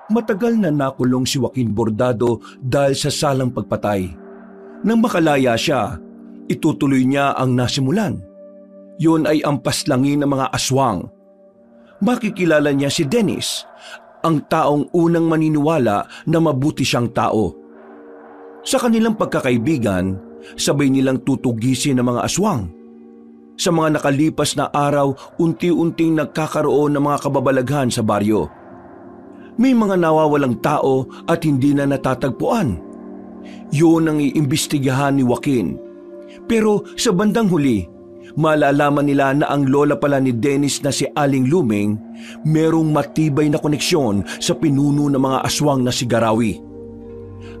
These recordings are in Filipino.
Matagal na nakulong si Joaquin Bordado dahil sa salang pagpatay. Nang makalaya siya, itutuloy niya ang nasimulan. Yun ay ang paslangin ng mga aswang. Makikilala niya si Dennis, ang taong unang maniniwala na mabuti siyang tao. Sa kanilang pagkakaibigan, sabay nilang tutugisin ng mga aswang. Sa mga nakalipas na araw, unti-unting nagkakaroon ng mga kababalaghan sa baryo. May mga nawawalang tao at hindi na natatagpuan. Yun ang iimbestigahan ni Joaquin. Pero sa bandang huli, malalaman nila na ang lola pala ni Dennis na si Aling Luming merong matibay na koneksyon sa pinuno ng mga aswang na si Garawi.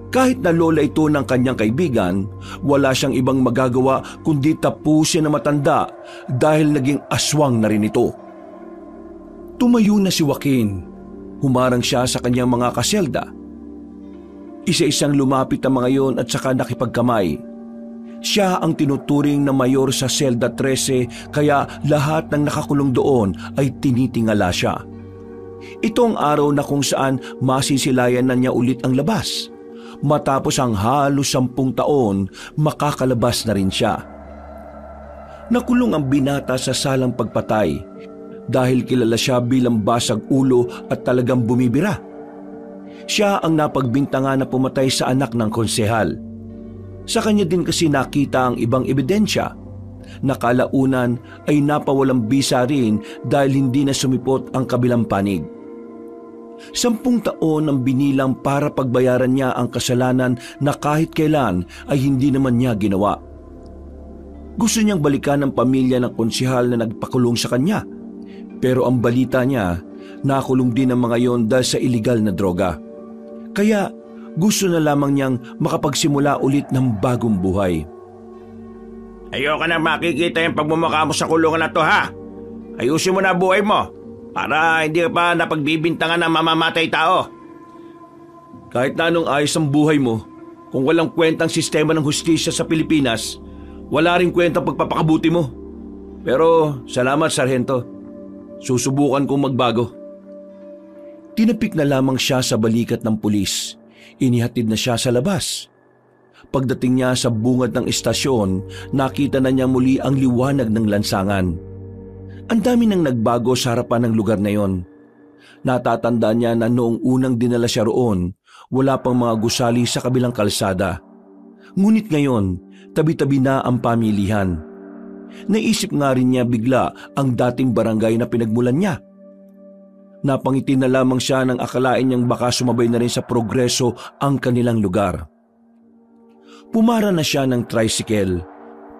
Kahit na lola ito ng kanyang kaibigan, wala siyang ibang magagawa kundi tapusin na matanda dahil naging aswang na rin ito. Tumayo na si Joaquin. Humarang siya sa kanyang mga kaselda. Isa-isang lumapit ang mga yon at saka nakipagkamay. Siya ang tinuturing na mayor sa selda 13 kaya lahat ng nakakulong doon ay tinitingala siya. Ito ang araw na kung saan masisilayan na niya ulit ang labas. Matapos ang halos 10 taon, makakalabas na rin siya. Nakulong ang binata sa salang pagpatay dahil kilala siya bilang basag ulo at talagang bumibira. Siya ang napagbintangan na pumatay sa anak ng konsehal. Sa kanya din kasi nakita ang ibang ebidensya. Nakalaunan ay napawalang bisa rin dahil hindi na sumipot ang kabilang panig. 10 taon ang binilang para pagbayaran niya ang kasalanan na kahit kailan ay hindi naman niya ginawa. Gusto niyang balikan ang pamilya ng konsehal na nagpakulong sa kanya. Pero ang balita niya, nakulong din ang mga yon dahil sa iligal na droga. Kaya gusto na lamang niyang makapagsimula ulit ng bagong buhay. Ayoko na makikita yung pagmumukha mo sa kulungan na to, ha? Ayusin mo na buhay mo para hindi ka pa napagbibintangan ng mamamatay tao. Kahit na anong ayos ang buhay mo, kung walang kwentang sistema ng hustisya sa Pilipinas, wala rin kwentang pagpapakabuti mo. Pero salamat, Sargento. Susubukan kong magbago. Tinapik na lamang siya sa balikat ng pulis. Inihatid na siya sa labas. Pagdating niya sa bungad ng istasyon, nakita na niya muli ang liwanag ng lansangan. Ang dami nang nagbago sa harapan ng lugar na yon. Natatanda niya na noong unang dinala siya roon, wala pang mga gusali sa kabilang kalsada. Ngunit ngayon, tabi-tabi na ang pamilihan. Naisip nga rin niya bigla ang dating barangay na pinagmulan niya. Napangiti na lamang siya nang akalain niyang baka sumabay na rin sa progreso ang kanilang lugar. Pumara na siya ng tricycle.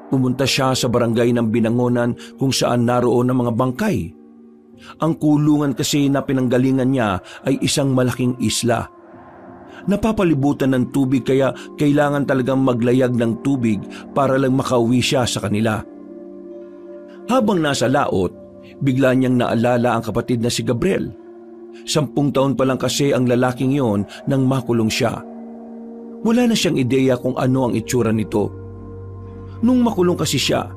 Pumunta siya sa barangay ng Binangonan kung saan naroon ang mga bangkay. Ang kulungan kasi na pinanggalingan niya ay isang malaking isla. Napapalibutan ng tubig kaya kailangan talagang maglayag ng tubig para lang makauwi siya sa kanila. Habang nasa laot, bigla niyang naalala ang kapatid na si Gabriel. 10 taon pa lang kasi ang lalaking yon nang makulong siya. Wala na siyang ideya kung ano ang itsura nito. Nung makulong kasi siya,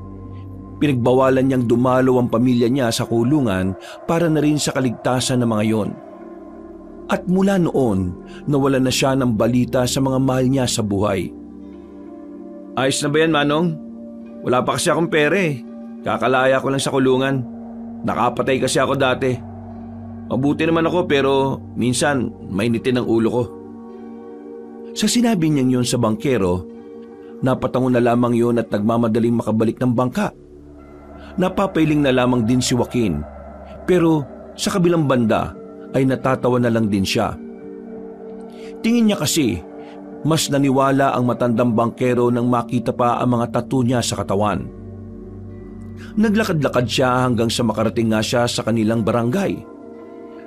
pinagbawalan niyang dumalo ang pamilya niya sa kulungan para na rin sa kaligtasan ng mga yon. At mula noon, nawala na siya ng balita sa mga mahal niya sa buhay. Ayos na ba yan, Manong? Wala pa kasi akong pera eh. Kakalaya ko lang sa kulungan. Nakapatay kasi ako dati. Mabuti naman ako pero minsan mainitin ang ulo ko. Sa sinabi niyang yun sa bangkero, napatango na lamang yun at nagmamadaling makabalik ng bangka. Napapailing na lamang din si Joaquin, pero sa kabilang banda ay natatawa na lang din siya. Tingin niya kasi, mas naniwala ang matandang bangkero nang makita pa ang mga tattoo niya sa katawan. Naglakad-lakad siya hanggang sa makarating nga siya sa kanilang barangay.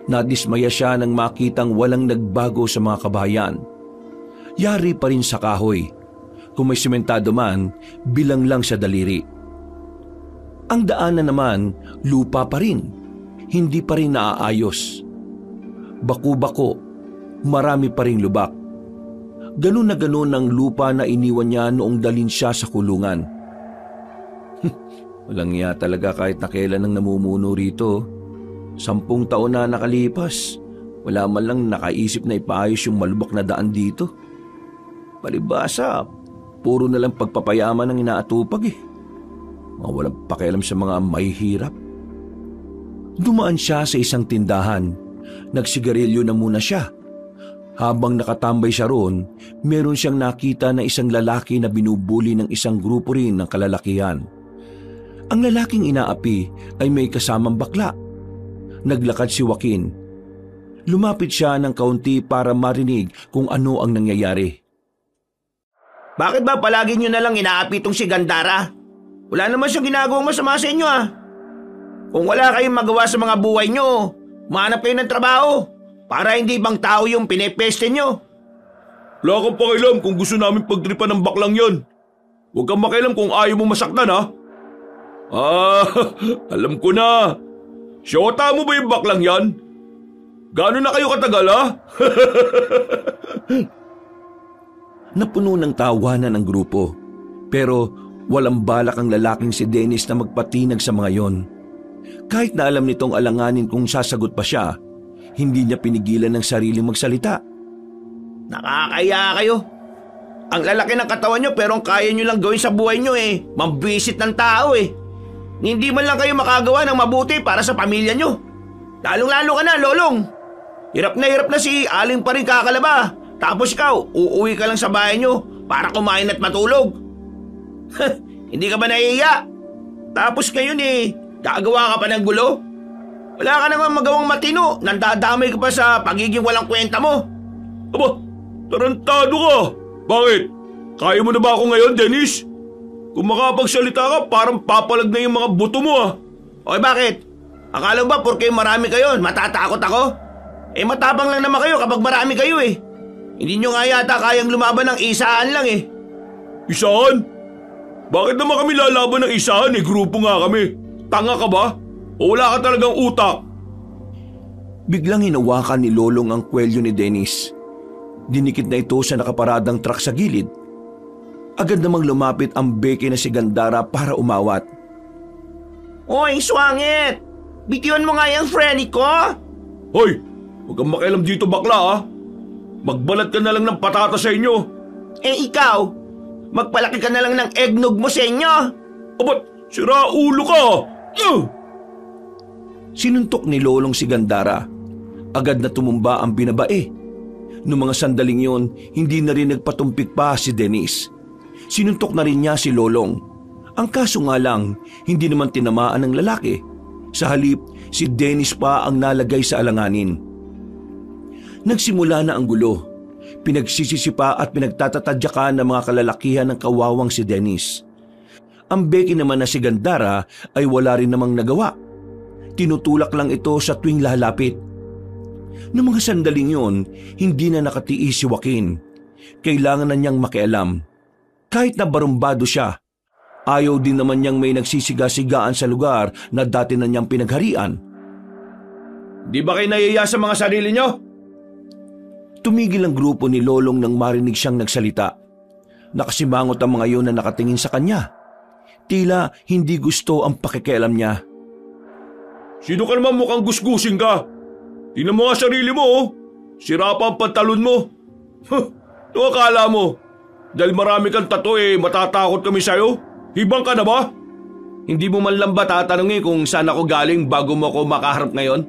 Nadismaya siya nang makitang walang nagbago sa mga kabahayan. Yari pa rin sa kahoy. Kung may simentado man, bilang lang sa daliri. Ang daanan naman, lupa pa rin. Hindi pa rin naaayos. Baku-bako, marami pa ring lubak. Ganun na ganun ang lupa na iniwan niya noong dalhin siya sa kulungan. Walang iya talaga kahit na kailan ang namumuno rito. 10 taon na nakalipas, Wala man lang nakaisip na ipaayos yung malubak na daan dito. Palibasa, puro na lang pagpapayaman ang inaatupag eh. Mga walang pakialam sa mga mahihirap. Dumaan siya sa isang tindahan. Nagsigarilyo na muna siya. Habang nakatambay siya roon, meron siyang nakita na isang lalaki na binubuli ng isang grupo rin ng kalalakihan. Ang lalaking inaapi ay may kasamang bakla. Naglakad si Joaquin. Lumapit siya ng kaunti para marinig kung ano ang nangyayari. Bakit ba palagi nyo na lang inaapi itong si Gandara? Wala naman siyang ginagawang masama sa inyo ah. Kung wala kayong magawa sa mga buhay nyo, mahanap kayo ng trabaho para hindi ibang tao yung pinepeste nyo. Wala kang pakialam kung gusto namin pagtripan ng baklang yon. Huwag kang makialam kung ayaw mo masaktan ha. Alam ko na. Siyota mo ba yung baklang yan? Gaano na kayo katagal ha? Napuno ng tawanan ang grupo, pero walang balak ang lalaking si Dennis na magpatinag sa mga yon. Kahit na alam nitong alanganin kung sasagot pa siya, hindi niya pinigilan ng sariling magsalita. Nakakaya kayo. Ang lalaki ng katawan nyo pero ang kaya nyo lang gawin sa buhay nyo eh, mambisit ng tao eh. Hindi man lang kayo makagawa ng mabuti para sa pamilya nyo. Lalong-lalo ka na, Lolong. Hirap na si Aling pa rin kakalaba. Tapos ikaw, uuwi ka lang sa bahay nyo para kumain at matulog. Hindi ka ba nahihiya? Tapos ngayon eh, gagawa ka pa ng gulo? Wala ka naman magawang matino, nandadamay ka pa sa pagiging walang kwenta mo. Aba, tarantado ka. Bakit? Kaya mo na ba ako ngayon, Dennis? Kung makapagsalita ka, parang papalag na yung mga buto mo ah. Okay, bakit? Akala ba porke marami kayo, matatakot ako? Eh matapang lang naman kayo kapag marami kayo eh. Hindi nyo nga yata kayang lumaban ng isaan lang eh. Isaan? Bakit naman kami lalaban ng isaan eh? Grupo nga kami. Tanga ka ba? O wala ka talagang utak? Biglang hinawakan ni Lolong ang kwelyo ni Dennis. Dinikit na ito sa nakaparadang truck sa gilid. Agad namang lumapit ang beke na si Gandara para umawat. Hoy, swangit! Bitiwan mo nga yung friend ko! Hoy! Huwag kang makialam dito bakla ah! Magbalat ka na lang ng patata sa inyo! Eh ikaw, magpalaki ka na lang ng eggnog mo sa inyo! Abat, sira ulo ka! Sinuntok ni Lolong si Gandara. Agad na tumumba ang binabae. Noong mga sandaling yon, hindi na rin nagpatumpik pa si Dennis. Sinuntok na rin niya si Lolong. Ang kaso nga lang, hindi naman tinamaan ng lalaki. Sa halip, si Dennis pa ang nalagay sa alanganin. Nagsimula na ang gulo. Pinagsisisipa at pinagtatatadyakan ng mga kalalakihan ng kawawang si Dennis. Ang beki naman na si Gandara ay wala rin namang nagawa. Tinutulak lang ito sa tuwing lalapit. Noong mga sandaling yon, hindi na nakatiis si Joaquin. Kailangan na niyang makialam. Kahit na barumbado siya, ayaw din naman niyang may nagsisiga-sigaan sa lugar na dati na niyang pinagharian. Di ba kayo nahiya sa mga sarili niyo? Tumigil ang grupo ni Lolong nang marinig siyang nagsalita. Nakasimangot ang mga yon na nakatingin sa kanya. Tila hindi gusto ang pakikialam niya. Sino ka naman mukhang gusgusin ka? Tingnan mo nga sarili mo oh. Sira pa ang pantalon mo. Ano akala mo? Dahil marami kang tato eh, matatakot kami sa'yo? Hibang ka na ba? Hindi mo man lang ba tatanungin kung saan ako galing bago mo ako makaharap ngayon?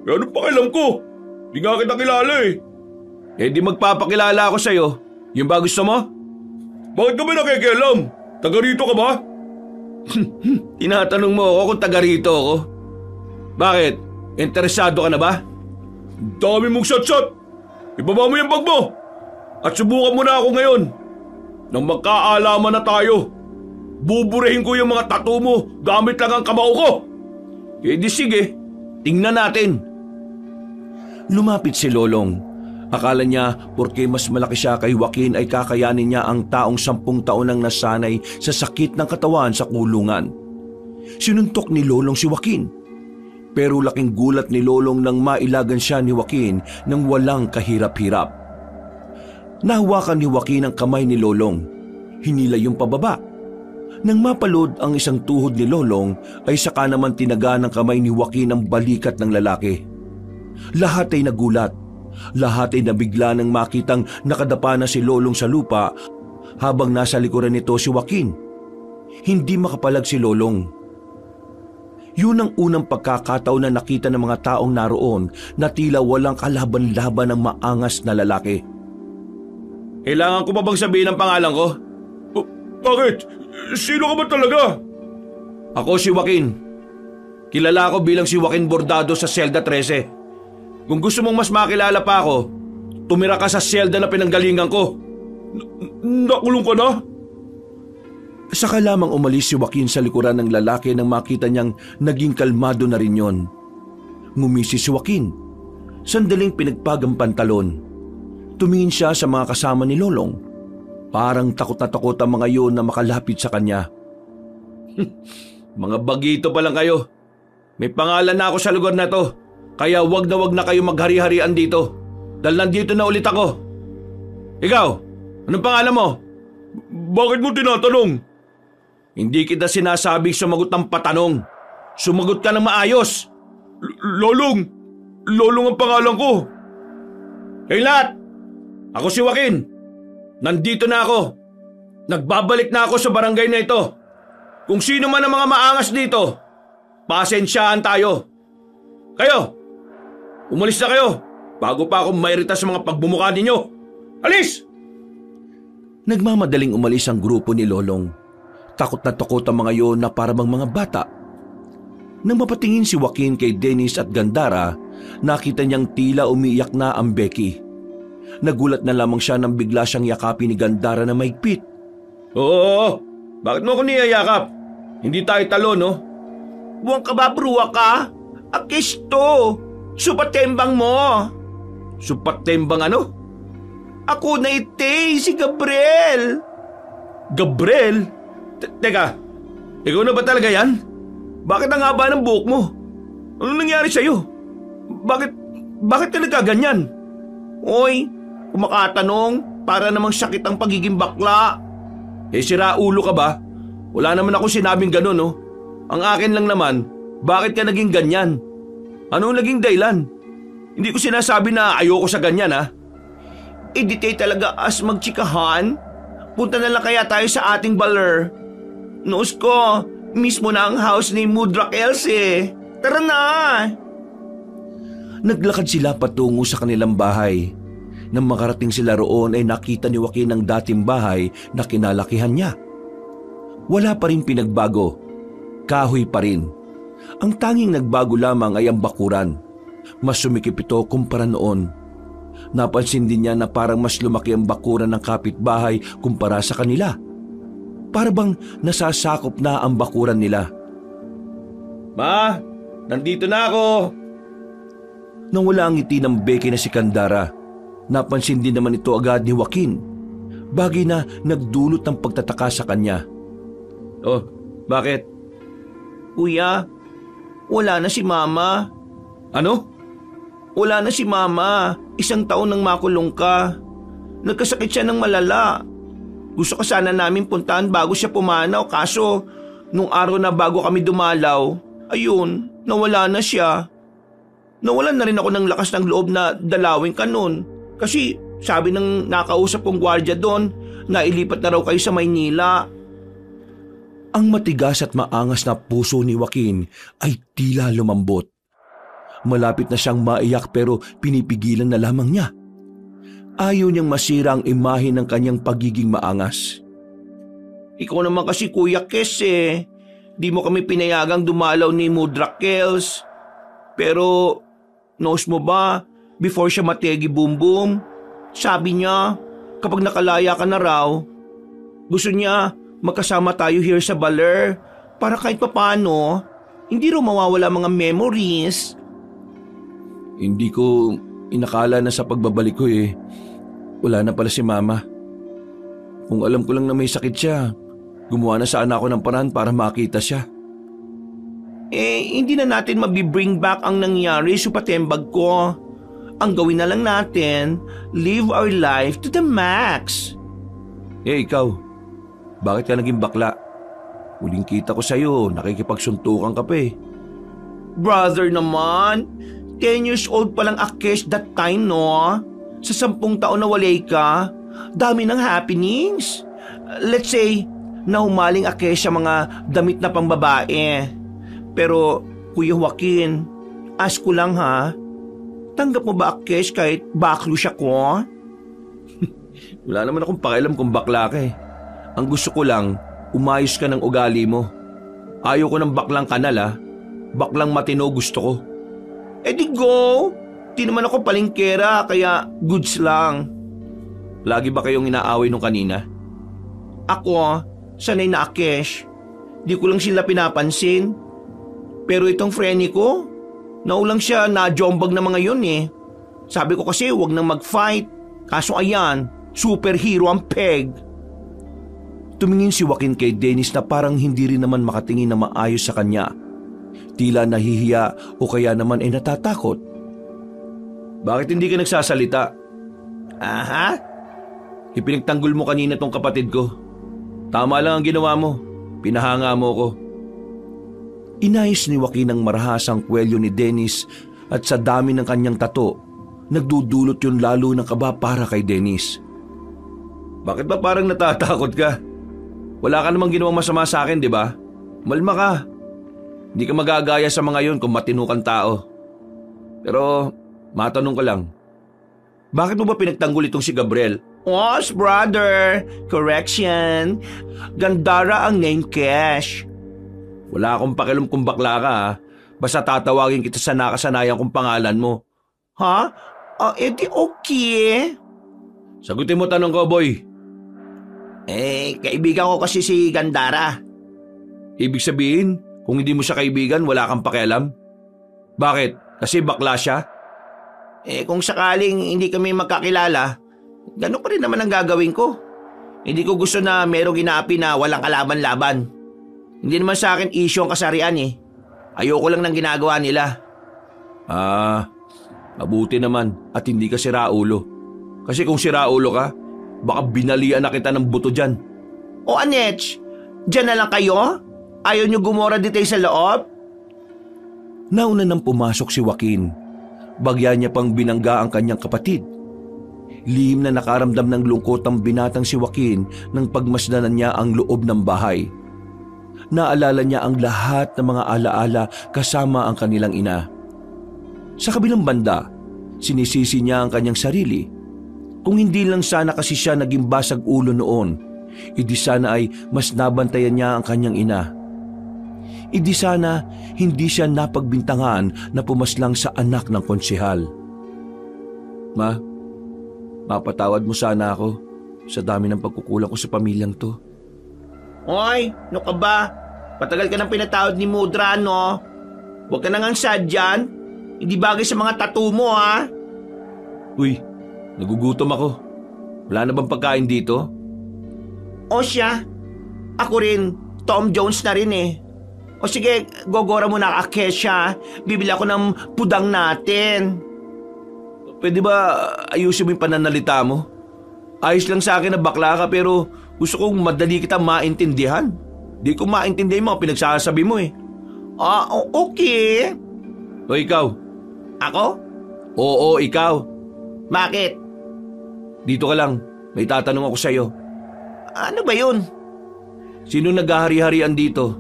Ano pakialam ko? Di nga kita kilala eh. Eh di magpapakilala ako sa'yo. Yung ba gusto mo? Bakit ka ba nakikialam? Taga rito ka ba? Tinatanong mo ako kung taga rito ako. Bakit? Interesado ka na ba? Dami mong shot-shot. Ibaba mo yung bag mo. At subukan mo na ako ngayon. Nang magkaalaman na tayo, buburahin ko yung mga tattoo mo gamit lang ang kamao ko. Eh di sige, tingnan natin. Lumapit si Lolong. Akala niya porke mas malaki siya kay Joaquin ay kakayanin niya ang taong 10 taon nang nasanay sa sakit ng katawan sa kulungan. Sinuntok ni Lolong si Joaquin. Pero laking gulat ni Lolong nang mailagan siya ni Joaquin nang walang kahirap-hirap. Nahawakan ni Joaquin ang kamay ni Lolong. Hinila yung pababa. Nang mapalod ang isang tuhod ni Lolong, ay saka naman tinaga ng kamay ni Joaquin ang balikat ng lalaki. Lahat ay nagulat. Lahat ay nabigla nang makitang nakadapa na si Lolong sa lupa habang nasa likuran nito si Joaquin. Hindi makapalag si Lolong. Yun ang unang pagkakataon na nakita ng mga taong naroon na tila walang kalaban-laban ng maangas na lalaki. Kailangan ko pa bang sabihin ang pangalan ko? Bakit? Sino ka ba talaga? Ako si Joaquin. Kilala ako bilang si Joaquin Bordado sa Selda 13. Kung gusto mong mas makilala pa ako, tumira ka sa selda na pinanggalingan ko. Nakulong ka na? Saka lamang umalis si Joaquin sa likuran ng lalaki nang makita niyang naging kalmado na rin yon. Ngumisi si Joaquin. Sandaling pinagpag ang pantalon. Tumingin siya sa mga kasama ni Lolong. Parang takot na takot ang mga yon na makalapit sa kanya. Mga bagito pa lang kayo. May pangalan na ako sa lugar na to. Kaya wag na kayo maghari-harian dito. Dahil nandito na ulit ako. Ikaw, anong pangalan mo? Bakit mo tinatanong? Hindi kita sinasabing sumagot ng patanong. Sumagot ka ng maayos. Lolong ang pangalan ko. Kayong lahat, ako si Joaquin. Nandito na ako. Nagbabalik na ako sa barangay na ito. Kung sino man ang mga maangas dito, pasensyaan tayo. Kayo, umalis na kayo bago pa ako mairita sa mga pagbumukha ninyo. Alis! Nagmamadaling umalis ang grupo ni Lolong. Takot na takot ang mga yon na parang mga bata. Nang mapatingin si Joaquin kay Dennis at Gandara, nakita niyang tila umiiyak na ang Becky. Nagulat na lamang siya nang bigla siyang yakapin ni Gandara na mahigpit. Oo, bakit mo ako niyayakap? Hindi tayo talo, no? Buwang ka ba, bruwa ka? Akisto! Supatembang mo! Supatembang ano? Ako na ite, si Gabriel! Gabriel? Teka, ikaw na ba talaga yan? Bakit ang haba ng buhok mo? Ano nangyari sa'yo? Bakit ka nagkaganyan? Oy, kumakatanong para namang sakit ang pagiging bakla. Sira ulo ka ba? Wala naman ako sinabing gano'n, no? Ang akin lang naman, bakit ka naging ganyan? Ano naging dahilan? Hindi ko sinasabi na ayoko sa ganyan, ha? Di tayo talaga as magtsikahan. Punta na lang kaya tayo sa ating baler. Noos ko, mismo na ang house ni Mudrak Else. Tara na! Naglakad sila patungo sa kanilang bahay. Nang makarating sila roon ay nakita ni Joaquin ang dating bahay na kinalakihan niya. Wala pa rin pinagbago. Kahoy pa rin. Ang tanging nagbago lamang ay ang bakuran. Mas sumikip ito kumpara noon. Napansin din niya na parang mas lumaki ang bakuran ng kapitbahay kumpara sa kanila. Para bang nasasakop na ang bakuran nila. Ma, nandito na ako. Nang wala ang ngiti ng Becky na si Gandara, napansin din naman ito agad ni Joaquin. Bagay na nagdulot ng pagtataka sa kanya. Oh, bakit? Kuya, wala na si Mama. Ano? Wala na si Mama. 1 taon nang makulong ka. Nagkasakit siya ng malala. Gusto ka sana namin puntahan bago siya pumanaw kaso nung araw na bago kami dumalaw, ayun, nawala na siya. Nawalan na rin ako ng lakas ng loob na dalawin ka nun. Kasi sabi ng nakausap kong gwardiya doon na ilipat na raw kayo sa Maynila. Ang matigas at maangas na puso ni Joaquin ay tila lumambot. Malapit na siyang maiyak pero pinipigilan na lamang niya. Ayaw niyang masira ang imahe ng kanyang pagiging maangas. Ikaw naman kasi Kuya Kes eh. Di mo kami pinayagang dumalaw ni Mudrak Kels. Pero, knows mo ba, before siya mategi boom boom, sabi niya, kapag nakalaya ka na raw, gusto niya magkasama tayo here sa baler para kahit papano, hindi raw mawawala mga memories. Hindi ko inakala na sa pagbabalik ko wala na pala si Mama. Kung alam ko lang na may sakit siya, gumawa na sana ako ng paraan para makita siya. Hindi na natin mabibring back ang nangyari sa patembag ko. Ang gawin na lang natin, live our life to the max. Ikaw, bakit ka naging bakla? Huling kita ko sa'yo, nakikipagsuntukan ka pa Brother naman, 10 years old palang Akesh that time, no? Sa 10 taon na walay ka, dami ng happenings. Let's say, nahumaling Akesh sa mga damit na pangbabae. Pero, Kuya Joaquin, ask ko lang ha, tanggap mo ba Akesh kahit baklo siya ko? Wala naman akong pakialam kung bakla ka eh. Ang gusto ko lang, umayos ka ng ugali mo. Ayaw ko ng baklang kanal ah. Baklang matino gusto ko. Eh di go! Di naman ako palingkera, kaya goods lang. Lagi ba kayong inaaway nung kanina? Ako, sanay na Akesh. Di ko lang sila pinapansin. Pero itong friend ko, naulang siya na jombag na mga yun eh. Sabi ko kasi wag nang mag-fight. Kaso ayan, superhero ang peg. Tumingin si Joaquin kay Dennis na parang hindi rin naman makatingin na maayos sa kanya. Tila nahihiya o kaya naman ay natatakot. Bakit hindi ka nagsasalita? Aha? Ipinagtanggol mo kanina tong kapatid ko. Tama lang ang ginawa mo. Pinahanga mo ko. Inayos ni Joaquin ang marahasang kwelyo ni Dennis at sa dami ng kanyang tato, nagdudulot yun lalo ng kaba para kay Dennis. Bakit ba parang natatakot ka? Wala ka namang ginawang masama sa akin, di ba? Malma ka. Hindi ka magagaya sa mga yon kung matino kang tao. Pero, matanong ko lang. Bakit mo ba pinagtanggol itong si Gabriel? Os, brother. Correction. Gandara ang name, Cash. Wala akong pakialam kung bakla ka ha. Basta tatawagin kita sa nakasanayan kong pangalan mo. Ha? Edi okay. Sagutin mo tanong ko, boy. Kaibigan ko kasi si Gandara. Ibig sabihin, kung hindi mo siya kaibigan, wala kang pakialam? Bakit? Kasi bakla siya? Kung sakaling hindi kami magkakilala, ganun pa rin naman ang gagawin ko. Hindi ko gusto na merong inaapi na walang kalaban-laban. Hindi naman sa akin issue ang kasarian eh. Ayoko lang ng ginagawa nila. Mabuti naman at hindi ka siraulo. Kasi kung siraulo ka, baka binalian na kita ng buto dyan. O Anech, dyan na lang kayo? Ayaw nyo gumora dito sa loob? Nauna nang pumasok si Joaquin. Bagya niya pang binangga ang kanyang kapatid. Lihim na nakaramdam ng lungkot ang binatang si Joaquin nang pagmasdanan niya ang loob ng bahay. Naalala niya ang lahat ng mga alaala kasama ang kanilang ina. Sa kabilang banda, sinisisi niya ang kanyang sarili. Kung hindi lang sana kasi siya naging basag ulo noon, idi sana ay mas nabantayan niya ang kanyang ina. Idi sana hindi siya napagbintangan na pumaslang sa anak ng konsehal. Ma, mapatawad mo sana ako sa dami ng pagkukulang ko sa pamilyang to. Hoy, no ka ba? Patagal ka nang pinatawad ni Mudra, no? Huwag ka nang sad dyan. Hindi bagay sa mga tattoo mo, ha? Uy, nagugutom ako. Wala na bang pagkain dito? O siya, ako rin, Tom Jones na rin eh. O sige, gogora mo na Akesha. Bibili ako ng pudang natin. Pwede ba ayusin mo yung pananalita mo? Ayos lang sa akin na bakla ka pero gusto kong madali kita maintindihan. Di ko maintindihan yung mga pinagsasabi mo eh. Okay. O ikaw? Ako? Oo, ikaw. Bakit? Dito ka lang, may tatanong ako sa'yo. Ano ba yun? Sino naghahari-harian dito?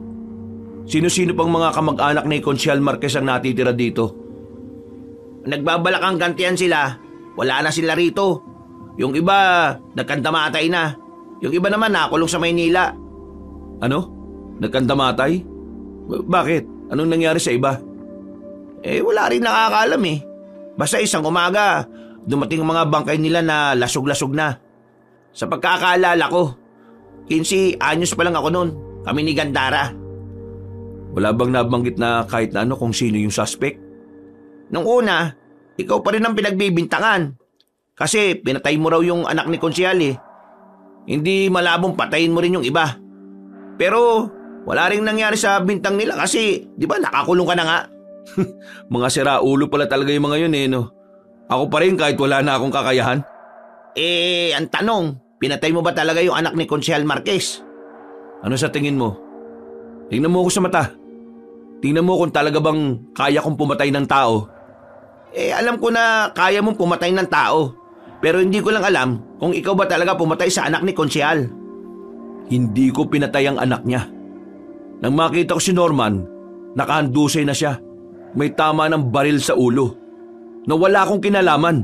Sino-sino pang mga kamag-anak ni Consial Marquez ang natitira dito? Nagbabalakang gantian sila. Wala na sila rito. Yung iba, nagkandamatay na. Yung iba naman nakulong sa Maynila. Ano? Nagkandamatay? Bakit? Anong nangyari sa iba? Wala rin nakakaalam eh. Basta isang umaga, dumating ang mga bangkay nila na lasog-lasog na. Sa pagkakaalala ko, 15 anyos pa lang ako noon. Kami ni Gandara. Wala bang nabanggit na kahit na ano kung sino yung suspect? Nung una, ikaw pa rin ang pinagbibintangan. Kasi pinatay mo raw yung anak ni Konsyal eh. Hindi malabong patayin mo rin yung iba. Pero wala rin nangyari sa bintang nila kasi di ba nakakulong ka na nga. Mga siraulo pala talaga yung mga yun eh no. Ako pa rin kahit wala na akong kakayahan. Ang tanong, pinatay mo ba talaga yung anak ni Consial Marquez? Ano sa tingin mo? Tingnan mo ako sa mata. Tingnan mo kung talaga bang kaya kong pumatay ng tao. Alam ko na kaya mong pumatay ng tao. Pero hindi ko lang alam kung ikaw ba talaga pumatay sa anak ni Konsyal. Hindi ko pinatay ang anak niya. Nang makita ko si Norman, nakahandusay na siya. May tama ng baril sa ulo na wala akong kinalaman.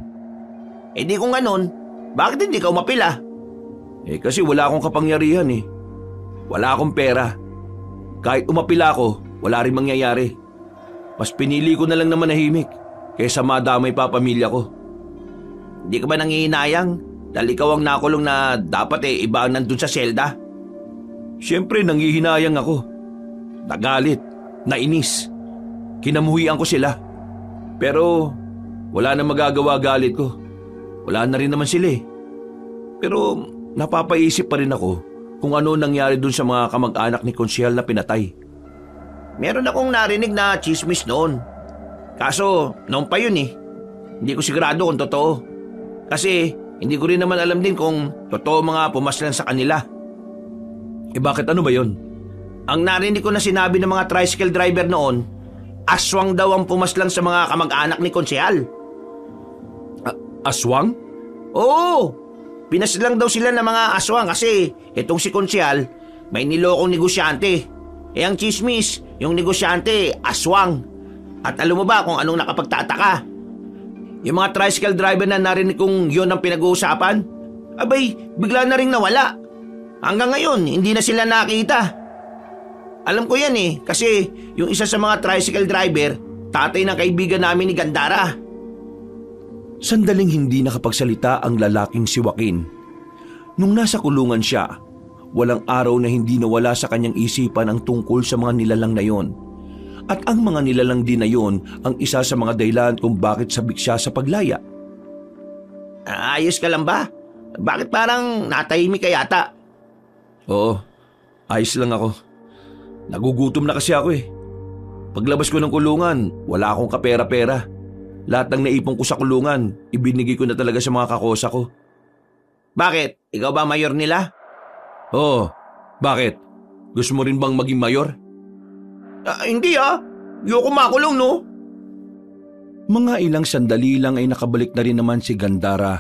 Di kung ganon, bakit hindi ka umapila? Kasi wala akong kapangyarihan eh. Wala akong pera. Kahit umapila ako, wala rin mangyayari. Mas pinili ko na lang na manahimik kaysa madamay pa pamilya ko. Hindi ka ba nangihinayang dahil ikaw ang nakulong na dapat iba ang nandun sa selda? Siyempre nangihinayang ako. Nagalit, nainis. Kinamuhian ko sila. Pero wala na magagawa galit ko. Wala na rin naman sila eh. Pero napapaisip pa rin ako kung ano nangyari dun sa mga kamag-anak ni Konsyal na pinatay. Meron akong narinig na chismis noon. Kaso noon pa yun eh. Hindi ko sigurado kung totoo. Kasi hindi ko rin naman alam din kung totoo mga pumaslan sa kanila. Bakit ano ba yun? Ang narinig ko na sinabi ng mga tricycle driver noon, aswang daw ang pumaslang sa mga kamag-anak ni Konsyal. Aswang? Oo! Pinaslang daw sila ng mga aswang kasi itong si Konsyal may nilokong negosyante. Ang chismis, yung negosyante, aswang. At alam mo ba kung anong nakapagtataka? Yung mga tricycle driver na narinig kong yun ang pinag-uusapan, abay, bigla na rin nawala. Hanggang ngayon, hindi na sila nakita. Alam ko yan kasi yung isa sa mga tricycle driver, tatay ng kaibigan namin ni Gandara. Sandaling hindi nakapagsalita ang lalaking si Joaquin. Nung nasa kulungan siya, walang araw na hindi nawala sa kanyang isipan ang tungkol sa mga nilalang na yon. At ang mga nilalang din na yon ang isa sa mga dahilan kung bakit sabik siya sa paglaya. Ayos ka lang ba? Bakit parang natahimik ka yata? Oo, ayos lang ako. Nagugutom na kasi ako Paglabas ko ng kulungan, wala akong kapera-pera. Lahat ng naipon ko sa kulungan, ibinigay ko na talaga sa mga kakosa ko. Bakit? Ikaw ba mayor nila? Oo, bakit? Gusto mo rin bang maging mayor? Hindi Ayoko makulong no? Mga ilang sandali lang ay nakabalik na rin naman si Gandara.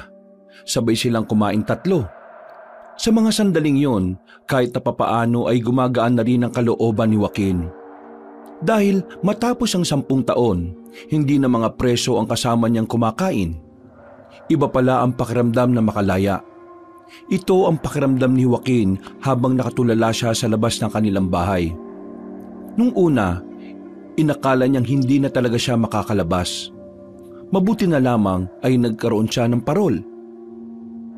Sabay silang kumain tatlo. Sa mga sandaling yon, kahit na papaano ay gumagaan na rin ang kalooban ni Joaquin. Dahil matapos ang 10 taon, hindi na mga preso ang kasama niyang kumakain. Iba pala ang pakiramdam na makalaya. Ito ang pakiramdam ni Joaquin habang nakatulala siya sa labas ng kanilang bahay. Nung una, inakala niyang hindi na talaga siya makakalabas. Mabuti na lamang ay nagkaroon siya ng parol.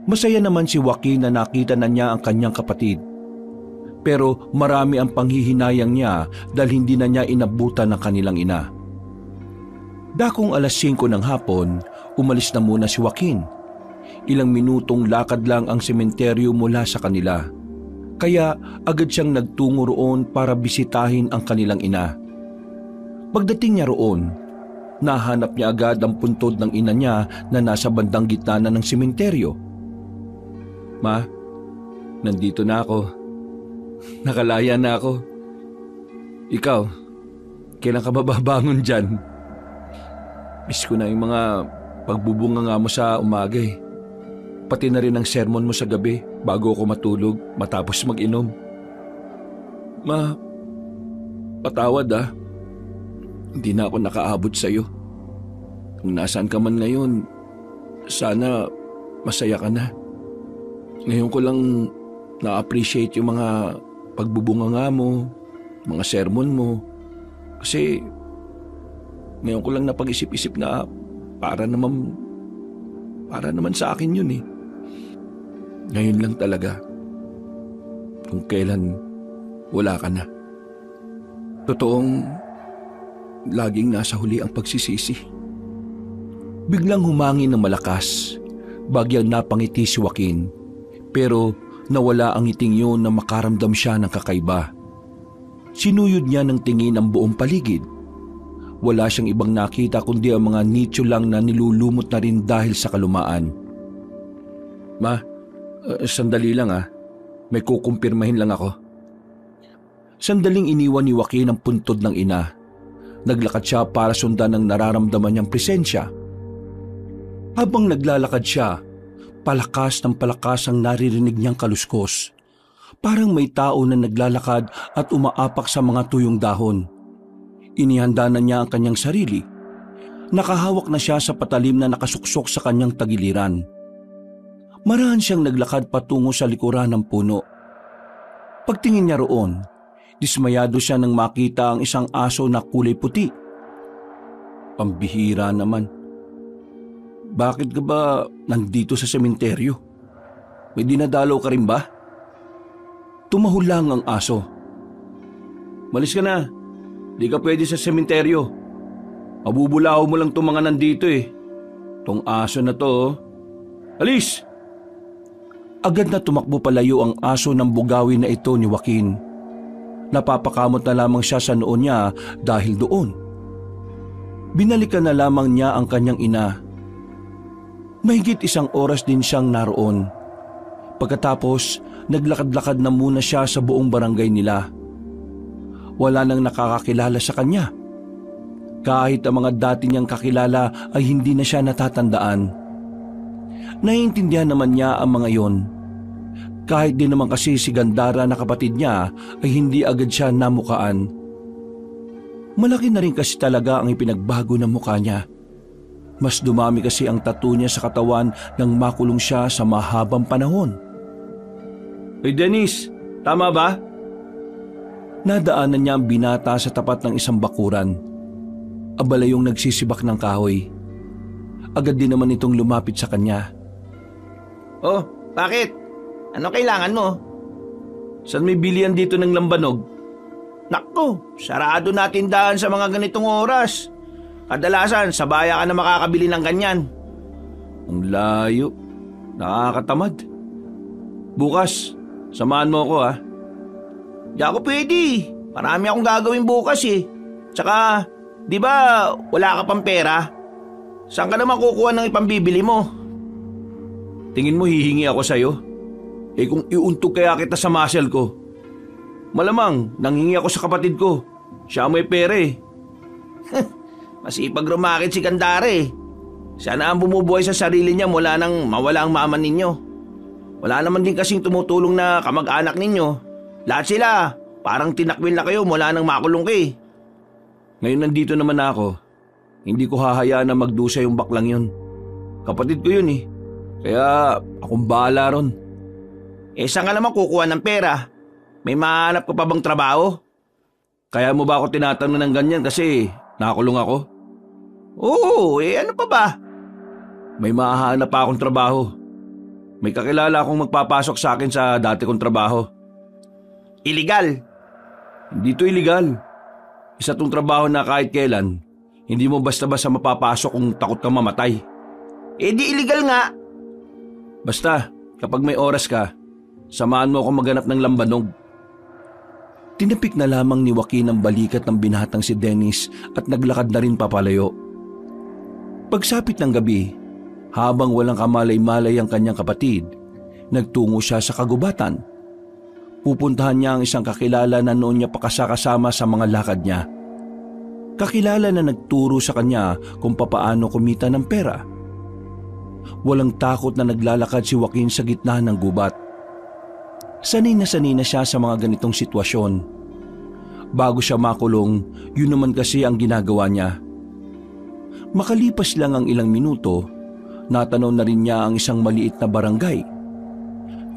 Masaya naman si Joaquin na nakita na niya ang kanyang kapatid. Pero marami ang panghihinayang niya dahil hindi na niya inabutan ng kanilang ina. Dakong 5:00 ng hapon, umalis na muna si Joaquin. Ilang minutong lakad lang ang sementeryo mula sa kanila. Kaya agad siyang nagtungo roon para bisitahin ang kanilang ina. Pagdating niya roon, nahanap niya agad ang puntod ng ina niya na nasa bandang gitna na ng sementeryo. Ma, nandito na ako. Nakalaya na ako. Ikaw, kailan ka babangon dyan? Miss ko na yung mga pagbubunga mo sa umaga Pati na rin ang sermon mo sa gabi bago ako matulog matapos mag-inom. Ma, patawad Hindi na ako nakaabot sa'yo. Kung nasaan ka man ngayon, sana masaya ka na. Ngayon ko lang na-appreciate yung mga pagbubunga mo, mga sermon mo. Kasi ngayon ko lang napag-isip-isip na para naman sa akin yun Ngayon lang talaga. Kung kailan wala ka na. Totoong laging nasa huli ang pagsisisi. Biglang humangin ng malakas. Bagyang napangiti si Joaquin. Pero nawala ang ngiting yun na makaramdam siya ng kakaiba. Sinuyod niya ng tingin ang buong paligid. Wala siyang ibang nakita kundi ang mga nicho lang na nilulumot na rin dahil sa kalumaan. Ma, sandali lang May kukumpirmahin lang ako. Sandaling iniwan ni Joaquin ang puntod ng ina. Naglakad siya para sundan ang nararamdaman niyang presensya. Habang naglalakad siya, palakas ng palakas ang naririnig niyang kaluskos. Parang may tao na naglalakad at umaapak sa mga tuyong dahon. Inihanda na niya ang kanyang sarili. Nakahawak na siya sa patalim na nakasuksok sa kanyang tagiliran. Marahan siyang naglakad patungo sa likuran ng puno. Pagtingin niya roon, dismayado siya nang makita ang isang aso na kulay puti. Pambihira naman. Bakit ka ba nandito sa sementeryo? May dinadalaw ka rin ba? Tumahol lang ang aso. Malis ka na. Di ka pwede sa sementeryo. Mabubulaw mo lang itong mga nandito eh. Tong aso na to, oh. Alis! Agad na tumakbo palayo ang aso ng bugawin na ito ni Joaquin. Napapakamot na lamang siya sa noon niya dahil doon. Binalikan na lamang niya ang kanyang ina. Mahigit 1 oras din siyang naroon. Pagkatapos, naglakad-lakad na muna siya sa buong barangay nila. Wala nang nakakakilala sa kanya. Kahit ang mga dati niyang kakilala ay hindi na siya natatandaan. Naiintindihan naman niya ang mga yon. Kahit din naman kasi si Gandara na kapatid niya ay hindi agad siya namukaan. Malaki na rin kasi talaga ang ipinagbago ng mukha niya. Mas dumami kasi ang tattoo niya sa katawan nang makulong siya sa mahabang panahon. Hey Dennis, tama ba? Nadaanan niya ang binata sa tapat ng isang bakuran. Abala yung nagsisibak ng kahoy. Agad din naman itong lumapit sa kanya. Oh, bakit? Ano kailangan mo? Saan may bilihan dito ng lambanog? Naku, sarado na tindahan sa mga ganitong oras. Kadalasan, sa baya ka na makakabili ng ganyan. Ang layo. Nakakatamad. Bukas, samahan mo ako ha. Di ako pwede. Marami akong gagawin bukas eh. Tsaka, di ba wala ka pang pera? Saan ka naman kukuha ng ipambibili mo? Tingin mo hihingi ako sa'yo? Eh kung iuntog kaya kita sa muscle ko. Malamang nanghingi ako sa kapatid ko. Siya may pera eh. Masipag rumakit si Gandare. Siya na ang bumubuhay sa sarili niya mula nang mawala ang mama ninyo. Wala naman din kasing tumutulong na kamag-anak ninyo. Lahat sila, parang tinakwil na kayo mula nang makulong ka eh. Ngayon nandito naman ako. Hindi ko hahayaan na magdusa yung baklang yun. Kapatid ko yun eh. Kaya akong bahala ron. Eh saan ka naman kukuha ng pera? May mahanap ka pa bang trabaho? Kaya mo ba ako tinatanong ng ganyan kasi nakakulong ako? Oo, eh ano pa ba? May mahahanap pa akong trabaho. May kakilala akong magpapasok sa akin sa dati kong trabaho. Illegal? Hindi to illegal. Isa tong trabaho na kahit kailan, hindi mo basta-basta mapapasok kung takot kang mamatay. Eh di illegal nga. Basta, kapag may oras ka, samahan mo ako maghanap ng lambanog. Tinapik na lamang ni Joaquin ang balikat ng binatang si Dennis at naglakad na rin papalayo. Pagsapit ng gabi, habang walang kamalay-malay ang kanyang kapatid, nagtungo siya sa kagubatan. Pupuntahan niya ang isang kakilala na noon niya pakasakasama sa mga lakad niya. Kakilala na nagturo sa kanya kung papaano kumita ng pera. Walang takot na naglalakad si Joaquin sa gitna ng gubat. Sanay na siya sa mga ganitong sitwasyon. Bago siya makulong, yun naman kasi ang ginagawa niya. Makalipas lang ang ilang minuto, natanaw na rin niya ang isang maliit na barangay.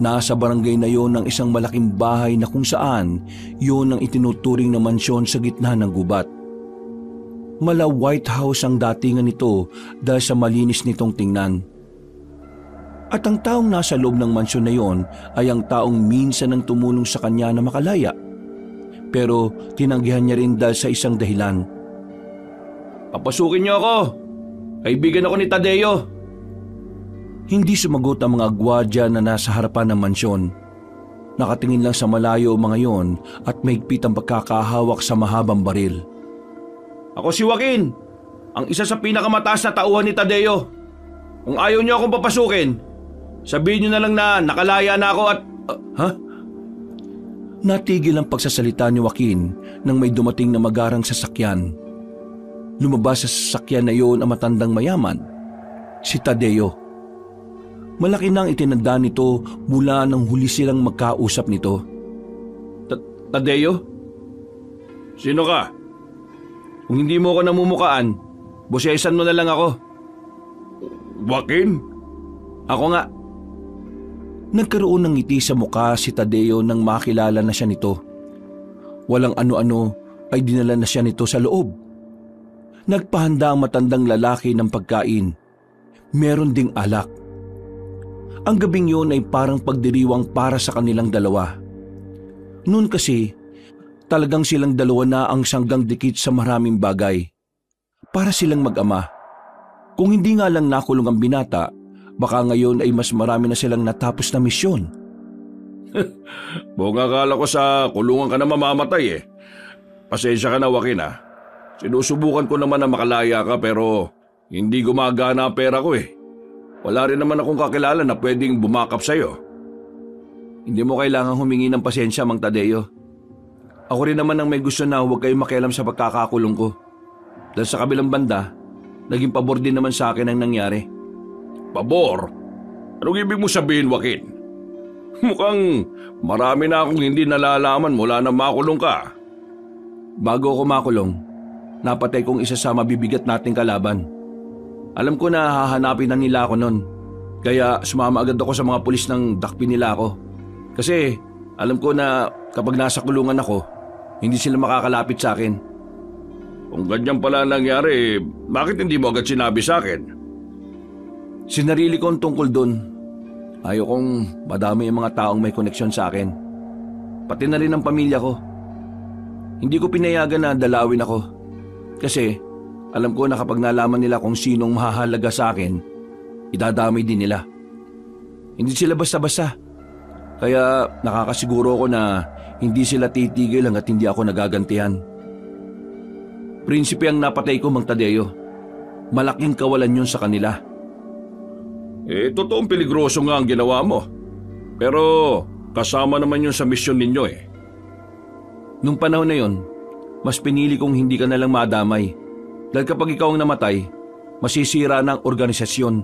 Nasa barangay na yon ang isang malaking bahay na kung saan yun ang itinuturing na mansyon sa gitna ng gubat. Mala White House ang datingan nito dahil sa malinis nitong tingnan. At ang taong nasa loob ng mansyon na yon ay ang taong minsan nang tumulong sa kanya na makalaya. Pero tinanggihan niya rin dahil sa isang dahilan. Papasukin niyo ako! Kaibigan ako ni Tadeo! Hindi sumagot ang mga gwardiya na nasa harapan ng mansyon. Nakatingin lang sa malayo mga yon at mahigpit ang pagkakahawak sa mahabang baril. Ako si Joaquin, ang isa sa pinakamataas na tauhan ni Tadeo. Kung ayaw niyo akong papasukin, sabihin niyo na lang na nakalaya na ako at... Ha? Natigil ang pagsasalita ni Joaquin nang may dumating na magarang sasakyan. Lumabas sa sasakyan na iyon ang matandang mayaman. si Tadeo. Malaki nang itinanda nito mula nang huli silang magkausap nito. Tadeo? Sino ka? Kung hindi mo ako namumukaan, bosesan mo na lang ako. Joaquin? Ako nga. Nagkaroon ng ngiti sa mukha si Tadeo nang makilala na siya nito. Walang ano-ano ay dinala na siya nito sa loob. Nagpahanda ang matandang lalaki ng pagkain. Meron ding alak. Ang gabing yun ay parang pagdiriwang para sa kanilang dalawa. Noon kasi, talagang silang dalawa na ang sanggang dikit sa maraming bagay. Para silang mag-ama. Kung hindi nga lang nakulong ang binata, baka ngayon ay mas marami na silang natapos na misyon. Buong akala ko sa kulungan ka na mamamatay eh. Pasensya ka na, Joaquin ha. Sinusubukan ko naman na makalaya ka pero hindi gumagana ang pera ko eh. Wala rin naman akong kakilala na pwedeng bumakap sa'yo. Hindi mo kailangang humingi ng pasensya, Mang Tadeo. Ako rin naman ang may gusto na huwag kayong makialam sa pagkakakulong ko. Dahil sa kabilang banda, naging pabor din naman sa akin ang nangyari. Pabor? Anong ibig mo sabihin, Joaquin? Mukhang marami na akong hindi nalalaman mula na makulong ka. Bago ako makulong, napatay kong isa sa mabibigat nating kalaban. Alam ko na hahanapin na nila ako noon. Kaya sumama agad ako sa mga pulis ng dakpin nila ako. Kasi alam ko na kapag nasa kulungan ako, hindi sila makakalapit sa akin. Kung ganyan pala nangyari, bakit hindi mo agad sinabi sa akin? Sinarili ko ang tungkol doon. Ayaw kong madami yung mga taong may koneksyon sa akin. Pati na rin ang pamilya ko. Hindi ko pinayagan na dalawin ako. Kasi alam ko na kapag nalaman nila kung sinong mahahalaga sa akin, idadamay din nila. Hindi sila basta-basta. Kaya nakakasiguro ko na hindi sila titigil hanggat hindi ako nagagantihan. Prinsipe ang napatay ko, Mang Tadeo. Malaking kawalan yun sa kanila. Totoong peligroso nga ang ginawa mo. Pero kasama naman yun sa misyon ninyo eh. Nung panahon na yun, mas pinili kong hindi ka nalang madamay. Dahil kapag ikaw ang namatay, masisira na ang organisasyon.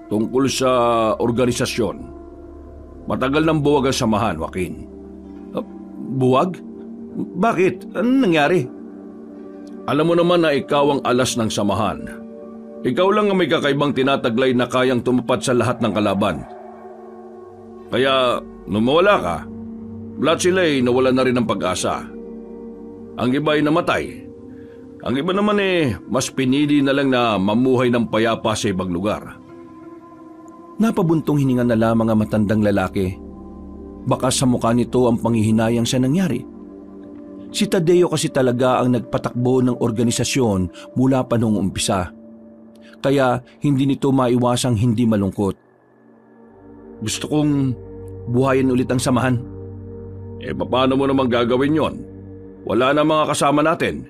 Tungkol sa organisasyon, matagal nang buwag ang samahan, Joaquin. Buwag? Bakit? Anong nangyari? Alam mo naman na ikaw ang alas ng samahan. Ikaw lang ang may kakaibang tinataglay na kayang tumupad sa lahat ng kalaban. Kaya, nung mawala ka, lahat sila ay nawala na rin ng pag-asa. Ang iba ay namatay. Ang iba naman mas pinili na lang na mamuhay ng payapa sa ibang lugar. Napabuntong hininga na lamang ang matandang lalaki. Baka sa mukha nito ang panghihinayang sa nangyari. Si Tadeo kasi talaga ang nagpatakbo ng organisasyon mula pa noong umpisa. Kaya hindi nito maiwasang hindi malungkot. Gusto kong buhayin ulit ang samahan. Paano mo naman gagawin yon? Wala na mga kasama natin.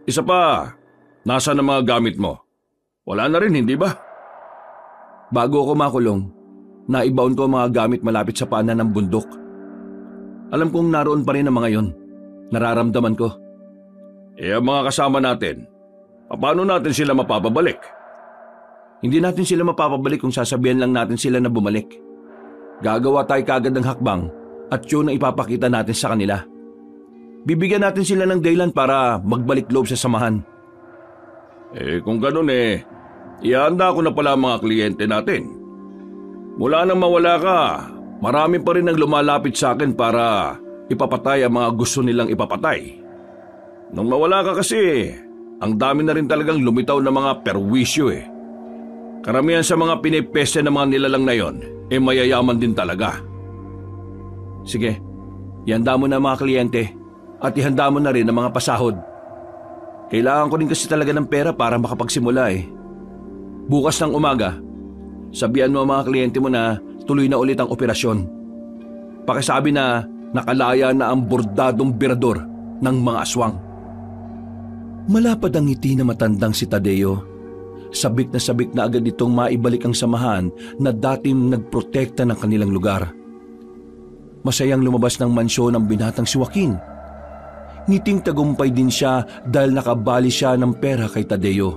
Isa pa, nasa na mga gamit mo? Wala na rin, hindi ba? Bago ako makulong, naibaon ko ang mga gamit malapit sa paanan ng bundok. Alam kong naroon pa rin ang mga yon. Nararamdaman ko. Ang mga kasama natin, paano natin sila mapapabalik? Hindi natin sila mapapabalik kung sasabihan lang natin sila na bumalik. Gagawa tayo kagad ng hakbang at yun ang ipapakita natin sa kanila. Bibigyan natin sila ng dahilan para magbalik loob sa samahan. Kung ganun ihanda ko na pala ang mga kliyente natin. Mula nang mawala ka, marami pa rin ang lumalapit sa akin para ipapatay ang mga gusto nilang ipapatay. Nung mawala ka kasi, ang dami na rin talagang lumitaw na mga perwisyo Karamihan sa mga pinipeste ng mga nilalang na yon, mayayaman din talaga. Sige, ihanda mo na mga kliyente at ihanda mo na rin ang mga pasahod. Kailangan ko rin kasi talaga ng pera para makapagsimula Bukas ng umaga, sabihan mo ang mga kliyente mo na tuloy na ulit ang operasyon. Pakisabi na nakalaya na ang bordadong birador ng mga aswang. Malapad ang ngiti na matandang si Tadeo. Sabik na agad itong maibalik ang samahan na dating nagprotekta ng kanilang lugar. Masayang lumabas ng mansyon ang binatang si Joaquin. Ngiting tagumpay din siya dahil nakabali siya ng pera kay Tadeo.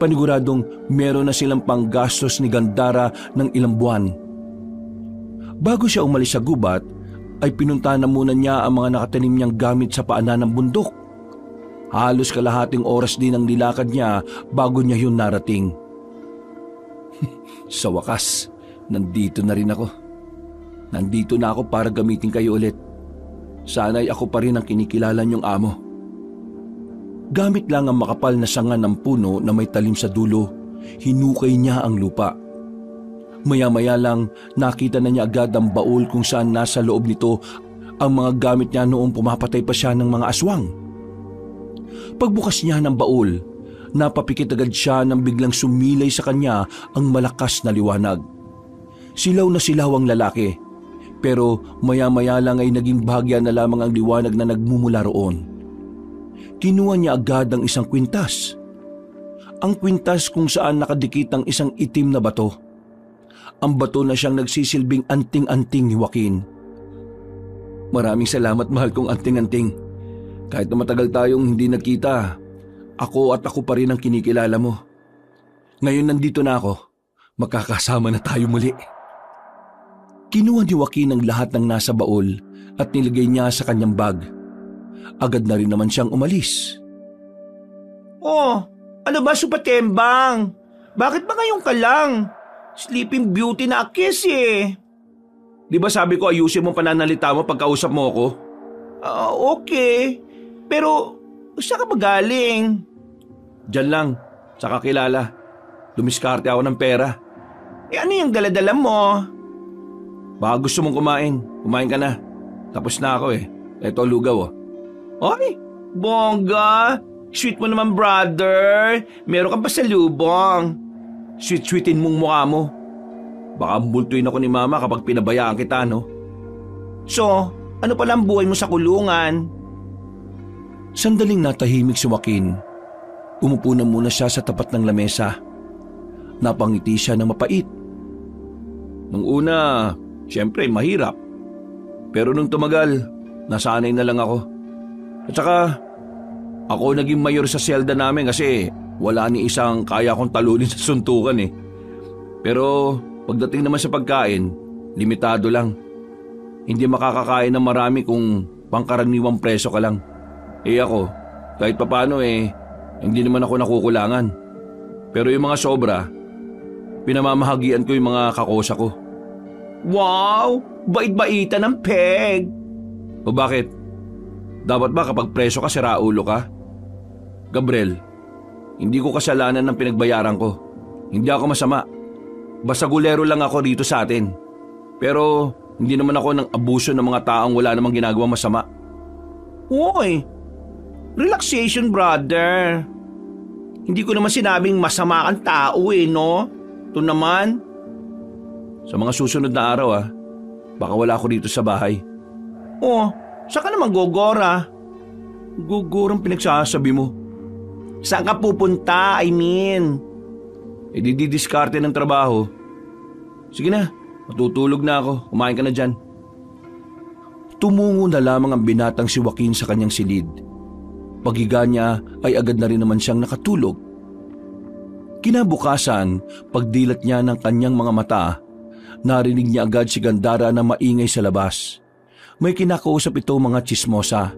Paniguradong meron na silang panggastos ni Gandara ng ilang buwan. Bago siya umalis sa gubat, ay pinuntahan na muna niya ang mga nakatanim niyang gamit sa paanan ng bundok. Halos kalahating oras din ang nilakad niya bago niya yun narating. Sa wakas, nandito na rin ako. Nandito na ako para gamitin kayo ulit. Sana'y ako pa rin ang kinikilala niyong amo. Gamit lang ang makapal na sanga ng puno na may talim sa dulo, hinukay niya ang lupa. Maya-maya lang nakita na niya agad ang baul kung saan nasa loob nito ang mga gamit niya noong pumapatay pa siya ng mga aswang. Pagbukas niya ng baul, napapikit agad siya nang biglang sumilay sa kanya ang malakas na liwanag. Silaw na silaw ang lalaki, pero maya-maya lang ay naging bahagya na lamang ang liwanag na nagmumula roon. Kinuha niya agad ang isang kwintas. Ang kwintas kung saan nakadikit ang isang itim na bato. Ang bato na siyang nagsisilbing anting-anting ni Joaquin. Maraming salamat, mahal kong anting-anting. Kahit na matagal tayong hindi nagkita, ako pa rin ang kinikilala mo. Ngayon nandito na ako, magkakasama na tayo muli. Kinuha ni Joaquin ang lahat ng nasa baul at nilagay niya sa kanyang bag. Agad na rin naman siyang umalis. Oh, ano ba Supatembang? Bakit ba ngayon ka lang? Sleeping Beauty na akis eh. Di ba sabi ko ayusin mo pananalita mo pagkausap mo ako? Okay. Pero saan ka ba galing? Diyan lang, sa kakilala. Dumiskarte ako ng pera. Ano yung daladala mo? Baka gusto mong kumain. Kumain ka na. Tapos na ako eh. Eto lugaw oh. Ay, bongga. Sweet mo naman brother. Meron kang pasalubong. Sweet-sweetin mong mukha mo. Baka multuin ako ni mama kapag pinabayaan kita, no? So, ano pala ang buhay mo sa kulungan? Sandaling natahimik si Joaquin. Umupo na muna siya sa tapat ng lamesa. Napangiti siya ng mapait. Nung una, siyempre mahirap. Pero nung tumagal, nasanay na lang ako. At saka, ako naging mayor sa selda namin kasi wala ni isang kaya kong talunin sa suntukan eh. Pero pagdating naman sa pagkain, limitado lang. Hindi makakakain ng marami kung pangkaraniwang preso ka lang. Ako, kahit papano hindi naman ako nakukulangan. Pero yung mga sobra, pinamamahagian ko yung mga kakosa ko. Wow! Bait-baitan ng peg! O bakit? Dapat ba kapag preso ka, siraulo ka? Gabriel, hindi ko kasalanan ng pinagbayaran ko. Hindi ako masama. Basta gulero lang ako dito sa atin. Pero hindi naman ako ng abuso ng mga taong wala namang ginagawang masama. Hoy! Relaxation, brother. Hindi ko naman sinabing masama kang tao no? Ito naman. Sa mga susunod na araw baka wala ako dito sa bahay. Oh, saan ka naman gogora? Gugurang pinagsasabi mo. Saan ka pupunta, I mean? Didiskarte ng trabaho. Sige na, matutulog na ako. Kumain ka na dyan. Tumungo na lamang ang binatang si Joaquin sa kanyang silid. Paghiga niya ay agad na rin naman siyang nakatulog. Kinabukasan, pagdilat niya ng kanyang mga mata, narinig niya agad si Gandara na maingay sa labas. May kinakausap ito mga tsismosa.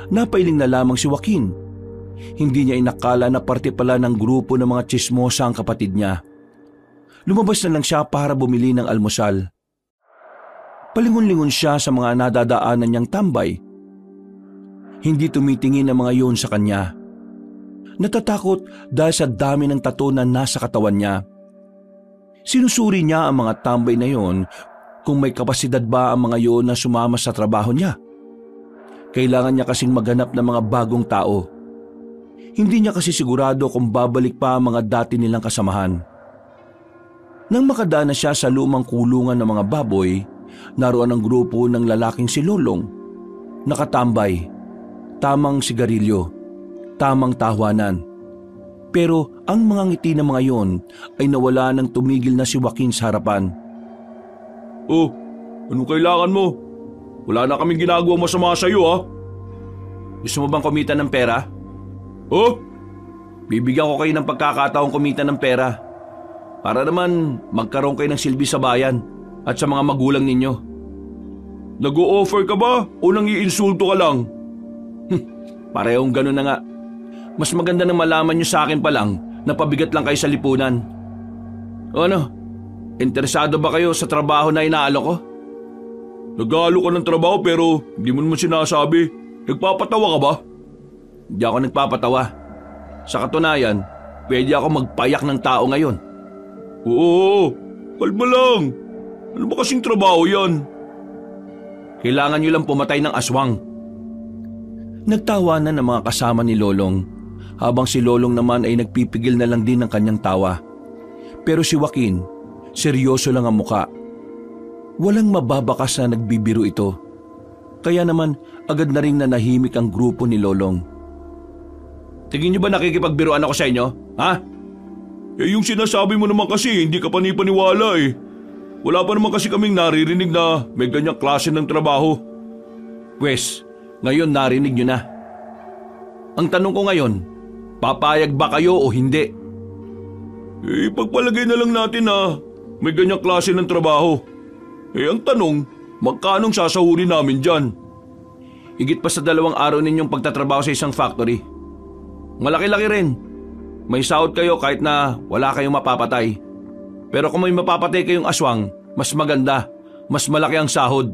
Napailing na lamang si Joaquin. Hindi niya inakala na parte pala ng grupo ng mga tsismosa ang kapatid niya. Lumabas na lang siya para bumili ng almusal. Palingon-lingon siya sa mga nadadaanan niyang tambay. Hindi tumitingin ang mga yon sa kanya. Natatakot dahil sa dami ng tato na nasa katawan niya. Sinusuri niya ang mga tambay na yon kung may kapasidad ba ang mga yon na sumama sa trabaho niya. Kailangan niya kasing maghanap ng mga bagong tao. Hindi niya kasi sigurado kung babalik pa ang mga dati nilang kasamahan. Nang makadaan na siya sa lumang kulungan ng mga baboy, naroon ang grupo ng lalaking si Lolong. Nakatambay, tamang sigarilyo, tamang tawanan. Pero ang mga ngiti ng mga yon ay nawala nang tumigil na si Joaquin sa harapan. Oh, anong kailangan mo? Wala na kaming ginagawa masama sa iyo Gusto mo bang kumita ng pera? Oh, Bibigyan ko kayo ng pagkakataong kumita ng pera para naman magkaroon kayo ng silbi sa bayan at sa mga magulang ninyo. Nag-o-offer ka ba o nang-iinsulto ka lang? Parehong ganun na nga. Mas maganda nang malaman nyo sa akin pa lang na pabigat lang kayo sa lipunan. O ano? Interesado ba kayo sa trabaho na inaalok ko? Nag-aalok ka ng trabaho pero hindi mo naman sinasabi. Nagpapatawa ka ba? Hindi ako nagpapatawa. Sa katunayan, pwede ako magpayak ng tao ngayon. Oo, kalma lang. Ano ba kasing trabaho yan? Kailangan nyo lang pumatay ng aswang. Nagtawanan ng mga kasama ni Lolong habang si Lolong naman ay nagpipigil na lang din ng kanyang tawa. Pero si Joaquin, seryoso lang ang muka. Walang mababakas na nagbibiro ito. Kaya naman agad na ring nanahimik ang grupo ni Lolong. Tingin niyo ba nakikipagbiruan ako sa inyo? Ha? Yung sinasabi mo naman kasi hindi ka panipaniwala eh. Wala pa naman kasi kaming naririnig na may ganyang klase ng trabaho. Pwes, ngayon narinig niyo na. Ang tanong ko ngayon, papayag ba kayo o hindi? Pagpalagay na lang natin na may ganyang klase ng trabaho. Ang tanong, magkanong sasahurin namin dyan? Higit pa sa 2 araw ninyong pagtatrabaho sa isang factory. Malaki-laki rin. May sahod kayo kahit na wala kayong mapapatay. Pero kung may mapapatay kayong aswang, mas maganda, mas malaki ang sahod.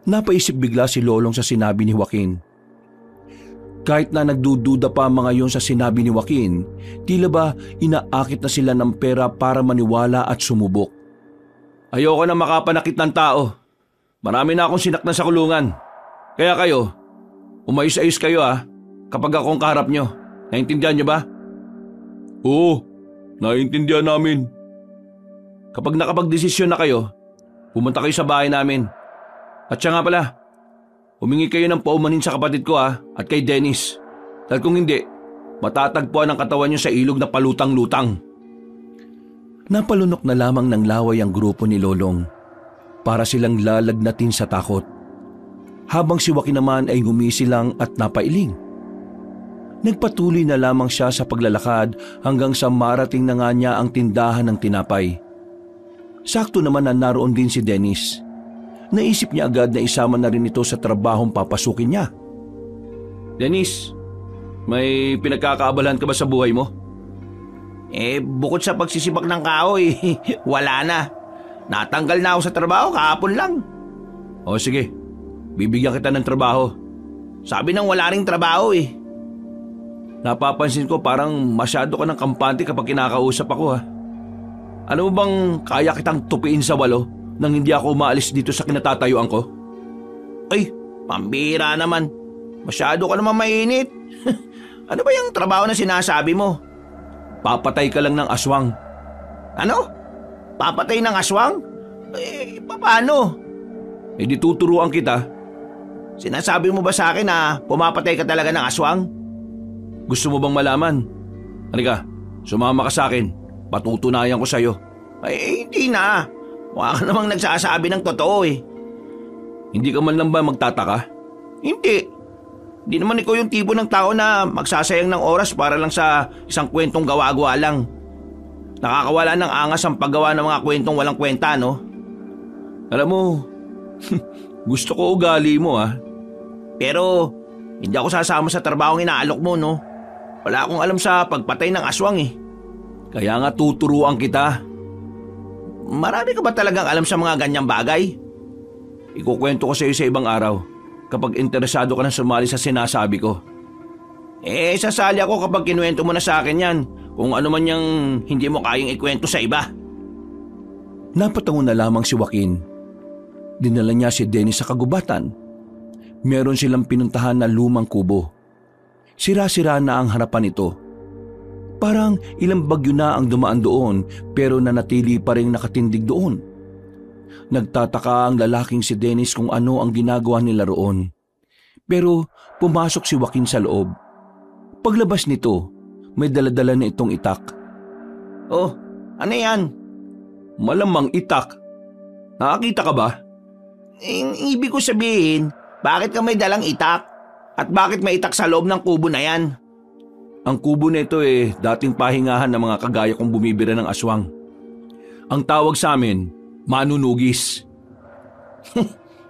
Napaisip bigla si Lolong sa sinabi ni Joaquin. Kahit na nagdududa pa mga yon sa sinabi ni Joaquin, tila ba inaakit na sila ng pera para maniwala at sumubok. Ayoko na makapanakit ng tao. Marami na akong sinaktan sa kulungan. Kaya kayo, umayos-ayos kayo kapag akong kaharap nyo. Naintindihan nyo ba? Oo, naintindihan namin. Kapag nakapagdesisyon na kayo, pumunta kayo sa bahay namin. At siya nga pala, humingi kayo ng paumanin sa kapatid ko at kay Dennis. Dahil kung hindi, matatagpuan ang katawan nyo sa ilog na palutang-lutang. Napalunok na lamang ng laway ang grupo ni Lolong para silang lalagnatin sa takot. Habang si Joaquin naman ay ngumisi lang at napailing. Nagpatuloy na lamang siya sa paglalakad hanggang sa marating na nga niya ang tindahan ng tinapay. Sakto naman na naroon din si Dennis. Naisip niya agad na isama na rin ito sa trabahong papasukin niya. Dennis, may pinagkakaabalahan ka ba sa buhay mo? Bukod sa pagsisibak ng kahoy, wala na. Natanggal na ako sa trabaho kahapon lang. O sige, bibigyan kita ng trabaho. Sabi nang wala ring trabaho Napapansin ko parang masyado ka ng kampante kapag kinakausap ako Ano mo bang kaya kitang tupiin sa walo nang hindi ako umaalis dito sa kinatatayuan ko? Ay, pambira naman. Masyado ka naman mainit. Ano ba yung trabaho na sinasabi mo? Papatay ka lang ng aswang. Ano? Papatay ng aswang? Paano? Di tuturuan kita. Sinasabi mo ba sa akin na pumapatay ka talaga ng aswang? Gusto mo bang malaman? Halika, sumama ka sa akin. Patutunayan ko sa'yo. Hindi na. Mukha ka namang nagsasabi ng totoo Hindi ka man lang ba magtataka? Hindi. Hindi naman ikaw yung tipo ng tao na magsasayang ng oras para lang sa isang kwentong gawa-gawa lang. Nakakawala ng angas ang paggawa ng mga kwentong walang kwenta, no? Alam mo, gusto ko ugali mo Pero hindi ako sasama sa trabahong inaalok mo, no? Wala akong alam sa pagpatay ng aswang Kaya nga tuturuan kita. Marami ka ba talagang alam sa mga ganyang bagay? Ikukwento ko sa iyo sa ibang araw kapag interesado ka na sumali sa sinasabi ko. Sasali ako kapag kinuwento mo na sa akin yan. Kung ano man yung hindi mo kayang ikwento sa iba. Napatango na lamang si Joaquin. Dinala niya si Dennis sa kagubatan. Meron silang pinuntahan na lumang kubo. Sira-sira na ang harapan nito. Parang ilang bagyo na ang dumaan doon pero nanatili pa rin nakatindig doon. Nagtataka ang lalaking si Dennis kung ano ang ginagawa nila roon. Pero pumasok si Joaquin sa loob. Paglabas nito, may daladala na itong itak. Oh, ano yan? Malamang itak. Nakakita ka ba? Ibig ko sabihin, bakit ka may dalang itak? At bakit may itak sa loob ng kubo na yan? Ang kubo nito dating pahingahan ng mga kagaya kong bumibira ng aswang. Ang tawag sa amin, manunugis.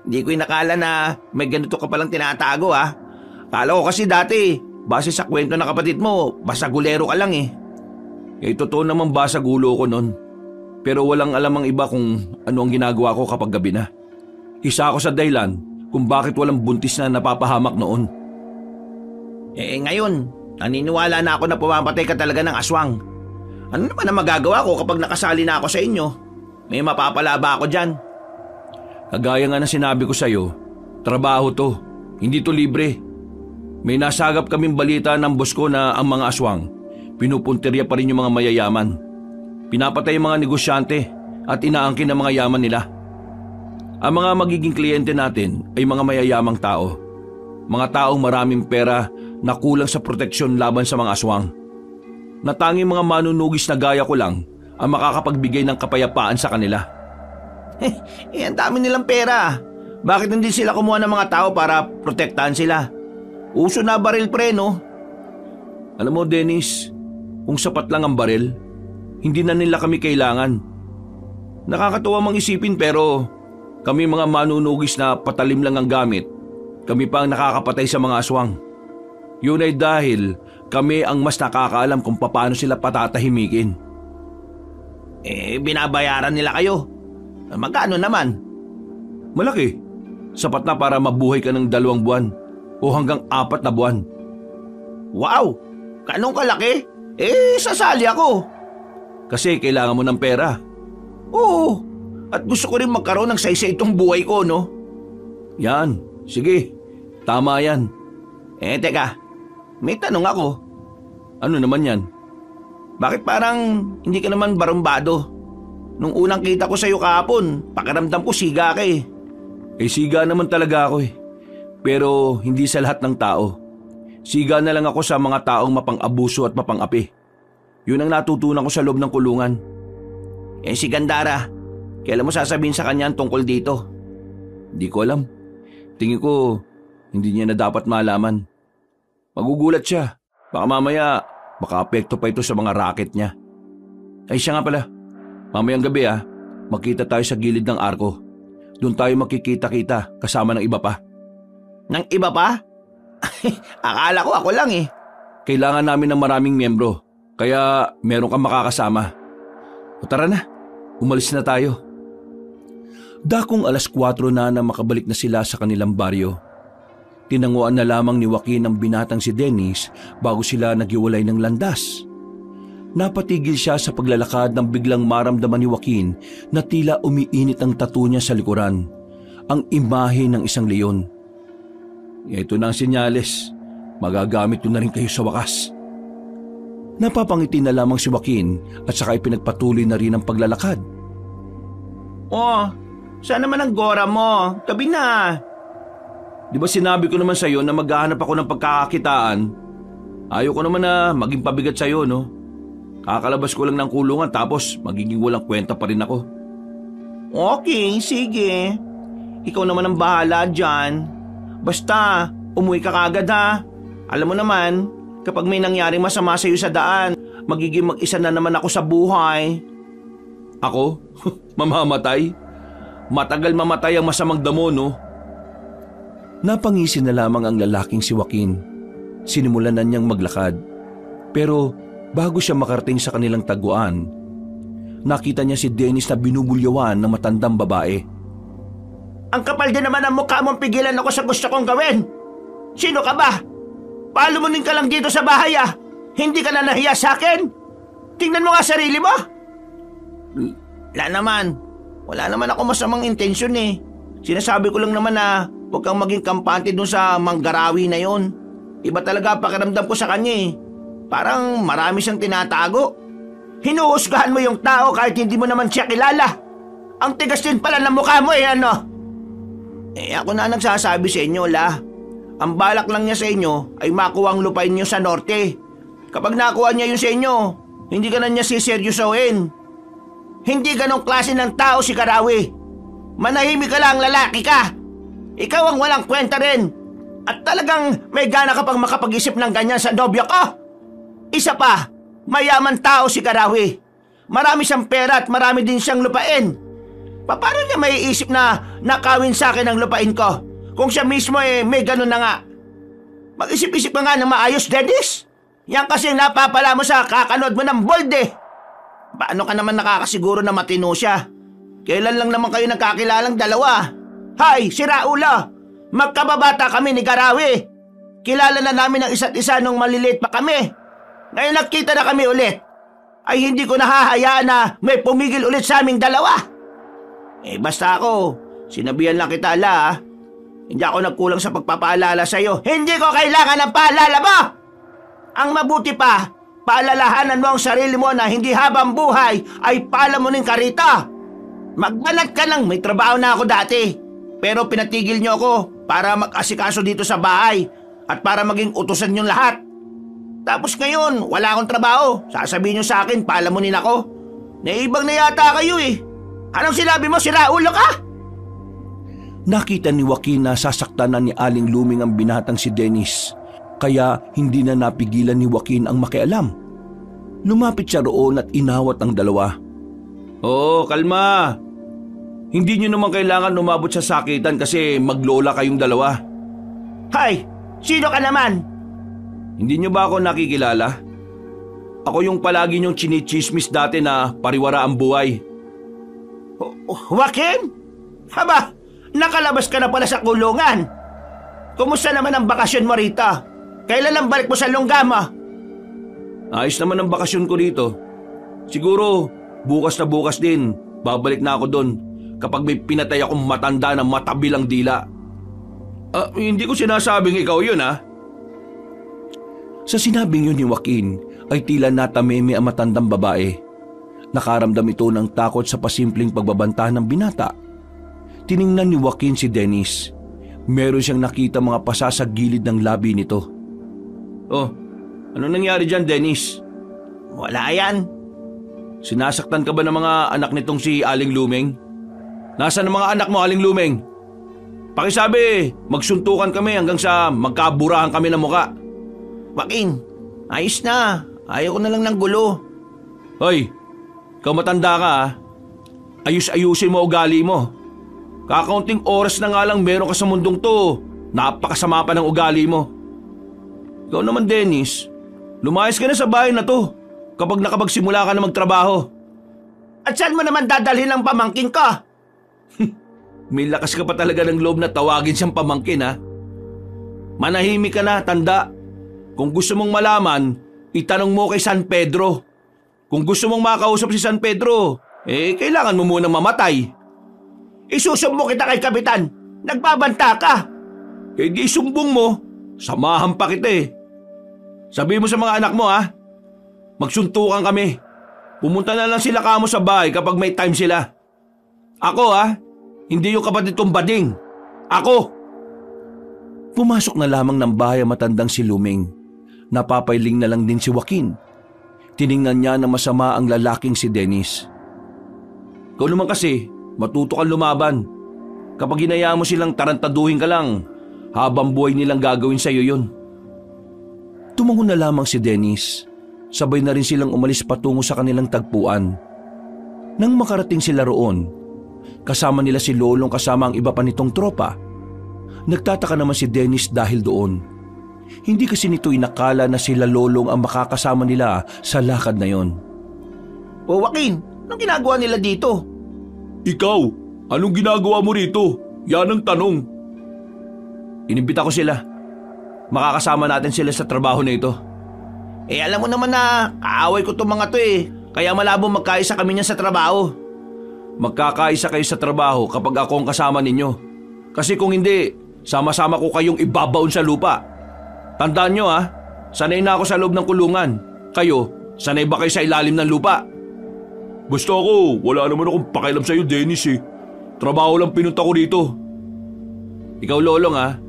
Hindi ko inakala na may ganito ka palang tinatago ha. Kala ko kasi dati, base sa kwento ng kapatid mo, basagulero ka lang eh. Totoo naman basagulo ko nun. Pero walang alam ang iba kung ano ang ginagawa ko kapag gabi na. Isa ako sa dahilan kung bakit walang buntis na napapahamak noon. Ngayon, naniniwala na ako na pumamatay ka talaga ng aswang. Ano naman ang magagawa ko kapag nakasali na ako sa inyo? May mapapala ba ako dyan? Kagaya nga na sinabi ko sa'yo, trabaho to, hindi to libre. May nasagap kaming balita ng boss ko na ang mga aswang, pinupuntirya pa rin yung mga mayayaman. Pinapatay yung mga negosyante at inaangkin ang mga yaman nila. Ang mga magiging kliyente natin ay mga mayayamang tao. Mga taong maraming pera na kulang sa proteksyon laban sa mga aswang. Natanging mga manunugis na gaya ko lang ang makakapagbigay ng kapayapaan sa kanila. Ang dami nilang pera. Bakit hindi sila kumuha ng mga tao para protektahan sila? Uso na baril pre, no? Alam mo Dennis, kung sapat lang ang baril, hindi na nila kami kailangan. Nakakatuwa mang isipin pero kami mga manunugis na patalim lang ang gamit, kami pa ang nakakapatay sa mga aswang. Yun ay dahil kami ang mas nakakaalam kung paano sila patatahimikin. Binabayaran nila kayo. Magkano naman? Malaki. Sapat na para mabuhay ka ng 2 buwan o hanggang 4 na buwan. Wow! Ganong kalaki? Sasali ako. Kasi kailangan mo ng pera. Oo. At gusto ko rin magkaroon ng saysay itong buhay ko, no? Yan. Sige. Tama yan. Teka. May tanong ako. Ano naman yan? Bakit parang hindi ka naman barumbado? Nung unang kita ko sa'yo kahapon, pakiramdam ko siga ka eh. Siga naman talaga ako eh. Pero hindi sa lahat ng tao. Siga na lang ako sa mga taong mapang-abuso at mapang-api. Yun ang natutunan ko sa loob ng kulungan. Si Gandara, kailan mo sasabihin sa kanya ang tungkol dito? Hindi ko alam. Tingin ko, hindi niya na dapat malaman. Magugulat siya. Baka mamaya, apekto pa ito sa mga racket niya. Siya nga pala. Mamayang gabi magkita tayo sa gilid ng arko. Doon tayo makikita-kita kasama ng iba pa. Ng iba pa? Akala ko ako lang eh. Kailangan namin ng maraming miyembro, kaya meron kang makakasama. O tara na, umalis na tayo. Dakong 4:00 na makabalik na sila sa kanilang baryo. Tinanguan na lamang ni Joaquin ang binatang si Dennis bago sila naghiwalay ng landas. Napatigil siya sa paglalakad nang biglang maramdaman ni Joaquin na tila umiinit ang tattoo niya sa likuran, ang imahe ng isang leon. Ito na ang senyales, magagamit ko na rin kayo sa wakas. Napapangiti na lamang si Joaquin at saka ipinagpatuloy na rin ang paglalakad. Saan naman ang gora mo? Tabi na. Di ba sinabi ko naman sa'yo na maghahanap ako ng pagkakakitaan? Ayaw ko naman na maging pabigat sa'yo, no? Kakalabas ko lang ng kulungan tapos magiging walang kwenta pa rin ako. Okay, sige. Ikaw naman ang bahala dyan. Basta, umuwi ka kagad ha. Alam mo naman, kapag may nangyaring masama sa'yo sa daan, magiging mag-isa na naman ako sa buhay. Ako? Mamamatay? Matagal mamatay ang masamang damo, no? Napangisi na lamang ang lalaking si Joaquin. Sinimulan na niyang maglakad. Pero bago siya makarating sa kanilang taguan, nakita niya si Dennis na binubulyawan ng matandang babae. Ang kapal din naman ang mukha mong pigilan ako sa gusto kong gawin. Sino ka ba? Palumunin ka lang dito sa bahay Hindi ka na nahiya sa akin? Tingnan mo nga sarili mo. Wala naman ako masamang intensyon eh. Sinasabi ko lang naman na huwag kang maging kampante dun sa manggarawi na yon. Iba talaga pakiramdam ko sa kanya eh. Parang marami siyang tinatago. Hinuhusgahan mo yung tao kahit hindi mo naman siya kilala. Ang tigas din pala ng mukha mo ano? Ako na nagsasabi sa inyo, Ang balak lang niya sa inyo ay makuha ang lupain niyo sa norte. Kapag nakuha niya yun sa inyo, hindi ka na niya siseryosohin. Hindi ganong klase ng tao si Karawi. Manahimik ka lang, lalaki ka. Ikaw ang walang kwenta rin. At talagang may gana ka pang makapag-isip ng ganyan sa nobyo ko. Isa pa, mayaman tao si Karawi. Marami siyang pera at marami din siyang lupain. Paano niya may isip na nakawin sa akin ang lupain ko? Kung siya mismo may ganun na nga. Mag-isip-isip ka nga ng maayos, Dennis. Yan kasi napapala mo sa kakanood mo ng bold eh. Paano ka naman nakakasiguro na matino siya? Kailan lang naman kayo nagkakilalang dalawa? Hay, si Raulo! Magkababata kami ni Karawi. Kilala na namin ang isa't isa nung maliliit pa kami. Ngayon nagkita na kami ulit. Ay hindi ko nahahayaan na may pumigil ulit sa aming dalawa. Basta ako, sinabihan lang kita ala. Hindi ako nagkulang sa pagpapaalala sa'yo. Hindi ko kailangan ng paalala mo! Ang mabuti pa, paalalahanan mo ang sarili mo na hindi habang buhay ay palamunin ka rito. Magbanat ka lang, may trabaho na ako dati. Pero pinatigil niyo ako para mag-asikaso dito sa bahay at para maging utusan niyong lahat. Tapos ngayon, wala akong trabaho. Sasabihin niyo sa akin, palamunin ako. Naibang na yata kayo eh. Anong sinabi mo, sira ulo ka? Nakita ni Joaquin na sasaktan na ni Aling Luming ang binatang si Dennis. Kaya hindi na napigilan ni Joaquin ang makialam. Lumapit siya roon at inawat ang dalawa. Oo, kalma. Hindi nyo naman kailangan umabot sa sakitan kasi maglola kayong dalawa. Hay, sino ka naman? Hindi nyo ba ako nakikilala? Ako yung palagi nyong chinichismis dati na pariwara ang buhay. Joaquin? Haba, nakalabas ka na pala sa kulungan. Kumusta naman ang bakasyon mo rito? Kailan ang balik mo sa Lungama? Ayos naman ang bakasyon ko rito. Siguro, bukas na bukas din, babalik na ako doon kapag may pinatay akong matanda na matabilang dila. Hindi ko sinasabing ikaw yun ha. Sa sinabing yun ni Joaquin ay tila natameme ang matandang babae. Nakaramdam ito ng takot sa pasimpleng pagbabanta ng binata. Tiningnan ni Joaquin si Dennis. Meron siyang nakita mga pasa sa gilid ng labi nito. Oh, ano nangyari dyan, Dennis? Wala yan. Sinasaktan ka ba ng mga anak nitong si Aling Lumeng? Nasaan ang mga anak mo, Aling Lumeng? Pakisabi, magsuntukan kami hanggang sa magkaburahan kami ng muka. Joaquin, ayos na. Ayaw ko na lang ng gulo. Hoy, ikaw matanda ka ha. Ayus-ayusin mo ugali mo. Kakaunting oras na nga lang meron ka sa mundong to. Napakasama pa ng ugali mo. Ikaw naman, Dennis, lumayas ka na sa bahay na to kapag nakapagsimula ka na magtrabaho. At saan mo naman dadalhin ang pamangkin ka? May lakas ka pa talaga ng loob na tawagin siyang pamangkin ha. Manahimik ka na, tanda. Kung gusto mong malaman, itanong mo kay San Pedro. Kung gusto mong makausap si San Pedro, kailangan mo munang mamatay. Isusumbo kita kay Kapitan. Nagbabanta ka. Di sumbong mo. Samahan pa kita eh. Sabi mo sa mga anak mo ha. Magsuntukan kami. Pumunta na lang sila kamo sa bahay kapag may time sila. Ako ha. Hindi yung kapatid kong bading. Ako. Pumasok na lamang ng bahay ang matandang si Luming. Napapailing na lang din si Joaquin. Tiningnan niya na masama ang lalaking si Dennis. Ikaw naman kasi, matuto kang lumaban. Kapag hinayaan mo silang tarantaduhin ka lang, habang buhay nilang gagawin sa iyo yun. Tumango na lamang si Dennis. Sabay na rin silang umalis patungo sa kanilang tagpuan. Nang makarating sila roon, kasama nila si Lolong kasama ang iba pa nitong tropa. Nagtataka naman si Dennis dahil doon. Hindi kasi nito inakala na sila Lolong ang makakasama nila sa lakad na yon. O Joaquin, anong ginagawa nila dito? Ikaw, anong ginagawa mo rito? Yan ang tanong. Inimbita ko sila. Makakasama natin sila sa trabaho na ito. Alam mo naman na kaaway ko itong mga to eh. Kaya malabo magkaisa kami niya sa trabaho. Magkakaisa kayo sa trabaho kapag ako ang kasama ninyo. Kasi kung hindi, sama-sama ko kayong ibabaon sa lupa. Tandaan nyo ha, sanay na ako sa loob ng kulungan. Kayo, sanay ba kayo sa ilalim ng lupa? Basta ako, wala naman akong pakialam sa'yo, Dennis eh. Trabaho lang pinunta ko dito. Ikaw, Lolong ha,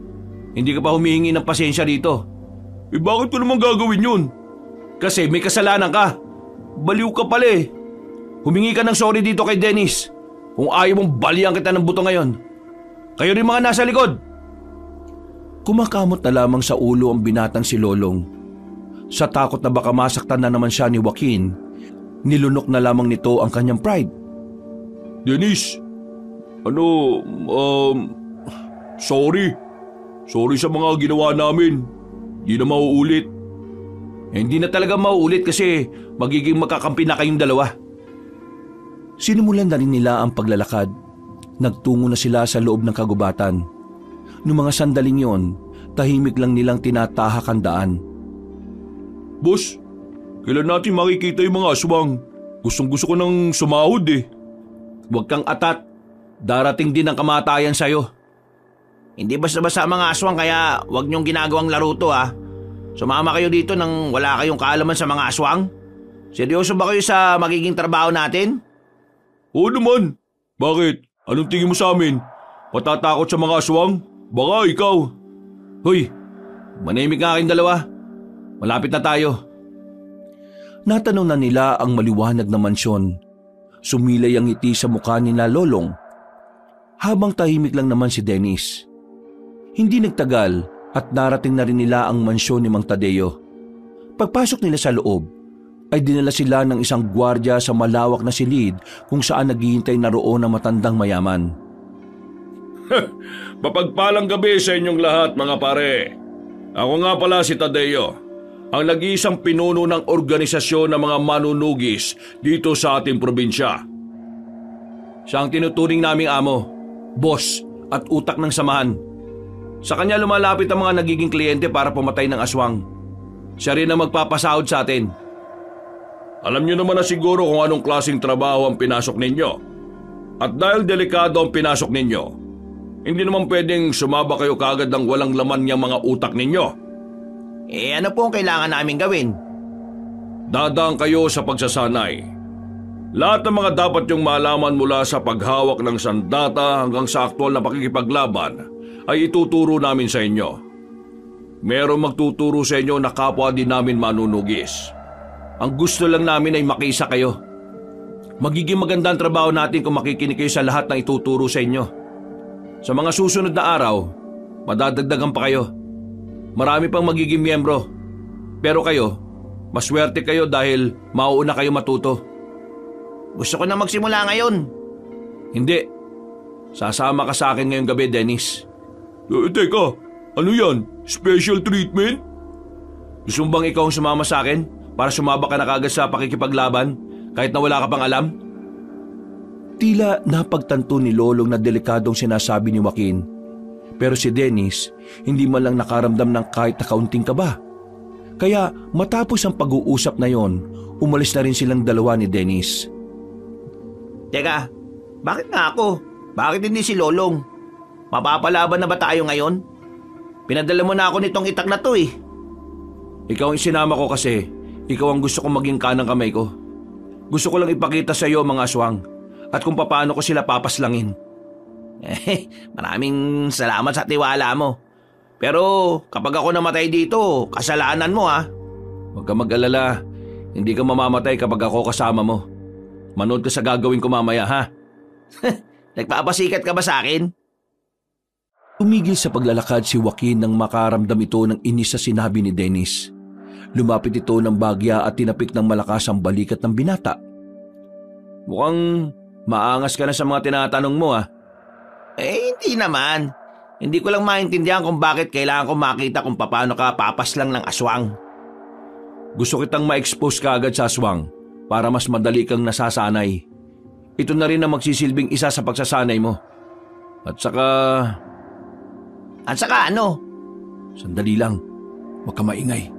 hindi ka pa humihingi ng pasensya dito. Bakit ko naman gagawin yun? Kasi may kasalanan ka. Baliw ka pala eh. Humingi ka ng sorry dito kay Dennis. Kung ayaw mong balian kita ng buto ngayon. Kayo rin mga nasa likod. Kumakamot na lamang sa ulo ang binatang si Lolong. Sa takot na baka masaktan na naman siya ni Joaquin, nilunok na lamang nito ang kanyang pride. Dennis, sorry. Sorry sa mga ginawa namin. Di na mauulit. Hindi na talaga mauulit kasi magiging magkakampi na kayong dalawa. Sinimulan na rin nila ang paglalakad. Nagtungo na sila sa loob ng kagubatan. Noong mga sandaling yon, tahimik lang nilang tinatahak ang daan. Boss, kailan natin makikita yung mga aswang? Gustong-gusto ko nang sumahod eh. Huwag kang atat. Darating din ang kamatayan sa'yo. Hindi basta-basta ang mga aswang kaya huwag niyong ginagawang laro to ha. Sumama kayo dito nang wala kayong kaalaman sa mga aswang? Seryoso ba kayo sa magiging trabaho natin? Oo naman. Bakit? Anong tingin mo sa amin? Patatakot sa mga aswang? Baka ikaw. Hoy, manahimik nga kayong dalawa. Malapit na tayo. Natanong na nila ang maliwanag na mansyon. Sumilay ang ngiti sa mukha ni na Lolong. Habang tahimik lang naman si Dennis. Hindi nagtagal at narating na rin nila ang mansyon ni Mang Tadeo. Pagpasok nila sa loob, ay dinala sila ng isang gwardya sa malawak na silid kung saan naghihintay na roon ang matandang mayaman. Mapagpalang gabi sa inyong lahat mga pare. Ako nga pala si Tadeo, ang nag-iisang pinuno ng organisasyon ng mga manunugis dito sa ating probinsya. Siya ang tinuturing naming amo, boss at utak ng samahan. Sa kanya lumalapit ang mga nagiging kliyente para pumatay ng aswang. Siya rin ang magpapasahod sa atin. Alam niyo naman na siguro kung anong klaseng trabaho ang pinasok ninyo. At dahil delikado ang pinasok ninyo, hindi naman pwedeng sumaba kayo kaagad ng walang laman niyang mga utak ninyo. Ano po ang kailangan namin gawin? Dadaan kayo sa pagsasanay. Lahat ng mga dapat niyong malaman mula sa paghawak ng sandata hanggang sa aktwal na pakikipaglaban ay ituturo namin sa inyo. Merong magtuturo sa inyo na kapwa din namin manunugis. Ang gusto lang namin ay makiisa kayo. Magiging maganda ang trabaho natin kung makikinig kayo sa lahat ng ituturo sa inyo. Sa mga susunod na araw, madadagdagan pa kayo. Marami pang magiging miyembro. Pero kayo, maswerte kayo dahil mauuna kayo matuto. Gusto ko na magsimula ngayon. Hindi. Sasama ka sa akin ngayong gabi, Dennis. Teka, ano yan? Special treatment? Gusto mo bang ikaw ang sumama sa akin para sumaba ka na kagad sa pakikipaglaban kahit na wala ka pang alam? Tila napagtanto ni Lolong na delikadong sinasabi ni Joaquin. Pero si Dennis hindi man lang nakaramdam ng kahit na kaunting kaba. Kaya matapos ang pag-uusap na yon, umalis na rin silang dalawa ni Dennis. Teka, bakit nga ako? Bakit hindi si Lolong? Mapapalaban na ba tayo ngayon? Pinadala mo na ako nitong itak na to eh. Ikaw ang sinama ko kasi ikaw ang gusto kong maging kanang kamay ko. Gusto ko lang ipakita sa iyo mga aswang at kung paano ko sila papaslangin. Maraming salamat sa tiwala mo. Pero kapag ako namatay dito, kasalanan mo ha. Huwag ka mag-alala. Hindi ka mamamatay kapag ako kasama mo. Manood ka sa gagawin ko mamaya ha. Nagpapasikat ka ba sa akin? Tumigil sa paglalakad si Joaquin nang makaramdam ito ng inis sa sinabi ni Dennis. Lumapit ito ng bagya at tinapik ng malakas ang balikat ng binata. Mukhang maangas ka na sa mga tinatanong mo ha. Hindi naman. Hindi ko lang maintindihan kung bakit kailangan ko makita kung paano ka papaslang ng aswang. Gusto kitang ma-expose ka agad sa aswang para mas madali kang nasasanay. Ito na rin ang magsisilbing isa sa pagsasanay mo. At saka ano? Sandali lang. Huwag ka maingay.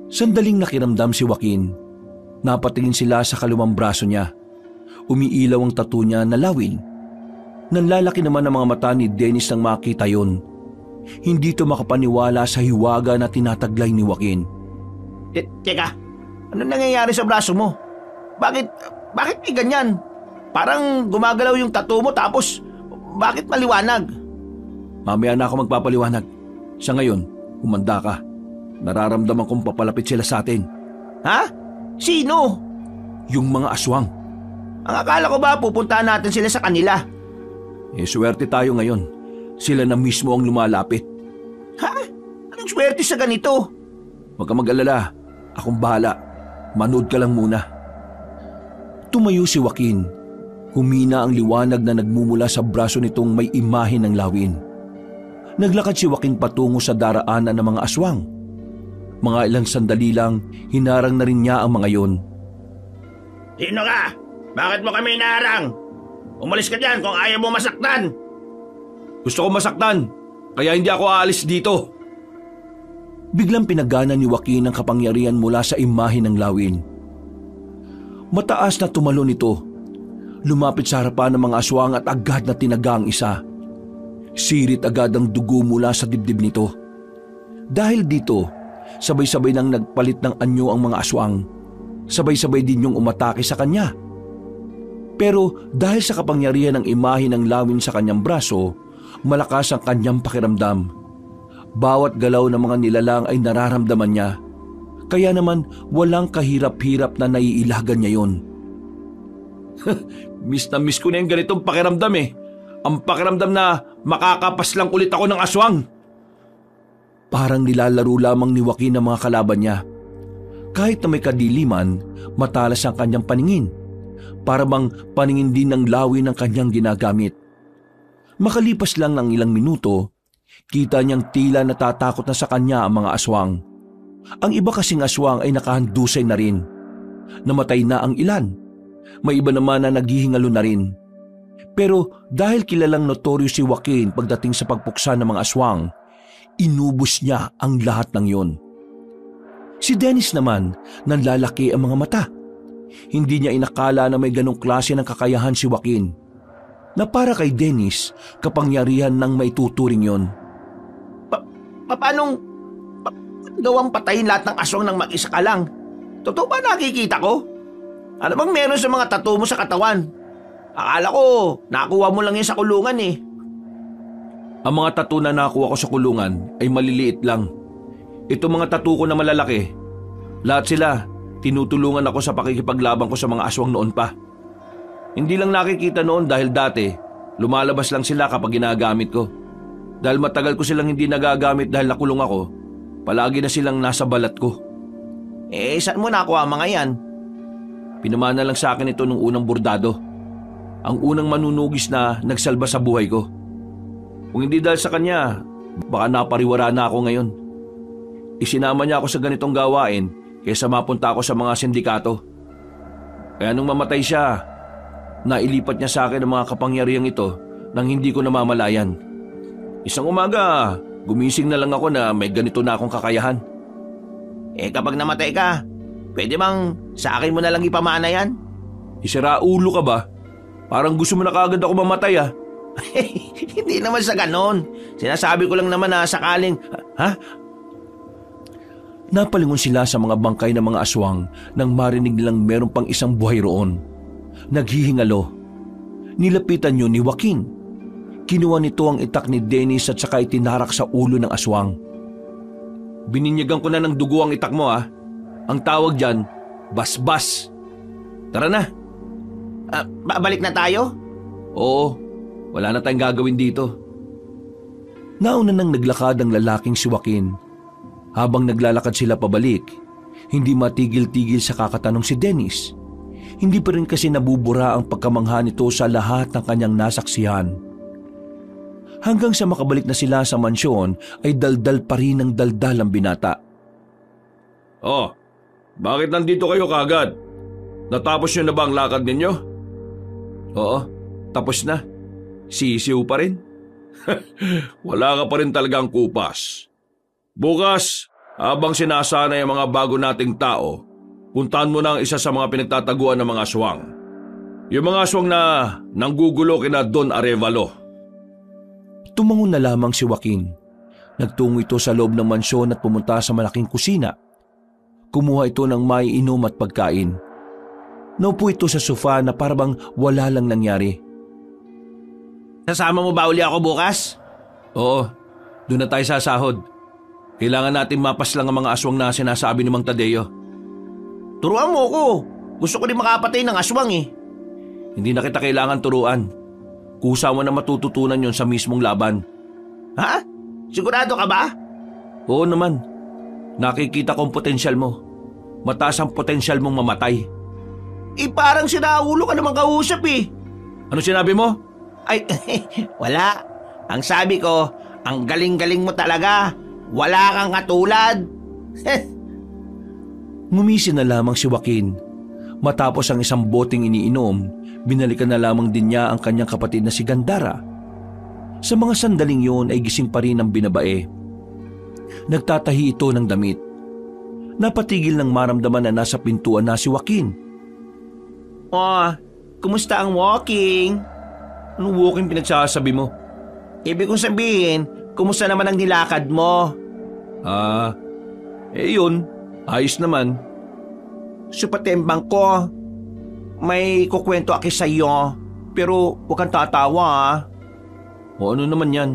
Sandaling nakiramdam si Joaquin. Napatingin sila sa kaluwang braso niya. Umiilaw ang tattoo niya na lawin. Nanlalaki naman ang mga mata ni Dennis nang makita yon. Hindi ito makapaniwala sa hiwaga na tinataglay ni Joaquin. Teka, ano nangyayari sa braso mo? Bakit may ganyan? Parang gumagalaw yung tattoo mo tapos bakit maliwanag? Mamaya na ako magpapaliwanag. Sa ngayon, humanda ka. Nararamdaman kong papalapit sila sa atin. Ha? Sino? Yung mga aswang. Ang akala ko ba pupuntahan natin sila sa kanila? Swerte tayo ngayon. Sila na mismo ang lumalapit. Ha? Anong swerte sa ganito? Huwag ka mag-alala. Akong bahala. Manood ka lang muna. Tumayo si Joaquin. Humina ang liwanag na nagmumula sa braso nitong may imahe ng lawin. Naglakad si Joaquin patungo sa daraanan ng mga aswang. Mga ilang sandali lang, hinarang na rin niya ang mga yon. Sino ka? Bakit mo kami inaharang? Umalis ka dyan kung ayaw mo masaktan. Gusto ko masaktan, kaya hindi ako aalis dito. Biglang pinagana ni Joaquin ang kapangyarihan mula sa imahe ng lawin. Mataas na tumalon ito. Lumapit sa harapan ng mga aswang at agad na tinaga ang isa. Sirit agad ang dugo mula sa dibdib nito. Dahil dito, sabay-sabay nang nagpalit ng anyo ang mga aswang. Sabay-sabay din yung umatake sa kanya. Pero dahil sa kapangyarihan ng imahe ng lawin sa kanyang braso, malakas ang kanyang pakiramdam. Bawat galaw ng mga nilalang ay nararamdaman niya. Kaya naman walang kahirap-hirap na naiilagan niya yon. Miss na miss ko na yung ganitong pakiramdam eh. Ang pakiramdam na makakapas lang ulit ako ng aswang. Parang nilalaro lamang ni Joaquin ang mga kalaban niya. Kahit na may kadiliman, matalas ang kanyang paningin. Para bang paningin din ng lawin ng kanyang ginagamit. Makalipas lang ng ilang minuto, kita niyang tila natatakot na sa kanya ang mga aswang. Ang iba kasing aswang ay nakahandusay na rin. Namatay na ang ilan. May iba naman na naghihingalo na rin. Pero dahil kilalang notoryo si Joaquin pagdating sa pagpuksa ng mga aswang, inubos niya ang lahat ng yon. Si Dennis naman, nanlalaki ang mga mata. Hindi niya inakala na may ganong klase ng kakayahan si Joaquin. Na para kay Dennis, kapangyarihan ng maituturing yon. Paanong gawang patayin lahat ng aswang ng mag-isa ka lang? Totoo ba nakikita ko? Ano bang meron sa mga tattoo mo sa katawan? Akala ko, nakuha mo lang yan sa kulungan eh. Ang mga tattoo na nakuha ko sa kulungan ay maliliit lang. Ito mga tattoo ko na malalaki. Lahat sila, tinutulungan ako sa pakikipaglaban ko sa mga aswang noon pa. Hindi lang nakikita noon dahil dati, lumalabas lang sila kapag ginagamit ko. Dahil matagal ko silang hindi nagagamit dahil nakulong ako, palagi na silang nasa balat ko. Saan mo nakuha mga yan? Pinamana lang sa akin ito nung unang bordado. Ang unang manunugis na nagsalba sa buhay ko. Kung hindi dahil sa kanya, baka napariwara na ako ngayon. Isinama niya ako sa ganitong gawain kaysa mapunta ako sa mga sindikato. Kaya nung mamatay siya, nailipat niya sa akin ang mga kapangyarihang ito nang hindi ko namamalayan. Isang umaga, gumising na lang ako na may ganito na akong kakayahan. Kapag namatay ka, pwede bang sa akin mo na lang ipamana yan? Isira ulo ka ba? Parang gusto mo na kaagad ako mamatay ah. Hindi naman sa ganon. Sinasabi ko lang naman na sakaling... Ha? Napalingon sila sa mga bangkay ng mga aswang nang marinig nilang meron pang isang buhay roon. Naghihingalo. Nilapitan yun ni Joaquin. Kinuha nito ang itak ni Dennis at saka itinarak sa ulo ng aswang. Bininyagan ko na ng dugo ang itak mo ah. Ang tawag dyan, basbas. Tara na. Balik na tayo? Oo, wala na tayong gagawin dito. Nauna nang naglakad ang lalaking si Joaquin. Habang naglalakad sila pabalik, hindi matigil-tigil sa kakatanong si Dennis. Hindi pa rin kasi nabubura ang pagkamangha nito sa lahat ng kanyang nasaksihan. Hanggang sa makabalik na sila sa mansyon ay daldal pa rin ng daldal ang binata. Oh, bakit nandito kayo kaagad? Natapos nyo na ba ang lakad ninyo? Oo, tapos na. Sisiw pa rin. Wala ka pa rin talagang kupas. Bukas, habang sinasanay ang mga bago nating tao, puntahan mo na ang isa sa mga pinagtataguan ng mga aswang. Yung mga aswang na nanggugulo kina Don Arevalo. Tumangon na lamang si Joaquin. Nagtungo ito sa loob ng mansyon at pumunta sa malaking kusina. Kumuha ito ng maiinom at pagkain. Naupo ito sa sofa na parabang wala lang nangyari. Sasama mo ba uli ako bukas? Oo, doon na tayo sasahod. Kailangan natin mapaslang ang mga aswang na sinasabi ni Mang Tadeo. Turuan mo ko. Gusto ko din makapatay ng aswang eh. Hindi na kita kailangan turuan. Kusa mo na matututunan yon sa mismong laban. Ha? Sigurado ka ba? Oo naman. Nakikita ko ang potensyal mo. Mataas ang potensyal mong mamatay. Parang sinaulo ka naman kausap eh. Ano sinabi mo? Ay, wala. Ang sabi ko, ang galing-galing mo talaga. Wala kang katulad. Ngumisi na lamang si Joaquin. Matapos ang isang boteng iniinom, binalikan na lamang din niya ang kanyang kapatid na si Gandara. Sa mga sandaling yun ay gising pa rin ang binabae. Nagtatahi ito ng damit. Napatigil ng maramdaman na nasa pintuan na si Joaquin. Oh, kumusta ang walking? Anong walking pinagsasabi mo? Ibig kong sabihin, kumusta naman ang nilakad mo? Yun. Ayos naman. Supatembang ko, may kukwento ako sa iyo, pero huwag kang tatawa ah. O ano naman yan?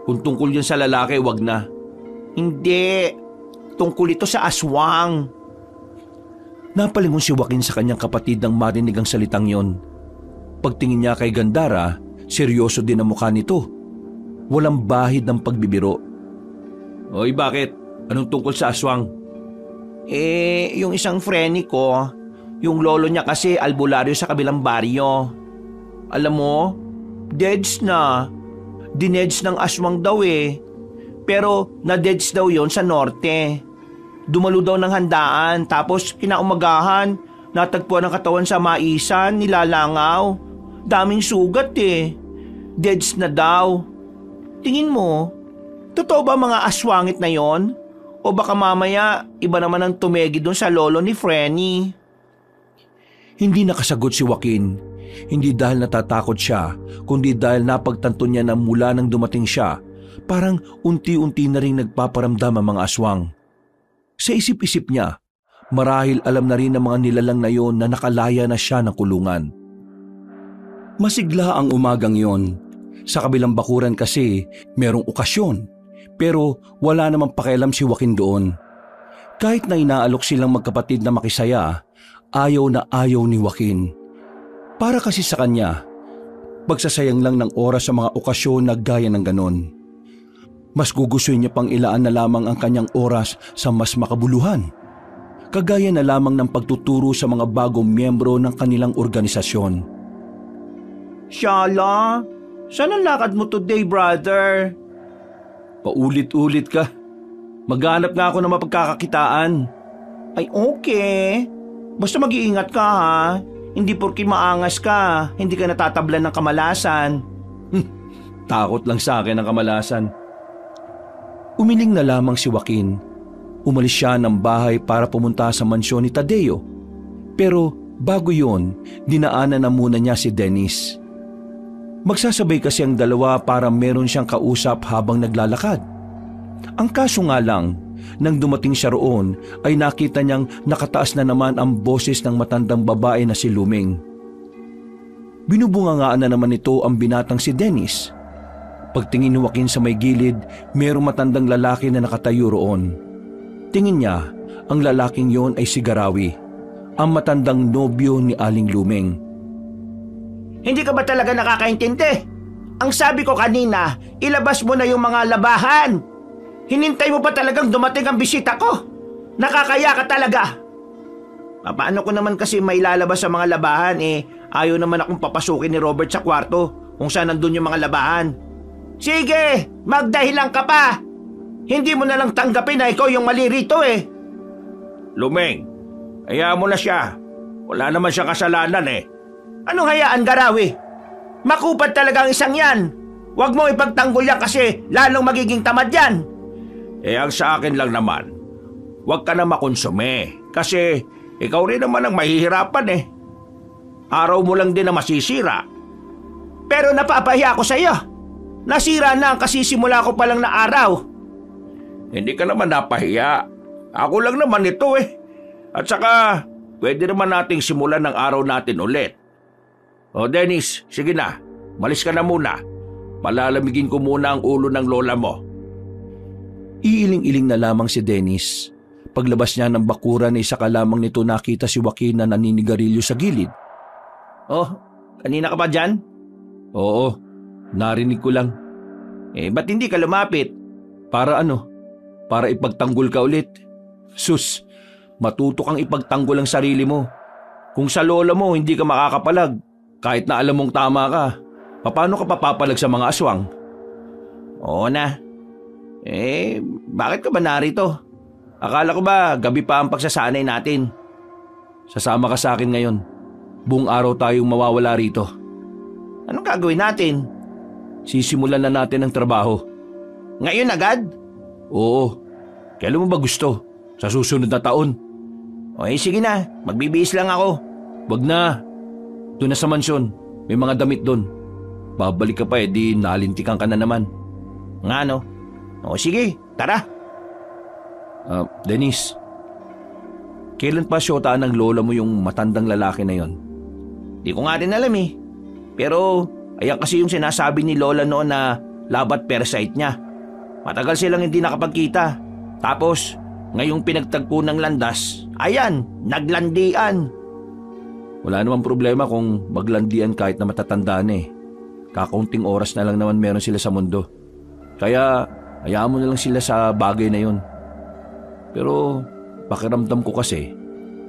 Kung tungkol yan sa lalaki, wag na. Hindi, tungkol ito sa aswang. Napalingon si Joaquin sa kanyang kapatid nang marinig ang salitang yon. Pagtingin niya kay Gandara, seryoso din ang mukha nito. Walang bahid ng pagbibiro. Oy, bakit? Anong tungkol sa aswang? Yung isang friend ko, yung lolo niya kasi albularyo sa kabilang baryo. Alam mo, deads na. Dineds ng aswang daw eh. Pero na-deads daw yon sa norte. Dumalo daw ng handaan tapos kinaumagahan, natagpuan ang katawan sa maisan, nilalangaw. Daming sugat eh. Deads na daw. Tingin mo, totoo ba mga aswangit na yon? O baka mamaya, iba naman ang tumegi doon sa lolo ni Frenny. Hindi nakasagot si Joaquin. Hindi dahil natatakot siya, kundi dahil napagtanto niya na mula nang dumating siya, parang unti-unti na rin nagpaparamdam ang mga aswang. Sa isip-isip niya, marahil alam na rin ng mga nilalang na yon na nakalaya na siya ng kulungan. Masigla ang umagang yon. Sa kabilang bakuran kasi, merong okasyon. Pero wala namang pakialam si Joaquin doon. Kahit na inaalok silang magkapatid na makisaya, ayaw na ayaw ni Joaquin. Para kasi sa kanya, pagsasayang lang ng oras sa mga okasyon na gaya ng ganon. Mas gugustuhin niya pang ilaan na lamang ang kanyang oras sa mas makabuluhan. Kagaya na lamang ng pagtuturo sa mga bagong miyembro ng kanilang organisasyon. Shala, saan ang lakad mo today, brother? Paulit-ulit ka. Maghanap nga ako ng mapagkakakitaan. Ay okay. Basta mag-iingat ka ha. Hindi porke maangas ka, hindi ka natatablan ng kamalasan. Takot lang sa akin ang kamalasan. Umiling na lamang si Joaquin. Umalis siya ng bahay para pumunta sa mansyon ni Tadeo. Pero bago yon, dinaanan na muna niya si Dennis. Magsasabay kasi ang dalawa para meron siyang kausap habang naglalakad. Ang kaso nga lang, nang dumating siya roon ay nakita niyang nakataas na naman ang boses ng matandang babae na si Luming. Binubungangaan na naman ito ang binatang si Dennis. Pagtingin ni Joaquin sa may gilid, mayroong matandang lalaki na nakatayo roon. Tingin niya, ang lalaking yon ay si Garawi, ang matandang nobyo ni Aling Luming. Hindi ka ba talaga nakakaintindi? Ang sabi ko kanina, ilabas mo na yung mga labahan. Hinintay mo pa talagang dumating ang bisita ko. Nakakaya ka talaga. Paano ko naman kasi may lalabas sa mga labahan ayaw naman akong papasukin ni Robert sa kwarto kung saan nandun yung mga labahan. Sige, magdahilan ka pa. Hindi mo na lang tanggapin na ikaw yung mali rito eh. Lumeng, hayaan mo na siya. Wala naman siyang kasalanan eh. Anong hayaan, Garawi? Makupad talaga ang isang yan. Huwag mo ipagtanggol yan kasi lalong magiging tamad yan. Ang sa akin lang naman, huwag ka na makonsume kasi ikaw rin naman ang mahihirapan eh. Araw mo lang din na masisira. Pero napapahiya ako sa iyo. Nasira na ang kasisimula ko palang na araw. Hindi ka naman napahiya. Ako lang naman ito eh. At saka, pwede naman nating simulan ng araw natin ulit. O Dennis, sige na. Malis ka na muna. Palalamigin ko muna ang ulo ng lola mo. Iiling-iling na lamang si Dennis. Paglabas niya ng bakuran ay saka lamang nito nakita si Joaquin na naninigarilyo sa gilid. Oh, kanina ka ba dyan? Oo, narinig ko lang. Ba't hindi ka lumapit? Para ano? para ipagtanggol ka ulit. Sus, matuto kang ipagtanggol ang sarili mo. Kung sa lola mo hindi ka makakapalag, kahit na alam mong tama ka, paano ka papapalag sa mga aswang? Oo na. Bakit ka ba narito? Akala ko ba gabi pa ang pagsasanay natin? Sasama ka sa akin ngayon. Buong araw tayong mawawala rito. Anong gagawin natin? Sisimulan na natin ang trabaho. Ngayon agad? Oo. Kailan mo ba gusto? Sa susunod na taon? Sige na, magbibihis lang ako. Wag na. Doon na sa mansyon. May mga damit doon. Babalik ka pa di nalintikan ka na naman. Nga no? Sige, tara. Denise, kailan pa syotaan ng lola mo yung matandang lalaki na yon? Di ko nga rin alam eh. Pero ayan kasi yung sinasabi ni lola noon na labat parasite niya. Matagal silang hindi nakapagkita. Tapos, ngayong pinagtagpo ng landas, ayan, naglandian. Wala namang problema kung maglandian kahit na matatanda na eh. Kakaunting oras na lang naman meron sila sa mundo. Kaya, hayaan mo na lang sila sa bagay na yon. Pero, pakiramdam ko kasi,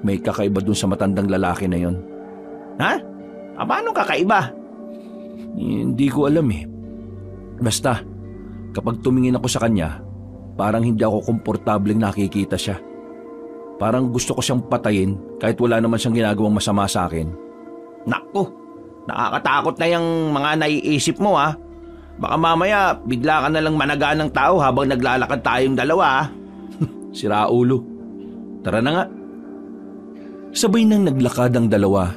may kakaiba dun sa matandang lalaki na yon. Ha? Paano kakaiba? Hindi ko alam eh. Basta, kapag tumingin ako sa kanya, parang hindi ako komportableng nakikita siya. Parang gusto ko siyang patayin kahit wala naman siyang ginagawang masama sa akin. Naku, nakakatakot na yung mga naiisip mo ha. Baka mamaya bigla ka na lang managaan ng tao habang naglalakad tayong dalawa ha. Sira ulo. Tara na nga. Sabay nang naglakad ang dalawa.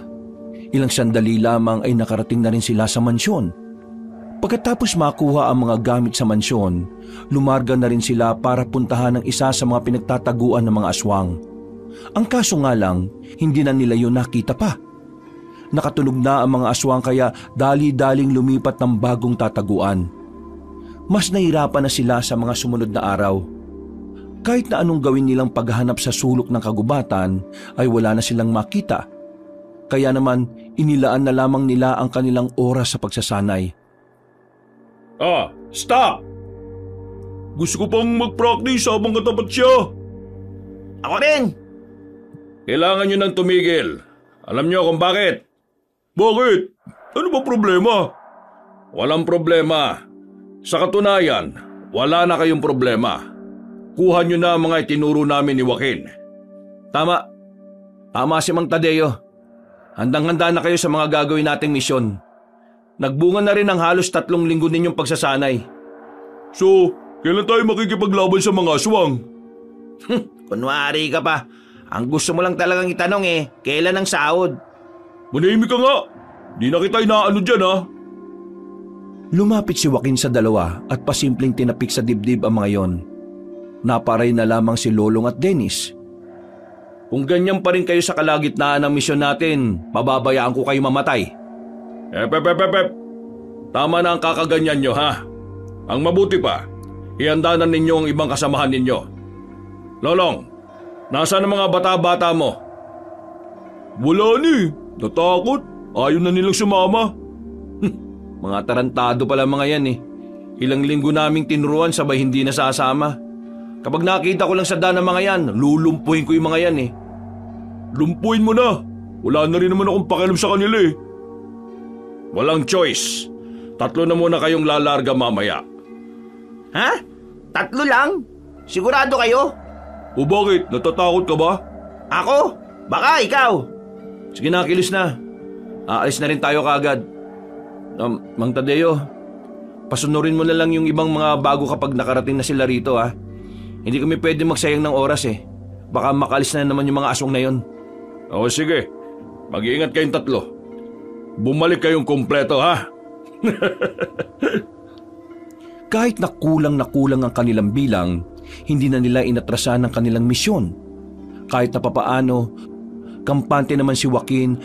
Ilang sandali lamang ay nakarating na rin sila sa mansyon. Pagkatapos makuha ang mga gamit sa mansyon, lumarga na rin sila para puntahan ang isa sa mga pinagtataguan ng mga aswang. Ang kaso nga lang, hindi na nila yun nakita pa. Nakatulog na ang mga aswang kaya dali-daling lumipat ng bagong tataguan. Mas nahirapan na sila sa mga sumunod na araw. Kahit na anong gawin nilang paghahanap sa sulok ng kagubatan ay wala na silang makita. Kaya naman inilaan na lamang nila ang kanilang oras sa pagsasanay. Stop! Gusto ko pang mag-practice habang katapat siya. Ako rin! Kailangan nyo nang tumigil. Alam nyo kung bakit? Bakit? Ano ba problema? Walang problema. Sa katunayan, wala na kayong problema. Kuha nyo na ang mga itinuro namin ni Joaquin. Tama. Tama si Mang Tadeo. Handang-handa na kayo sa mga gagawin nating misyon. Nagbunga na rin ang halos 3 linggo ninyong pagsasanay. So, kailan tayo makikipaglaban sa mga aswang? Kunwari ka pa. Ang gusto mo lang talagang itanong kailan ang sahod? Manahimik ka nga. Di na kita inaano dyan ha. Lumapit si Joaquin sa dalawa at pasimpleng tinapik sa dibdib ang mga yon. Naparay na lamang si Lolong at Dennis. Kung ganyan pa rin kayo sa kalagitnaan ng misyon natin, pababayaan ko kayo mamatay. Tama na ang kakaganyan nyo ha. Ang mabuti pa, ihanda na ninyo ang ibang kasamahan ninyo. Lolong, nasaan ang mga bata-bata mo? Wala ni. Natakot. Ayaw na nilang sumama. Mga tarantado pala mga yan eh. Ilang linggo naming tinuruan sabay hindi nasasama. Kapag nakita ko lang sa daan ng mga yan, lulumpuhin ko yung mga yan eh. Lumpuhin mo na. Wala na rin naman akong pakialam sa kanila eh. Walang choice. 3 na muna kayong lalarga mamaya. Ha? 3 lang? Sigurado kayo? O bakit? Natatakot ka ba? Ako? Baka ikaw. Sige na, kilos na. Aalis na rin tayo kaagad. Mang Tadeo, pasunurin mo na lang yung ibang mga bago kapag nakarating na sila rito ha. Hindi kami pwede magsayang ng oras eh. Baka makalis na naman yung mga aswang na yon. O sige, mag-iingat kayong 3. Bumalik kayong kumpleto ha. Kahit na kulang ang kanilang bilang, hindi na nila inatrasahan ang kanilang misyon. Kahit na papaano, kampante naman si Joaquin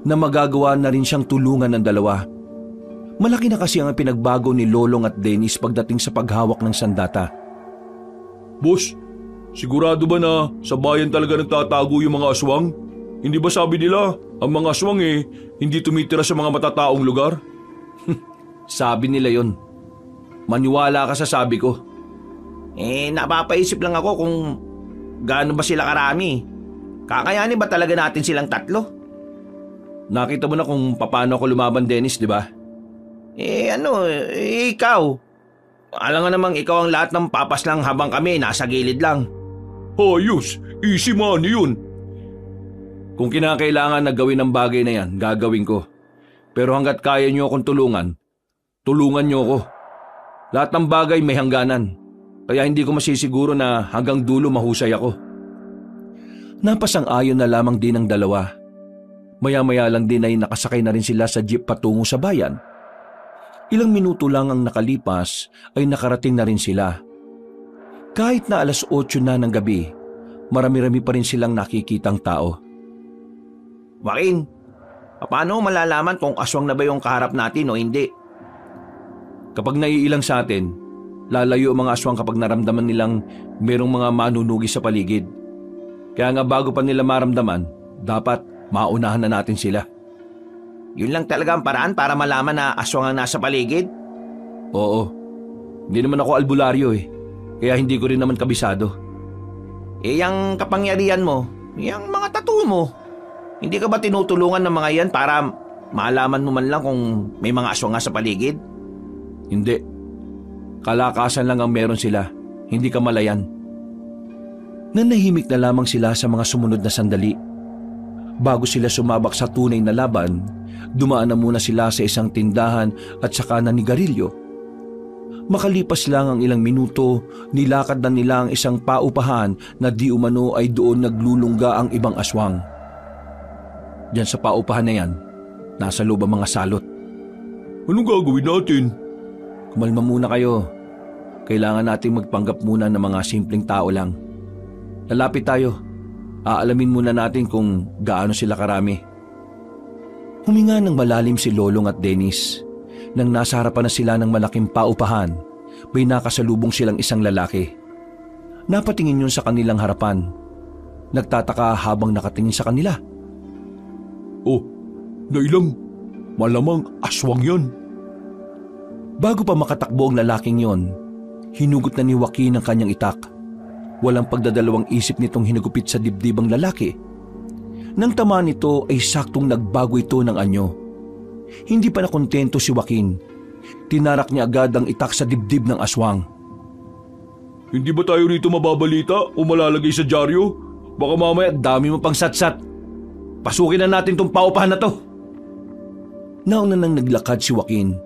na magagawa na rin siyang tulungan ng dalawa. Malaki na kasi ang pinagbago ni Lolong at Dennis pagdating sa paghawak ng sandata. Boss, sigurado ba na sa bayan talaga nagtatago yung mga aswang? Hindi ba sabi nila, ang mga aswang hindi tumitira sa mga matataong lugar? Sabi nila yon. Maniwala ka sa sabi ko. Napapaisip lang ako kung gaano ba sila karami. Kakayanin ba talaga natin silang 3? Nakita mo na kung paano ako lumaban, Dennis, di ba? Ikaw. Alam nga namang ikaw ang lahat ng papas lang habang kami nasa gilid lang. Ayos, easy money yun. Kung kinakailangan na gawin ang bagay na yan, gagawin ko. Pero hanggat kaya niyo akong tulungan niyo ako. Lahat ng bagay may hangganan. Kaya hindi ko masisiguro na hanggang dulo mahusay ako. Napasang-ayon na lamang din ang dalawa. Maya-maya lang din ay nakasakay na rin sila sa jeep patungo sa bayan. Ilang minuto lang ang nakalipas ay nakarating na rin sila. Kahit na 8:00 na ng gabi, marami-rami pa rin silang nakikitang tao. Joaquin, paano malalaman kung aswang na ba yung kaharap natin o hindi? Kapag naiilang sa atin, lalayo ang mga aswang kapag naramdaman nilang merong mga manunugi sa paligid. Kaya nga bago pa nila maramdaman, dapat maunahan na natin sila. Yun lang talaga ang paraan para malaman na aswang ang nasa paligid? Oo. Hindi naman ako albularyo kaya hindi ko rin naman kabisado. Yang kapangyarihan mo, yung mga tattoo mo, hindi ka ba tinutulungan ng mga yan para malaman mo man lang kung may mga aswang nga sa paligid? Hindi. Kalakasan lang ang meron sila, hindi kamalayan. Nanahimik na lamang sila sa mga sumunod na sandali. Bago sila sumabak sa tunay na laban, dumaan na muna sila sa isang tindahan at saka nanigarilyo. Makalipas lang ang ilang minuto, nilakad na nila ang isang paupahan na di umano ay doon naglulungga ang ibang aswang. Diyan sa paupahan na yan, nasa loob ang mga salot. Anong gagawin natin? Kumalma muna kayo. Kailangan nating magpanggap muna ng mga simpleng tao lang. Lalapit tayo. Aalamin muna natin kung gaano sila karami. Huminga ng malalim si Lolong at Dennis. Nang nasa harapan na sila ng malaking paupahan, may nakasalubong silang isang lalaki. Napatingin yun sa kanilang harapan. Nagtataka habang nakatingin sa kanila. Oh, nailang. Malamang aswang yan. Bago pa makatakbo ang lalaking yon, hinugot na ni Joaquin ang kanyang itak. Walang pagdadalawang isip nitong hinagupit sa dibdib ang lalaki. Nang tamaan nito ay saktong nagbago ito ng anyo. Hindi pa nakontento si Joaquin. Tinarak niya agad ang itak sa dibdib ng aswang. Hindi ba tayo rito mababalita o malalagay sa dyaryo? Baka mamaya dami mo pang satsat. Pasukin na natin tong paupahan na to. Nauna nang naglakad si Joaquin.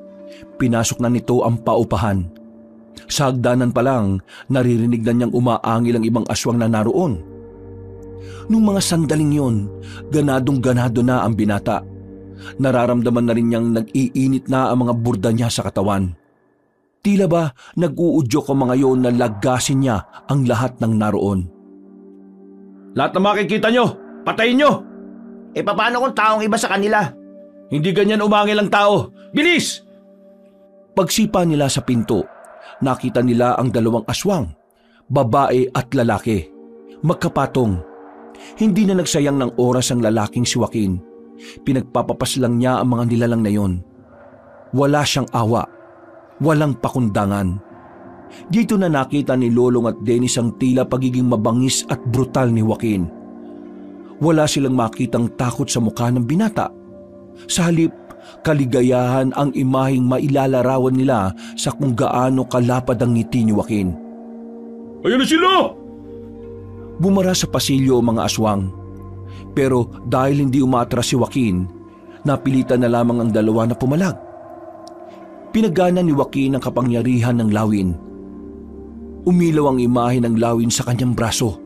Pinasok na nito ang paupahan. Sa hagdanan pa lang, naririnig na niyang umaangil ang ibang aswang na naroon. Nung mga sandaling yon, ganadong-ganado na ang binata. Nararamdaman na rin niyang nag-iinit na ang mga burda niya sa katawan. Tila ba nag-uudyok ang mga yon na lagasin niya ang lahat ng naroon. Lahat na makikita nyo, patayin nyo! Paano kung taong iba sa kanila? Hindi ganyan umangil ang tao. Bilis! Pagsipa nila sa pinto, nakita nila ang dalawang aswang, babae at lalaki. Magkapatong. Hindi na nagsayang ng oras ang lalaking si Joaquin. Pinagpapapas lang niya ang mga nilalang na yon. Wala siyang awa. Walang pakundangan. Dito na nakita ni Lolong at Dennis ang tila pagiging mabangis at brutal ni Joaquin. Wala silang makitang takot sa mukha ng binata. Sa halip, kaligayahan ang imaheng mailalarawan nila sa kung gaano kalapad ang ngiti ni Joaquin. Ayan na sila! Bumara sa pasilyo ang mga aswang. Pero dahil hindi umatras si Joaquin, napilitan na lamang ang dalawa na pumalag. Pinagana ni Joaquin ang kapangyarihan ng lawin. Umilaw ang imahe ng lawin sa kanyang braso.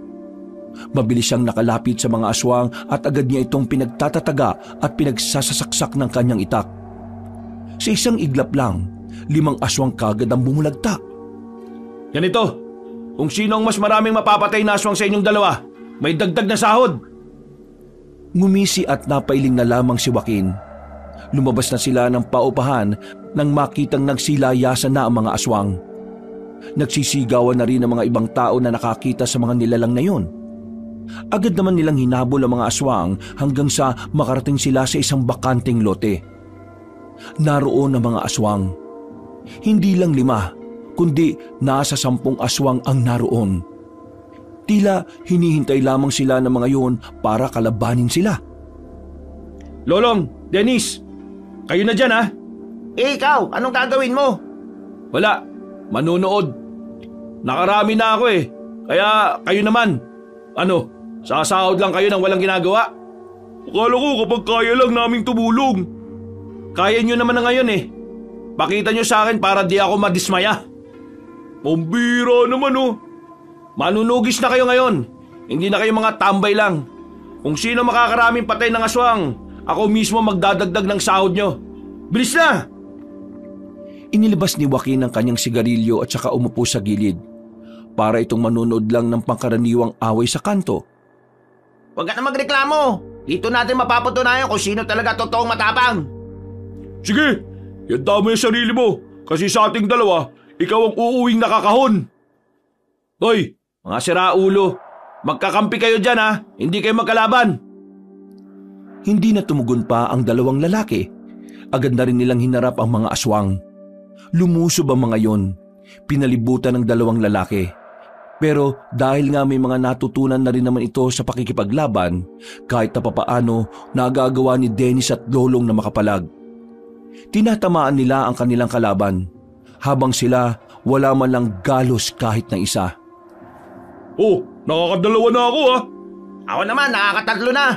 Mabilis siyang nakalapit sa mga aswang at agad niya itong pinagtatataga at pinagsasasaksak ng kanyang itak. Sa isang iglap lang, 5 aswang kagad ang bumulagta. Ganito, kung sino ang mas maraming mapapatay na aswang sa inyong dalawa, may dagdag na sahod. Ngumisi at napailing na lamang si Joaquin. Lumabas na sila ng paupahan nang makitang nagsilayasan na ang mga aswang. Nagsisigawan na rin ang mga ibang tao na nakakita sa mga nilalang na yon. Agad naman nilang hinabol ang mga aswang hanggang sa makarating sila sa isang bakanting lote. Naroon ang mga aswang. Hindi lang 5, kundi nasa 10 aswang ang naroon. Tila hinihintay lamang sila ng mga yun para kalabanin sila. Lolong, Dennis, kayo na dyan ha? Ikaw, anong gagawin mo? Wala, manunood. Nakarami na ako eh. Kaya kayo naman. Ano, sasahod lang kayo ng walang ginagawa? Akala ko kapag kaya lang naming tumulong. Kaya nyo naman na ngayon eh. Pakita nyo sa akin para di ako madismaya. Pambira naman oh. Manunugis na kayo ngayon. Hindi na kayo mga tambay lang. Kung sino makakaraming patay ng aswang, ako mismo magdadagdag ng sahod nyo. Bilis na! Inilabas ni Joaquin ang kanyang sigarilyo at saka umupo sa gilid para itong manunood lang ng pangkaraniwang away sa kanto. Huwag ka na magreklamo. Dito natin mapapatunayan kung sino talaga totoong matapang. Sige, yanda mo yung sarili mo. Kasi sa ating dalawa, ikaw ang uuwing nakakahon. Hoy, mga siraulo, magkakampi kayo dyan ha. Hindi kayo magkalaban. Hindi na tumugon pa ang dalawang lalaki. Agad na rin nilang hinarap ang mga aswang. Lumusob ang mga yon. Pinalibutan ng dalawang lalaki. Pero dahil nga may mga natutunan na rin naman ito sa pakikipaglaban, kahit na papaano nagagawa ni Dennis at Lolong na makapalag. Tinatamaan nila ang kanilang kalaban, habang sila wala man lang galos kahit na isa. Oh, nakakadalawa na ako ha. Ako naman, nakakatatlo na.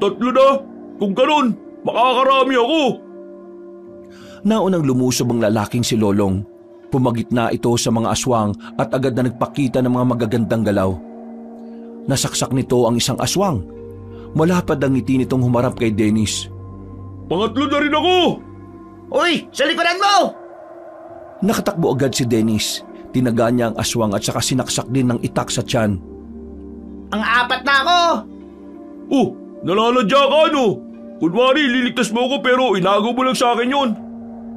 3 na? Kung ganun, makakarami ako. Naunang lumusob ang lalaking si Lolong. Pumagitna ito sa mga aswang at agad na nagpakita ng mga magagandang galaw. Nasaksak nito ang isang aswang. Malapad ang ngiti nitong humarap kay Dennis. Pangatlo na rin ako! Uy, sa likuran mo! Nakatakbo agad si Dennis. Tinaga niya ang aswang at saka sinaksak din ng itak sa tiyan. Ang 4 na ako! Oh, nalalagya ka ano? Kunwari, liligtas mo ako pero inago mo lang sa akin yun.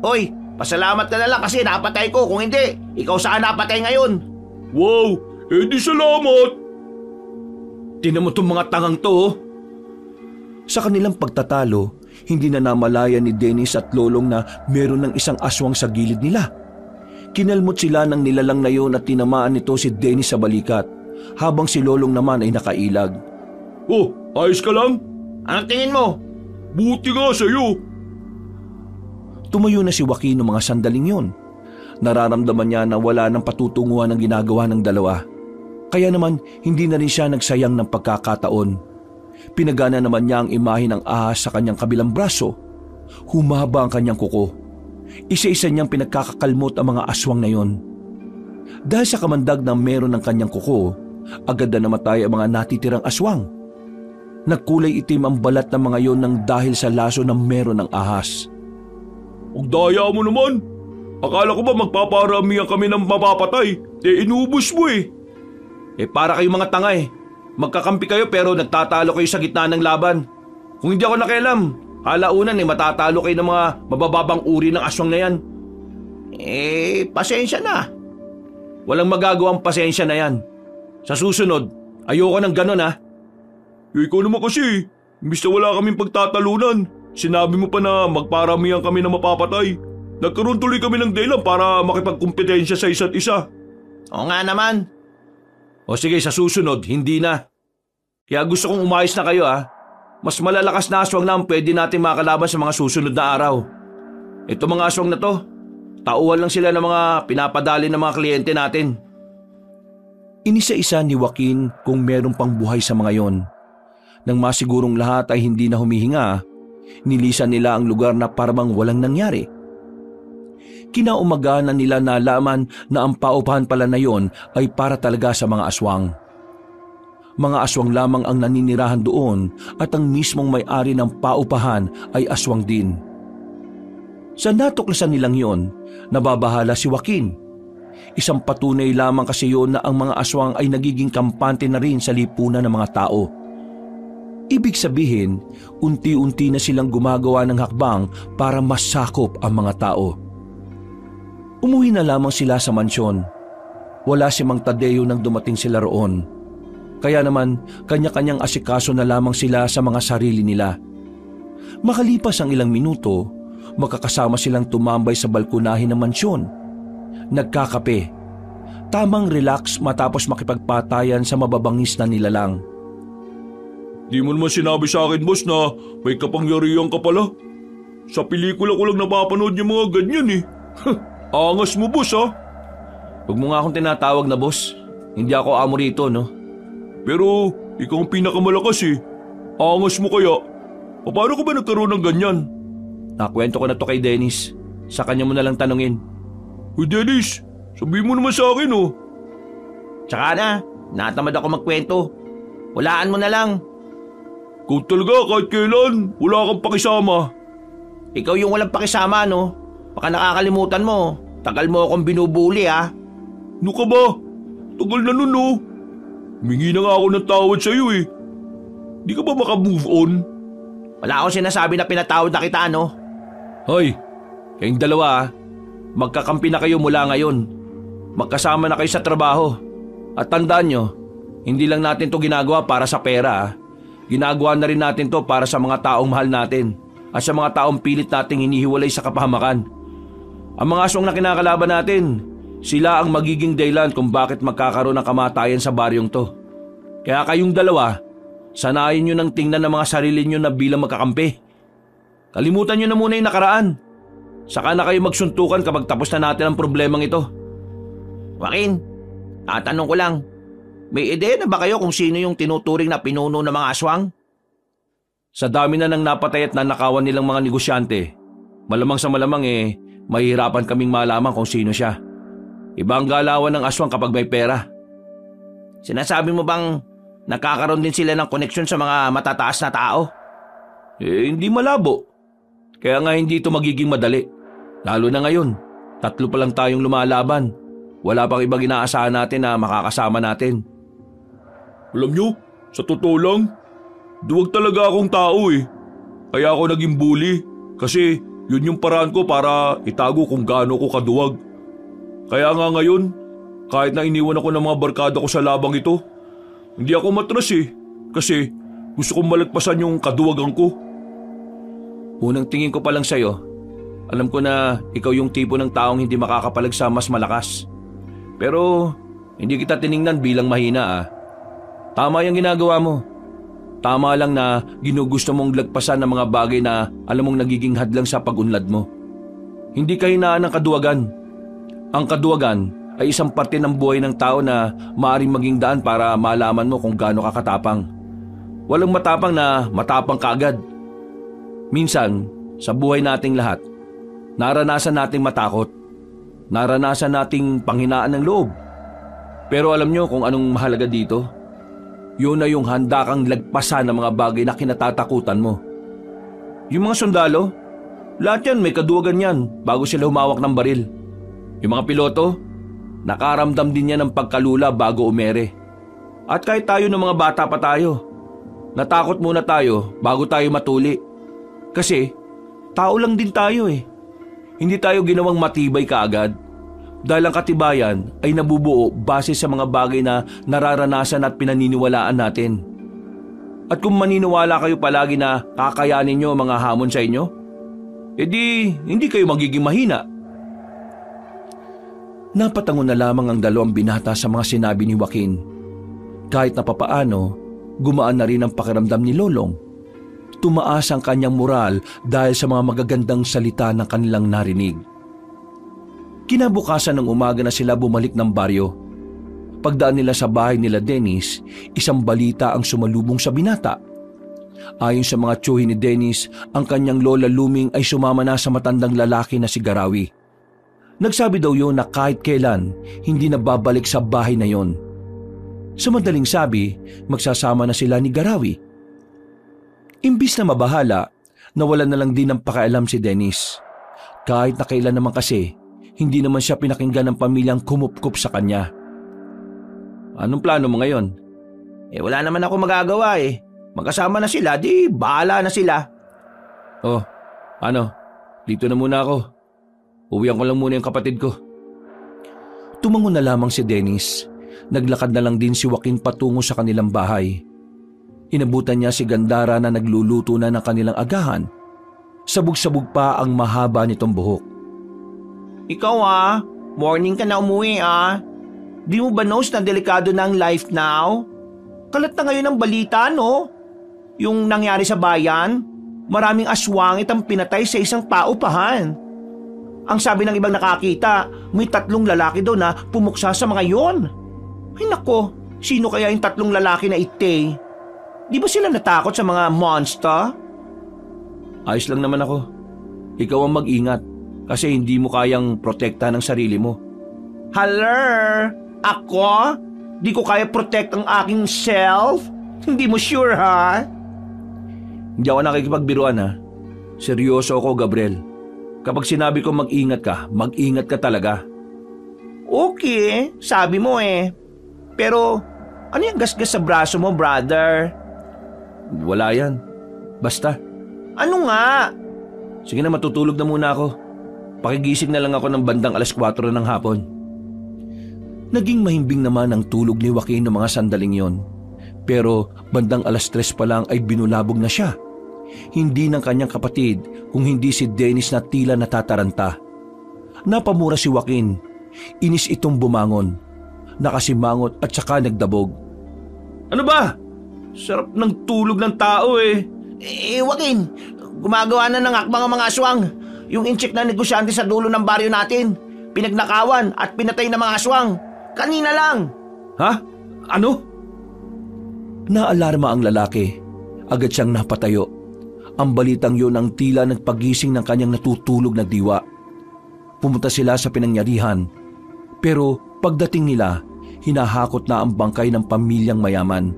Uy, pasalamat ka na lang kasi napatay ko. Kung hindi, ikaw saan napatay ngayon? Wow, di salamat. Tingnan mo itong mga tangang to oh. Sa kanilang pagtatalo, hindi na namalaya ni Dennis at Lolong na meron ng isang aswang sa gilid nila. Kinalmot sila ng nilalang na yun at tinamaan nito si Dennis sa balikat, habang si Lolong naman ay nakailag. Oh, ayos ka lang? Anong tingin mo? Buti nga sa'yo. Tumayo na si Joaquin noong mga sandaling yun. Nararamdaman niya na wala nang patutunguhan ang ginagawa ng dalawa. Kaya naman hindi na rin siya nagsayang ng pagkakataon. Pinagana naman niya ang imahe ng ahas sa kanyang kabilang braso. Humaba ang kanyang kuko. Isa-isa niyang pinagkakakalmot ang mga aswang na yon. Dahil sa kamandag na meron ng kanyang kuko, agad na namatay ang mga natitirang aswang. Nagkulay itim ang balat ng mga yon nang dahil sa laso na meron ng ahas. Ang daya mo naman. Akala ko ba magpaparamihan kami ng mapapatay? Inubos mo eh. Para kayo mga tanga eh. Magkakampi kayo pero nagtatalo kayo sa gitna ng laban. Kung hindi ako nakialam, halaunan matatalo kayo ng mga mabababang uri ng aswang na yan. Pasensya na. Walang magagawang pasensya na yan. Sa susunod, ayoko ng ganun ha. Ikaw naman kasi, imbis na wala kaming pagtatalunan, sinabi mo pa na magparamihan kami na mapapatay. Nagkaroon tuloy kami ng dahilan para makipagkumpetensya sa isa't isa. Oo nga naman. O sige, sa susunod, hindi na. Kaya gusto kong umayos na kayo ha. Mas malalakas na aswang na ang pwede natin makalaban sa mga susunod na araw. Ito mga aswang na to, tauhan lang sila ng mga pinapadali ng mga kliyente natin. Inisa-isa ni Joaquin kung meron pang buhay sa mga yon. Nang masigurong lahat ay hindi na humihinga, nilisan nila ang lugar na parang walang nangyari. Kinaumaga na nila nalaman na ang paupahan pala na yon ay para talaga sa mga aswang. Mga aswang lamang ang naninirahan doon at ang mismong may-ari ng paupahan ay aswang din. Sa natuklasan nilang yon, nababahala si Joaquin. Isang patunay lamang kasi yon na ang mga aswang ay nagiging kampante na rin sa lipunan ng mga tao. Ibig sabihin, unti-unti na silang gumagawa ng hakbang para masakop ang mga tao. Umuwi na lamang sila sa mansyon. Wala si Mang Tadeo nang dumating sila roon. Kaya naman, kanya-kanyang asikaso na lamang sila sa mga sarili nila. Makalipas ang ilang minuto, makakasama silang tumambay sa balkonahin ng mansyon. nagkakape. Tamang relax matapos makipagpatayan sa mababangis na nilalang. Di mo naman sinabi sa akin, boss, na may kapangyarihan ka pala. Sa pelikula ko lang napapanood yung mga ganyan eh. Angas mo, boss, ha? Huwag mo nga akong tinatawag na boss. Hindi ako amo rito, no? Pero ikaw ang pinakamalakas eh. Angas mo kaya. Paano ka ba nagkaroon ng ganyan? Nakwento ko na to kay Dennis. Sa kanya mo na lang tanungin. Uy, Dennis, sabihin mo naman sa akin, oh. Tsaka na, natamad ako magkwento. Walaan mo na lang. Kung talaga kahit kailan, wala kang pakisama. Ikaw yung walang pakisama, no? Baka nakakalimutan mo. Tagal mo akong binubuli, ha? Ano ka ba? Tagal na nun, no? Humingi na nga ako ng tawad sa'yo, eh. Di ka ba maka-move on? Wala akong sinasabi na pinatawad na kita, no? Hoy, kayong dalawa, magkakampi na kayo mula ngayon. Magkasama na kayo sa trabaho. At tandaan nyo, hindi lang natin to ginagawa para sa pera. Ginagawa na rin natin to para sa mga taong mahal natin at sa mga taong pilit nating hinihiwalay sa kapahamakan. Ang mga aswang na kinakalaban natin, sila ang magiging dahilan kung bakit magkakaroon ng kamatayan sa baryong to. Kaya kayong dalawa, sanayin nyo ng tingnan ng mga sarili nyo na bilang magkakampi. Kalimutan nyo na muna yung nakaraan. Saka na kayo magsuntukan kapag tapos na natin ang problemang ito. Joaquin, tatanong ko lang. May ideya na ba kayo kung sino yung tinuturing na pinuno ng mga aswang? Sa dami na ng napatay at nanakawan nilang mga negosyante, malamang sa malamang mahihirapan kaming malaman kung sino siya. Iba ang galawan ng aswang kapag may pera. Sinasabi mo bang nakakaroon din sila ng koneksyon sa mga matataas na tao? Hindi malabo. Kaya nga hindi ito magiging madali. Lalo na ngayon, 3 pa lang tayong lumalaban. Wala pang ibang inaasahan natin na makakasama natin. Alam nyo, sa totoo lang, duwag talaga akong tao eh. Kaya ako naging bully. Kasi yun yung paraan ko para itago kung gaano ko kaduwag. Kaya nga ngayon, kahit na iniwan ako ng mga barkada ko sa labang ito, hindi ako matras eh. Kasi gusto kong malagpasan yung kaduwagan ko. Unang tingin ko pa lang sa'yo, alam ko na ikaw yung tipo ng taong hindi makakapalag sa mas malakas. Pero hindi kita tiningnan bilang mahina ah. Tama yung ginagawa mo. Tama lang na ginugusto mong lagpasan ng mga bagay na alam mong nagiging hadlang sa pag-unlad mo. Hindi ka hinaan ng kaduwagan. Ang kaduwagan ay isang parte ng buhay ng tao na maaaring maging daan para malaman mo kung gaano ka katapang. Walang matapang na matapang kaagad. Minsan, sa buhay nating lahat, naranasan nating matakot. Naranasan nating panghinaan ng loob. Pero alam nyo kung anong mahalaga dito? Yun na yung handa kang lagpasan ng mga bagay na kinatatakutan mo. Yung mga sundalo, lahat yan may kaduwagan yan bago sila humawak ng baril. Yung mga piloto, nakaramdam din yan ng pagkalula bago umere. At kahit tayo ng mga bata pa tayo, natakot muna tayo bago tayo matuli. Kasi, tao lang din tayo eh. Hindi tayo ginawang matibay kaagad. Dahil ang katibayan ay nabubuo base sa mga bagay na nararanasan at pinaniniwalaan natin. At kung maniniwala kayo palagi na kakayanin nyo mga hamon sa inyo, edi hindi kayo magiging mahina. Napatango na lamang ang 2 binata sa mga sinabi ni Joaquin. Kahit na papaano, gumaan na rin ang pakiramdam ni Lolong. Tumaas ang kanyang moral dahil sa mga magagandang salita ng kanilang narinig. Kinabukasan ng umaga na sila bumalik ng baryo. Pagdaan nila sa bahay nila Dennis, isang balita ang sumalubong sa binata. Ayon sa mga tiyuhin ni Dennis, ang kanyang lola Luming ay sumama na sa matandang lalaki na si Garawi. Nagsabi daw yun na kahit kailan, hindi na babalik sa bahay na yon. Sa madaling sabi, magsasama na sila ni Garawi. Imbis na mabahala, nawalan na lang din ng pakialam si Dennis. Kahit na kailan naman kasi, hindi naman siya pinakinggan ng pamilyang kumupkup sa kanya. Anong plano mo ngayon? Wala naman ako magagawa eh. Magkasama na sila, di bahala na sila. Oh, ano? Dito na muna ako. Uwihan ko lang muna yung kapatid ko. Tumango na lamang si Dennis. Naglakad na lang din si Joaquin patungo sa kanilang bahay. Inabutan niya si Gandara na nagluluto na ng kanilang agahan. Sabog-sabog pa ang mahaba nitong buhok. Ikaw Morning ka na umuwi Di mo ba knows na delikado na ang life now? Kalat na ngayon ang balita, no? Yung nangyari sa bayan, maraming aswangit ang pinatay sa isang paupahan. Ang sabi ng ibang nakakita, may 3 lalaki daw na pumuksa sa mga yon. Ay nako, sino kaya yung 3 lalaki na ite? Di ba sila natakot sa mga monster? Ayos lang naman ako. Ikaw ang mag-ingat kasi hindi mo kayang protektahan ang sarili mo. Haller! Ako? Di ko kaya protect ang aking self? Hindi mo sure, ha? Hindi ako nakikipagbiruan ha. Seryoso ako, Gabriel. Kapag sinabi ko mag-ingat ka talaga. Okay, sabi mo Pero, ano yung gasgas sa braso mo, brother? Wala yan. Basta. Ano nga? Sige na, matutulog na muna ako. Pakigising na lang ako ng bandang 4:00 ng hapon. Naging mahimbing naman ang tulog ni Joaquin ng mga sandaling yon. Pero bandang 3:00 pa lang ay binulabog na siya. Hindi ng kanyang kapatid kung hindi si Dennis na tila natataranta. Napamura si Joaquin. Inis itong bumangon. Nakasimangot at saka nagdabog. Ano ba? Sarap ng tulog ng tao Joaquin, gumagawa na ng akbang ang mga aswang. Yung incheck na negosyante sa dulo ng baryo natin. Pinagnakawan at pinatay ng mga aswang. Kanina lang. Ha? Ano? Naalarma ang lalaki. Agad siyang napatayo. Ang balitang yun ang tila nagpagising ng kanyang natutulog na diwa. Pumunta sila sa pinangyarihan. Pero pagdating nila, hinahakot na ang bangkay ng pamilyang mayaman.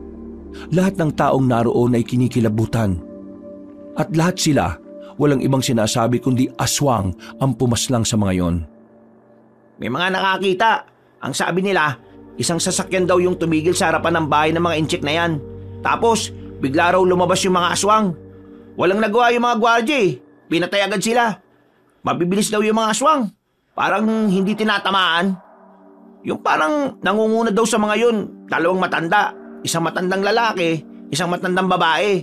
Lahat ng taong naroon ay kinikilabutan. At lahat sila, walang ibang sinasabi kundi aswang ang pumaslang sa mga yon. May mga nakakita. Ang sabi nila, isang sasakyan daw yung tumigil sa harapan ng bahay ng mga incheck na yan. Tapos, bigla raw lumabas yung mga aswang. Walang nagawa yung mga gwardya Pinatay agad sila. Mabibilis daw yung mga aswang. Parang hindi tinatamaan. Yung parang nangunguna daw sa mga yun, 2 matanda. Isang matandang lalaki, isang matandang babae.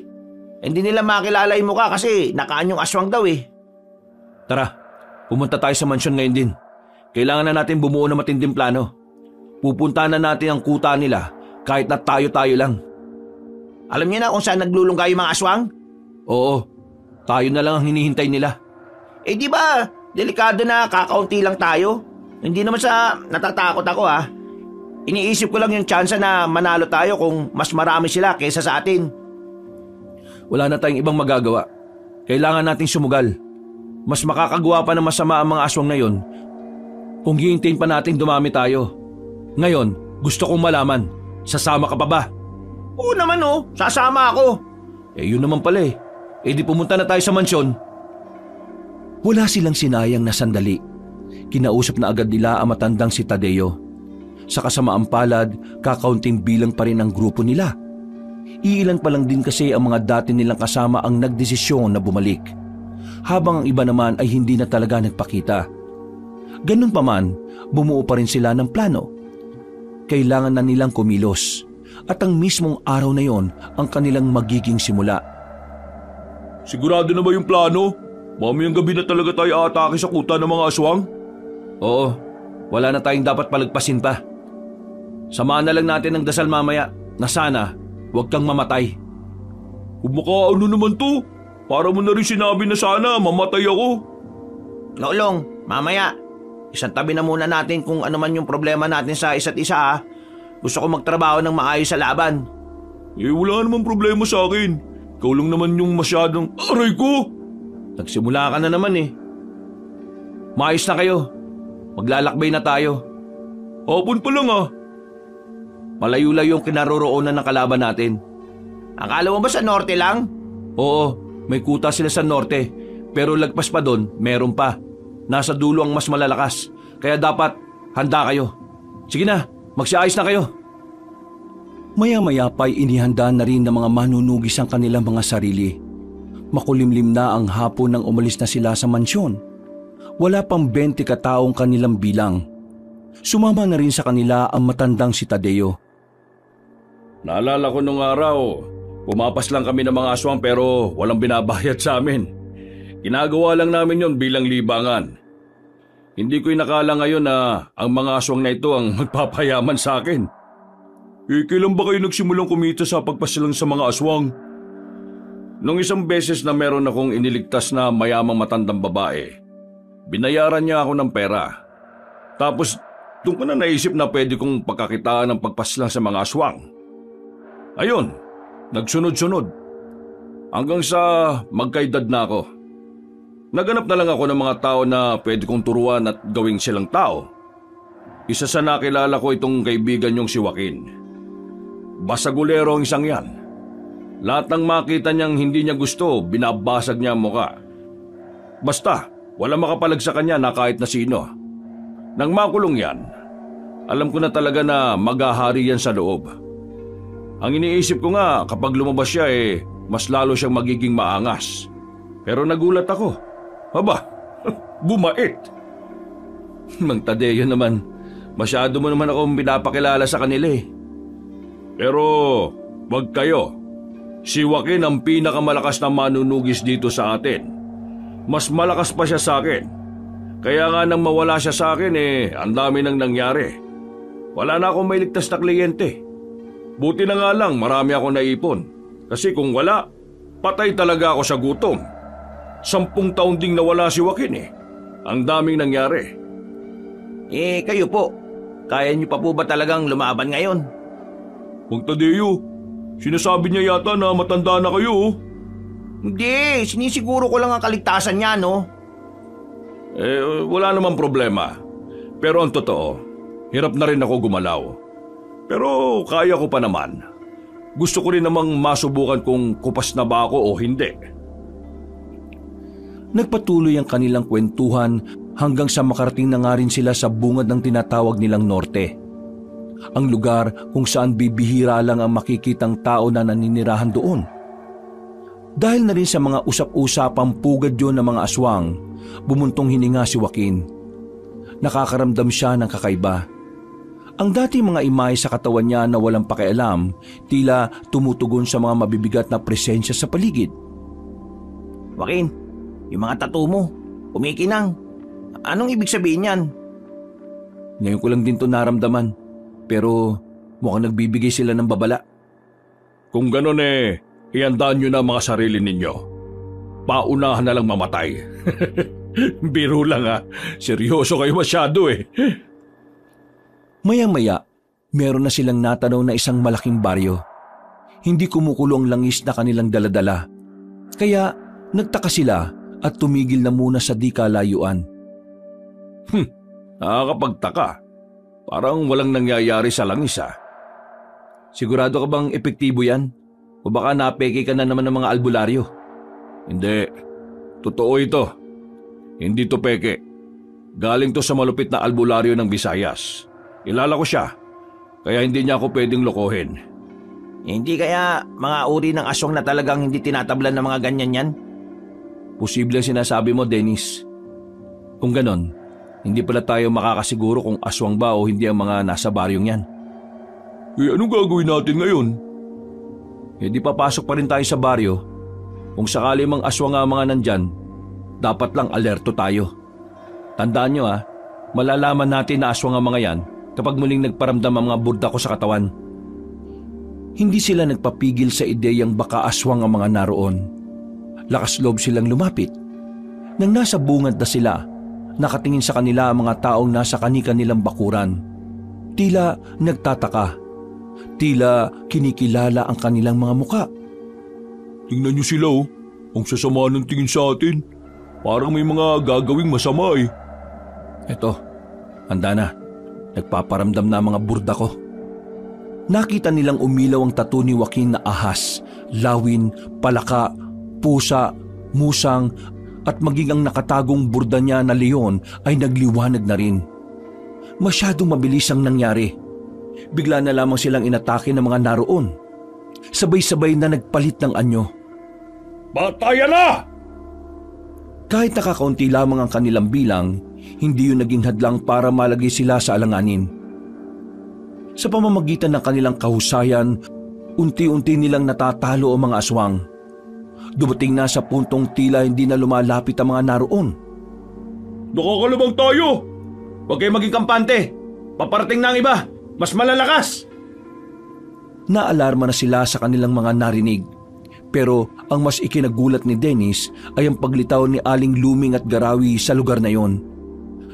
Hindi nila makilala yung mukha kasi nakaan yung aswang daw Tara, pumunta tayo sa mansyon ngayon din. Kailangan na natin bumuo ng matinding plano. Pupuntahan na natin ang kuta nila kahit na tayo-tayo lang. Alam niyo na kung saan naglulungga yung mga aswang? Oo, tayo na lang ang hinihintay nila. Di ba, delikado na kakaunti lang tayo. Hindi naman sa natatakot ako Iniisip ko lang yung tsansa na manalo tayo kung mas marami sila kaysa sa atin. Wala na tayong ibang magagawa. Kailangan nating sumugal. Mas makakagawa pa ng masama ang mga aswang na yon kung hihintayin pa natin dumami tayo. Ngayon, gusto kong malaman, sasama ka pa ba? Oo naman sasama ako. Yun naman pala di pumunta na tayo sa mansyon. Wala silang sinayang na sandali. Kinausap na agad nila ang matandang si Tadeo. Sa kasamaang palad, kakaunting bilang pa rin ang grupo nila. Iilan pa lang din kasi ang mga dati nilang kasama ang nagdesisyon na bumalik. Habang ang iba naman ay hindi na talaga nagpakita. Ganun pa man, bumuo pa rin sila ng plano. Kailangan na nilang kumilos at ang mismong araw na yon ang kanilang magiging simula. Sigurado na ba yung plano? Mamayang gabi na talaga tayo atake sa kuta ng mga aswang? Oo, wala na tayong dapat palagpasin pa. Samahan na lang natin ng dasal mamaya na sana huwag kang mamatay. Ano naman to? Para mo na rin sinabi na sana mamatay ako. Lolong, mamaya, isang tabi na muna natin kung ano man yung problema natin sa isa't isa Gusto ko magtrabaho ng maayos sa laban. Wala namang problema sa akin. Ikaw lang naman yung masyadong... Aray ko! Nagsimula ka na naman Maayos na kayo. Maglalakbay na tayo. Hapon pa lang Malayo-layo yung kinaroroonan ng kalaban natin. Akala mo ba sa norte lang? Oo, may kuta sila sa norte. Pero lagpas pa doon, meron pa. Nasa dulo ang mas malalakas. Kaya dapat handa kayo. Sige na, magsiayos na kayo. Maya-maya pa'y inihanda na rin ng mga manunugis ang kanilang mga sarili. Makulimlim na ang hapon nang umalis na sila sa mansyon. Wala pang 20 kataong kanilang bilang. Sumama na rin sa kanila ang matandang si Tadeo. Naalala ko nung araw, pumapas lang kami ng mga aswang pero walang binabayad sa amin. Ginagawa lang namin yon bilang libangan. Hindi ko inakala ngayon na ang mga aswang na ito ang magpapayaman sa akin. Kailan ba kayo nagsimulang kumita sa pagpasilang sa mga aswang? Nung isang beses na meron akong iniligtas na mayamang matandang babae, binayaran niya ako ng pera. Tapos doon ko na naisip na pwede kong pagkakitaan ng pagpasilang sa mga aswang. Ayun, nagsunod-sunod. Hanggang sa magkaedad na ako. Naganap na lang ako ng mga tao na pwede kong turuan at gawing silang tao. Isa sa nakilala ko itong kaibigan niyong si Joaquin. Basagulero ang isang yan. Lahat ng makita niyang hindi niya gusto, binabasag niya ang muka. Basta, wala makapalag sa kanya na kahit na sino. Nang makulong yan, alam ko na talaga na maghahari yan sa loob. Ang iniisip ko nga kapag lumabas siya mas lalo siyang magiging maangas. Pero nagulat ako. Aba, bumait. Mang Tadeo naman, masyado mo naman akong pinapakilala sa kanila eh. Pero, wag kayo. Si Joaquin ang pinakamalakas na manunugis dito sa atin. Mas malakas pa siya sa akin. Kaya nga nang mawala siya sa akin ang dami nang nangyari. Wala na akong may ligtas na kliyente. Buti na nga lang marami akong naipon. Kasi kung wala, patay talaga ako sa gutom. 10 taon ding nawala si Joaquin Ang daming nangyari. Kayo po, kaya niyo pa po ba talagang lumaban ngayon? Mang Tadeo, sinasabi niya yata na matanda na kayo. Hindi, sinisiguro ko lang ang kaligtasan niya, no? Wala namang problema. Pero ang totoo, hirap na rin ako gumalaw. Pero kaya ko pa naman. Gusto ko rin namang masubukan kung kupas na ba ako o hindi. Nagpatuloy ang kanilang kwentuhan hanggang sa makarating na nga rin sila sa bungad ng tinatawag nilang Norte. Ang lugar kung saan bibihira lang ang makikitang tao na naninirahan doon. Dahil na rin sa mga usap-usapang pugad yun ng mga aswang, bumuntong hininga si Joaquin. Nakakaramdam siya ng kakaiba. Ang dating mga imahe sa katawan niya na walang pakialam, tila tumutugon sa mga mabibigat na presensya sa paligid. Joaquin, yung mga tattoo mo, kumikinang. Anong ibig sabihin yan? Ngayon ko lang din to naramdaman, pero mukhang nagbibigay sila ng babala. Kung ganon iandaan nyo na ang mga sarili ninyo. Paunahan na lang mamatay. Biro lang seryoso kayo masyado Maya-maya, meron na silang natanaw na isang malaking baryo. Hindi kumukulo ang langis na kanilang daladala. Kaya nagtaka sila at tumigil na muna sa di kalayuan. Nakakapagtaka. Parang walang nangyayari sa langis Sigurado ka bang epektibo yan? O baka napeke ka na naman ng mga albularyo? Hindi. Totoo ito. Hindi to peke. Galing to sa malupit na albularyo ng Visayas. Kilala ko siya. Kaya hindi niya ako pwedeng lokohin. Hindi kaya mga uri ng aswang na talagang hindi tinatablan ng mga ganyan yan? Posible sinasabi mo, Dennis. Kung ganon, hindi pala tayo makakasiguro kung aswang ba o hindi ang mga nasa baryong yan. Anong gagawin natin ngayon? Di papasok pa rin tayo sa baryo. Kung sakali mang aswang ang mga nandyan, dapat lang alerto tayo. Tandaan nyo malalaman natin na aswang ang mga yan kapag muling nagparamdam ang mga burda ko sa katawan. Hindi sila nagpapigil sa ideyang baka aswang ang mga naroon. Lakas loob silang lumapit. Nang nasa bungad na sila, nakatingin sa kanila ang mga taong nasa kani-kanilang bakuran. Tila nagtataka. Tila kinikilala ang kanilang mga muka. Tingnan niyo sila Ang sasama ng tingin sa atin. Parang may mga gagawing masama Eto, handa na. Nagpaparamdam na ang mga burda ko. Nakita nilang umilaw ang tattoo ni Joaquin na ahas, lawin, palaka, pusa, musang at maging ang nakatagong burda niya na leon ay nagliwanag na rin. Masyadong mabilis ang nangyari. Bigla na lamang silang inatake ng mga naroon. Sabay-sabay na nagpalit ng anyo. Batayan na! Kahit nakakaunti lamang ang kanilang bilang, hindi yun naging hadlang para malagay sila sa alanganin. Sa pamamagitan ng kanilang kahusayan, unti-unti nilang natatalo ang mga aswang. Dumating na sa puntong tila hindi na lumalapit ang mga naroon. Nakakalabang tayo! Huwag kayo maging kampante! Paparating na ang iba! Mas malalakas! Naalarma na sila sa kanilang mga narinig. Pero ang mas ikinagulat ni Dennis ay ang paglitaw ni Aling Luming at Garawi sa lugar na yon.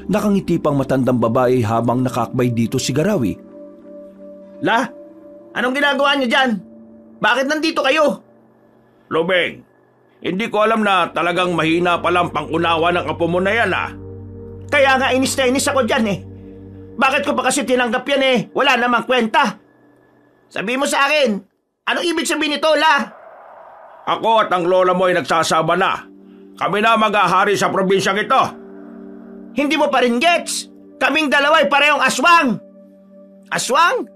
Nakangiti pang matandang babae habang nakakbay dito si Garawi. La, anong ginagawa niyo dyan? Bakit nandito kayo? Luming, hindi ko alam na talagang mahina palang pangunawa ng apo mo na yan Kaya nga inis na inis ako dyan eh. Bakit ko pa kasi tinanggap yan eh? Wala namang kwenta. Sabi mo sa akin, anong ibig sabihin nito, La? Ako at ang lola mo ay nagsasama na. Kami na mag-ahari sa probinsyang ito. Hindi mo pa rin gets. Kaming dalawa ay parehong aswang. Aswang?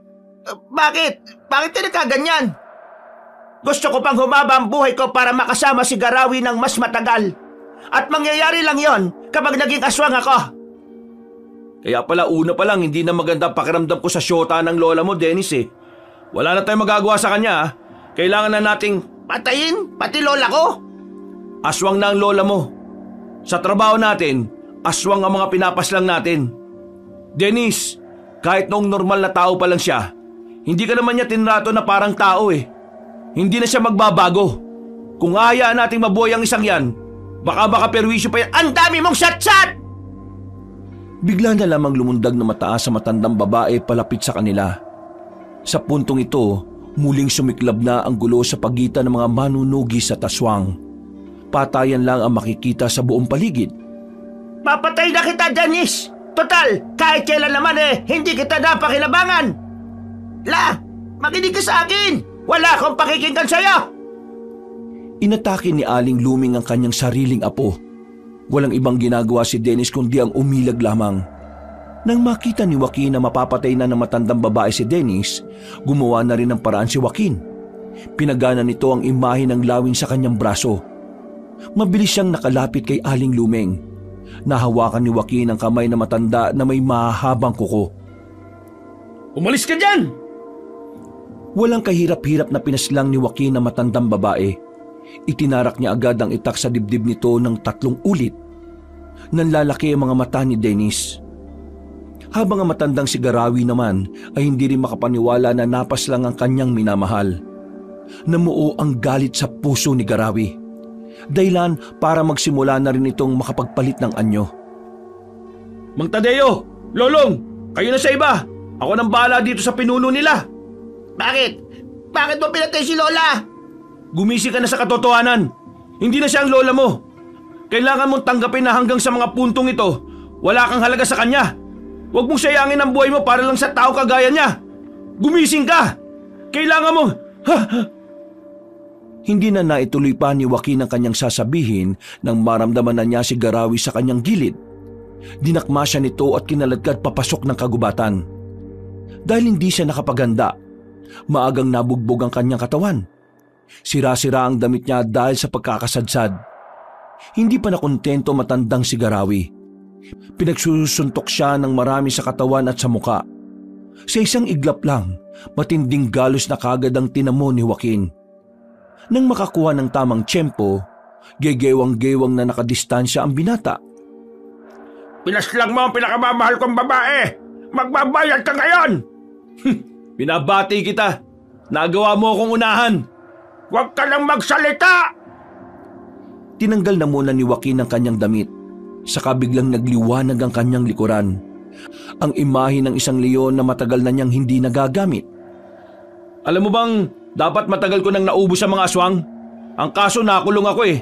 Bakit? Bakit ka nagkaganyan? Gusto ko pang humaba ang buhay ko para makasama si Garawi ng mas matagal. At mangyayari lang yon kapag naging aswang ako. Kaya pala una pa lang hindi na maganda pakiramdam ko sa syota ng lola mo, Dennis eh. Wala na tayong magagawa sa kanya. Kailangan na nating patayin? Pati lola ko? aswang na ang lola mo. Sa trabaho natin, aswang ang mga pinapaslang natin. Dennis, kahit noong normal na tao pa lang siya, hindi ka naman niya tinrato na parang tao eh. Hindi na siya magbabago. Kung hayaan nating mabuhay ang isang yan, baka perwisyo pa yan. Ang dami mong sat-sat! Bigla na lamang lumundag na mataas sa matandang babae palapit sa kanila. Sa puntong ito, muling sumiklab na ang gulo sa pagitan ng mga manunugis at aswang. Patayan lang ang makikita sa buong paligid. Papatay na kita, Dennis! Total, kahit kailan naman hindi kita napakilabangan! La, makinig ka sa akin! Wala akong pakikinggan sa'yo! Inatake ni Aling Luming ang kanyang sariling apo. Walang ibang ginagawa si Dennis kundi ang umilag lamang. Nang makita ni Joaquin na mapapatay na ng matandang babae si Dennis, gumawa na rin ng paraan si Joaquin. Pinagana nito ang imahe ng lawin sa kanyang braso. Mabilis siyang nakalapit kay Aling Luming. Nahawakan ni Joaquin ang kamay na matanda na may mahabang kuko. Umalis ka dyan! Walang kahirap-hirap na pinaslang ni Joaquin ang matandang babae. Itinarak niya agad ang itak sa dibdib nito ng 3 ulit. Nanlalaki ang mga mata ni Dennis. Habang ang matandang si Garawi naman ay hindi rin makapaniwala na napaslang ang kanyang minamahal. Namuo ang galit sa puso ni Garawi. Dahilan para magsimula na rin itong makapagpalit ng anyo. Mang Tadeo! Lolong! Kayo na sa iba! Ako nang bahala dito sa pinuno nila! Bakit? Bakit mo pinatay si Lola? Gumising ka na sa katotohanan. Hindi na siya ang lola mo. Kailangan mong tanggapin na hanggang sa mga puntong ito, wala kang halaga sa kanya. Huwag mong sayangin ang buhay mo para lang sa tao kagaya niya. Gumising ka! Kailangan mo... Hindi na naituloy pa ni Joaquin ang kanyang sasabihin nang maramdaman na niya si Garawi sa kanyang gilid. Dinakma siya nito at kinaladkad papasok ng kagubatan. Dahil hindi siya nakapaganda, maagang nabugbog ang kanyang katawan. Sira-sira ang damit niya dahil sa pagkakasadsad. Hindi pa nakontento matandang si Garawi. Pinagsusuntok siya ng marami sa katawan at sa muka. Sa isang iglap lang, matinding galos na kagad ang tinamo ni Joaquin. Nang makakuha ng tamang tiyempo, gegewang-gewang na nakadistansya ang binata. Pinaslang mo ang pinakamamahal kong babae! Magbabayad ka ngayon! Binabati kita! Nagawa mo akong unahan! Huwag ka lang magsalita! Tinanggal na muna ni Joaquin ang kanyang damit. Saka biglang nagliwanag ang kanyang likuran. Ang imahe ng isang leon na matagal na niyang hindi nagagamit. Alam mo bang dapat matagal ko nang naubos sa mga aswang? Ang kaso nakulong ako eh.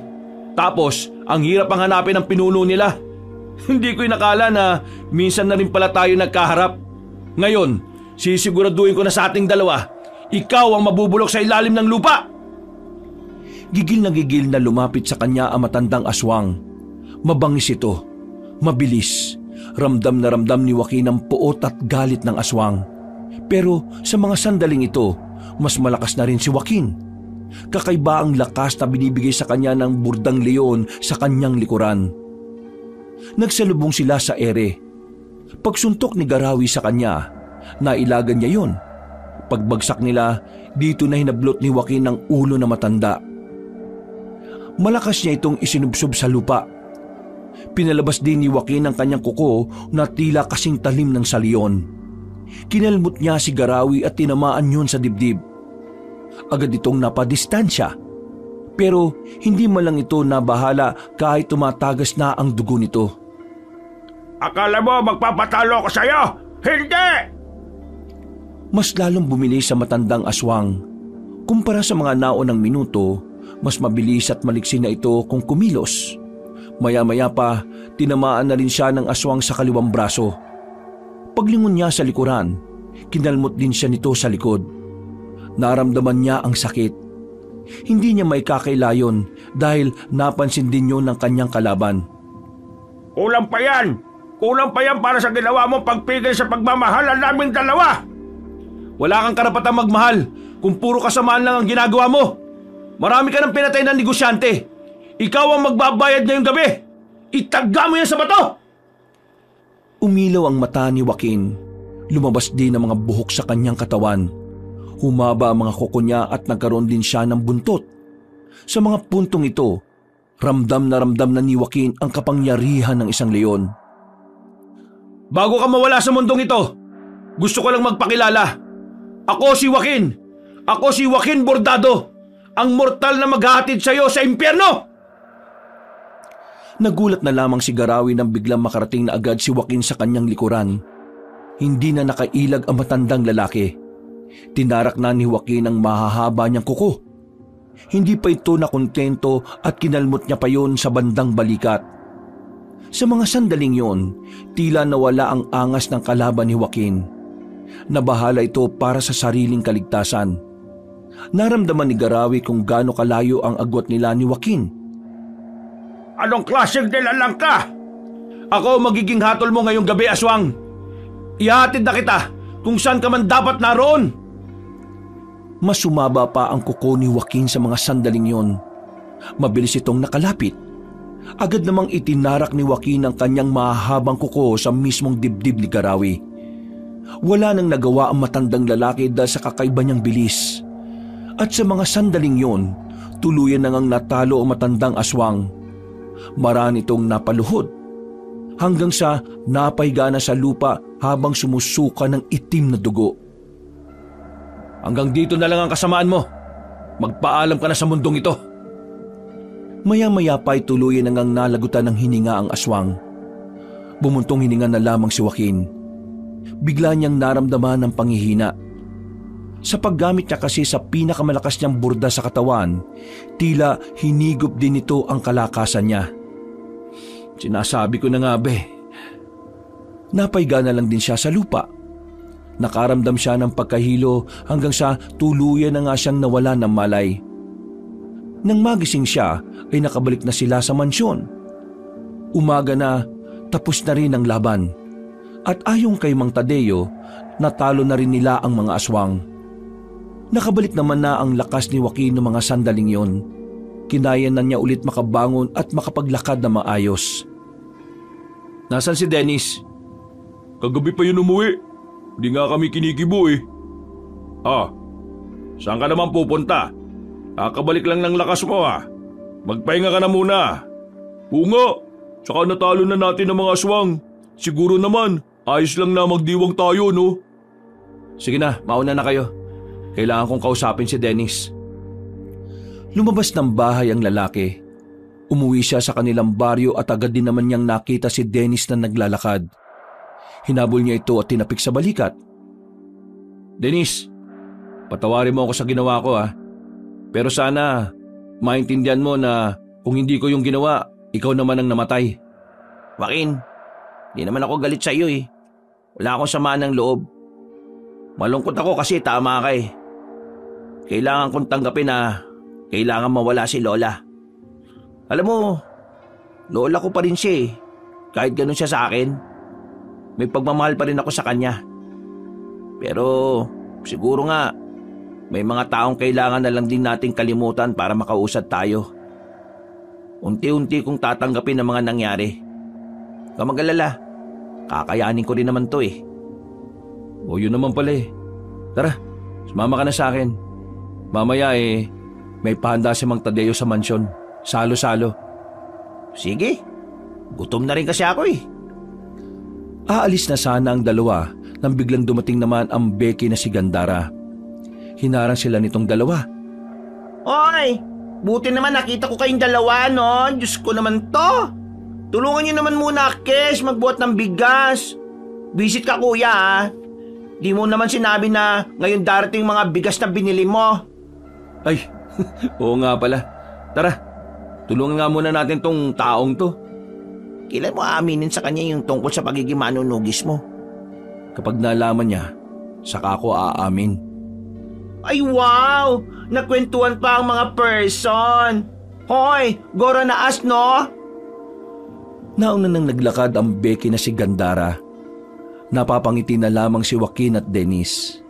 Tapos ang hirap ang hanapin ng pinuno nila. Hindi ko inakala na minsan na rin pala tayo nagkaharap. Ngayon, sisiguraduhin ko na sa ating dalawa, ikaw ang mabubulok sa ilalim ng lupa. Gigil na lumapit sa kanya ang matandang aswang. Mabangis ito, mabilis. Ramdam na ramdam ni Joaquin ang puot at galit ng aswang. Pero sa mga sandaling ito, mas malakas na rin si Joaquin. Kakaiba ang lakas na binibigay sa kanya ng burdang leon sa kanyang likuran. Nagsalubong sila sa ere. Pagsuntok ni Garawi sa kanya, nailagan niya yon. Pagbagsak nila, dito na hinablot ni Joaquin ang ulo na matanda. Malakas niya itong isinubsob sa lupa. Pinalabas din ni Joaquin ang kanyang kuko na tila kasing talim ng saliyon. Kinalmot niya si Garawi at tinamaan yun sa dibdib. Agad itong napadistansya. Pero hindi man lang ito nabahala kahit tumatagas na ang dugo nito. Akala mo magpapatalo ko sa'yo? Hindi! Mas lalong bumili sa matandang aswang. Kumpara sa mga naunang minuto, mas mabilis at maliksi na ito kung kumilos. Maya-maya pa, tinamaan na rin siya ng aswang sa kaliwang braso. Paglingon niya sa likuran, kinalmot din siya nito sa likod. Naramdaman niya ang sakit. Hindi niya may kakailayon dahil napansin din yun ng kanyang kalaban. Kulang pa yan! Kulang pa yan para sa ginawa mong pagpigil sa pagmamahalan naming dalawa! Wala kang karapatang magmahal kung puro kasamaan lang ang ginagawa mo. Marami ka ng pinatay na negosyante. Ikaw ang magbabayad ngayong gabi. Itaga mo yan sa bato! Umilaw ang mata ni Joaquin. Lumabas din ang mga buhok sa kanyang katawan. Humaba ang mga kuko niya at nagkaroon din siya ng buntot. Sa mga puntong ito, ramdam na ni Joaquin ang kapangyarihan ng isang leon. Bago ka mawala sa mundong ito, gusto ko lang magpakilala. Ako si Joaquin. Ako si Joaquin Bordado, ang mortal na maghahatid sa iyo sa impyerno! Nagulat na lamang si Garawi nang biglang makarating na agad si Joaquin sa kanyang likuran. Hindi na nakailag ang matandang lalaki. Tinarak na ni Joaquin ang mahahaba niyang kuko. Hindi pa ito nakontento at kinalmot niya pa yon sa bandang balikat. Sa mga sandaling yon, tila nawala ang angas ng kalaban ni Joaquin. Nabahala ito para sa sariling kaligtasan. Naramdaman ni Garawi kung gaano kalayo ang agwat nila ni Joaquin. Anong klaseng nilalang ka? Ako magiging hatol mo ngayong gabi, aswang. Ihatid na kita kung saan ka man dapat naroon. Mas sumaba pa ang kuko ni Joaquin sa mga sandaling yon. Mabilis itong nakalapit. Agad namang itinarak ni Joaquin ang kanyang mahabang kuko sa mismong dibdib ni Garawi. Wala nang nagawa ang matandang lalaki dahil sa kakaiba niyang bilis. At sa mga sandaling yon, tuluyan na ngang natalo ang matandang aswang. Marami itong napaluhod hanggang sa napahiga na sa lupa habang sumusuka ng itim na dugo. Hanggang dito na lang ang kasamaan mo. Magpaalam ka na sa mundong ito. Maya-maya pa'y tuluyan na ngang nalagutan ng hininga ang aswang. Bumuntong hininga na lamang si Joaquin. Bigla niyang naramdaman ng panghihina. Sa paggamit niya kasi sa pinakamalakas niyang burda sa katawan, tila hinigop din ito ang kalakasan niya. Sinasabi ko na nga be. Napaiga na lang din siya sa lupa. Nakaramdam siya ng pagkahilo hanggang sa tuluyan na nga siyang nawala ng malay. Nang magising siya ay nakabalik na sila sa mansyon. Umaga na, tapos na rin ang laban. At ayon kay Mang Tadeo, natalo na rin nila ang mga aswang. Nakabalik naman na ang lakas ni Joaquin ng mga sandaling yon. Kinaya na niya ulit makabangon at makapaglakad na maayos. Nasaan si Dennis? Kagabi pa yun umuwi. Hindi nga kami kinikibo eh. Saan ka naman pupunta? Kakabalik lang ng lakas mo ha. Magpahinga ka na muna. Oo nga, saka natalo na natin ang mga aswang. Siguro naman, ayos lang na magdiwang tayo no? Sige na, mauna na kayo. Kailangan kong kausapin si Dennis. Lumabas ng bahay ang lalaki. Umuwi siya sa kanilang baryo at agad din naman niyang nakita si Dennis na naglalakad. Hinabol niya ito at tinapik sa balikat. Dennis, patawarin mo ako sa ginawa ko ha. Pero sana maintindihan mo na kung hindi ko yung ginawa, ikaw naman ang namatay. Joaquin, di naman ako galit sa iyo eh. Wala akong samaan ng loob. Malungkot ako kasi tama ka eh. Kailangan kong tanggapin na kailangan mawala si Lola. Alam mo, Lola ko pa rin siya eh. Kahit ganun siya sa akin, may pagmamahal pa rin ako sa kanya. Pero siguro nga, may mga taong kailangan na lang din nating kalimutan para makausad tayo. Unti-unti kong tatanggapin ang mga nangyari. Huwag kang mag-alala, kakayanin ko rin naman to eh. O yun naman pala eh. Tara, sumama ka na sa akin. Mamaya may pahanda si Mang Tadeo sa mansyon. Salo-salo. Sige, Gutom na rin kasi ako eh. Aalis na sana ang dalawa nang biglang dumating naman ang Becky na si Gandara. Hinarang sila nitong dalawa. Oy, buti naman nakita ko kayong dalawa, no? Diyos ko naman to. Tulungan niyo naman muna, Kes, magbuhat ng bigas. Visit ka, kuya, ha? Di mo naman sinabi na ngayon darating mga bigas na binili mo. Ay, oo nga pala. Tara, tulungan nga muna natin tong taong to. Kailan mo aaminin sa kanya yung tungkol sa pagiging manunugis mo? Kapag nalaman niya, saka ako aamin. Ay wow! Nakwentuhan pa ang mga person. Hoy, gora na as, no? Nauna nang naglakad ang Becky na si Gandara. Napapangiti na lamang si Joaquin at Dennis.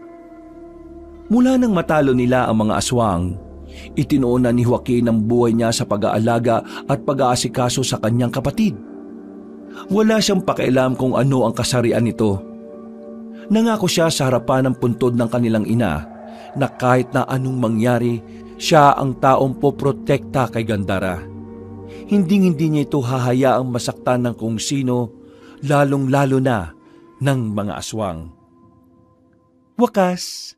Mula nang matalo nila ang mga aswang, itinuon na ni Joaquin ang buhay niya sa pag-aalaga at pag-aasikaso sa kanyang kapatid. Wala siyang pakialam kung ano ang kasarian nito. Nangako siya sa harapan ng puntod ng kanilang ina na kahit na anong mangyari, siya ang taong poprotekta kay Gandara. Hinding-hindi niya ito hahayaang masaktan ng kung sino, lalong-lalo na ng mga aswang. Wakas,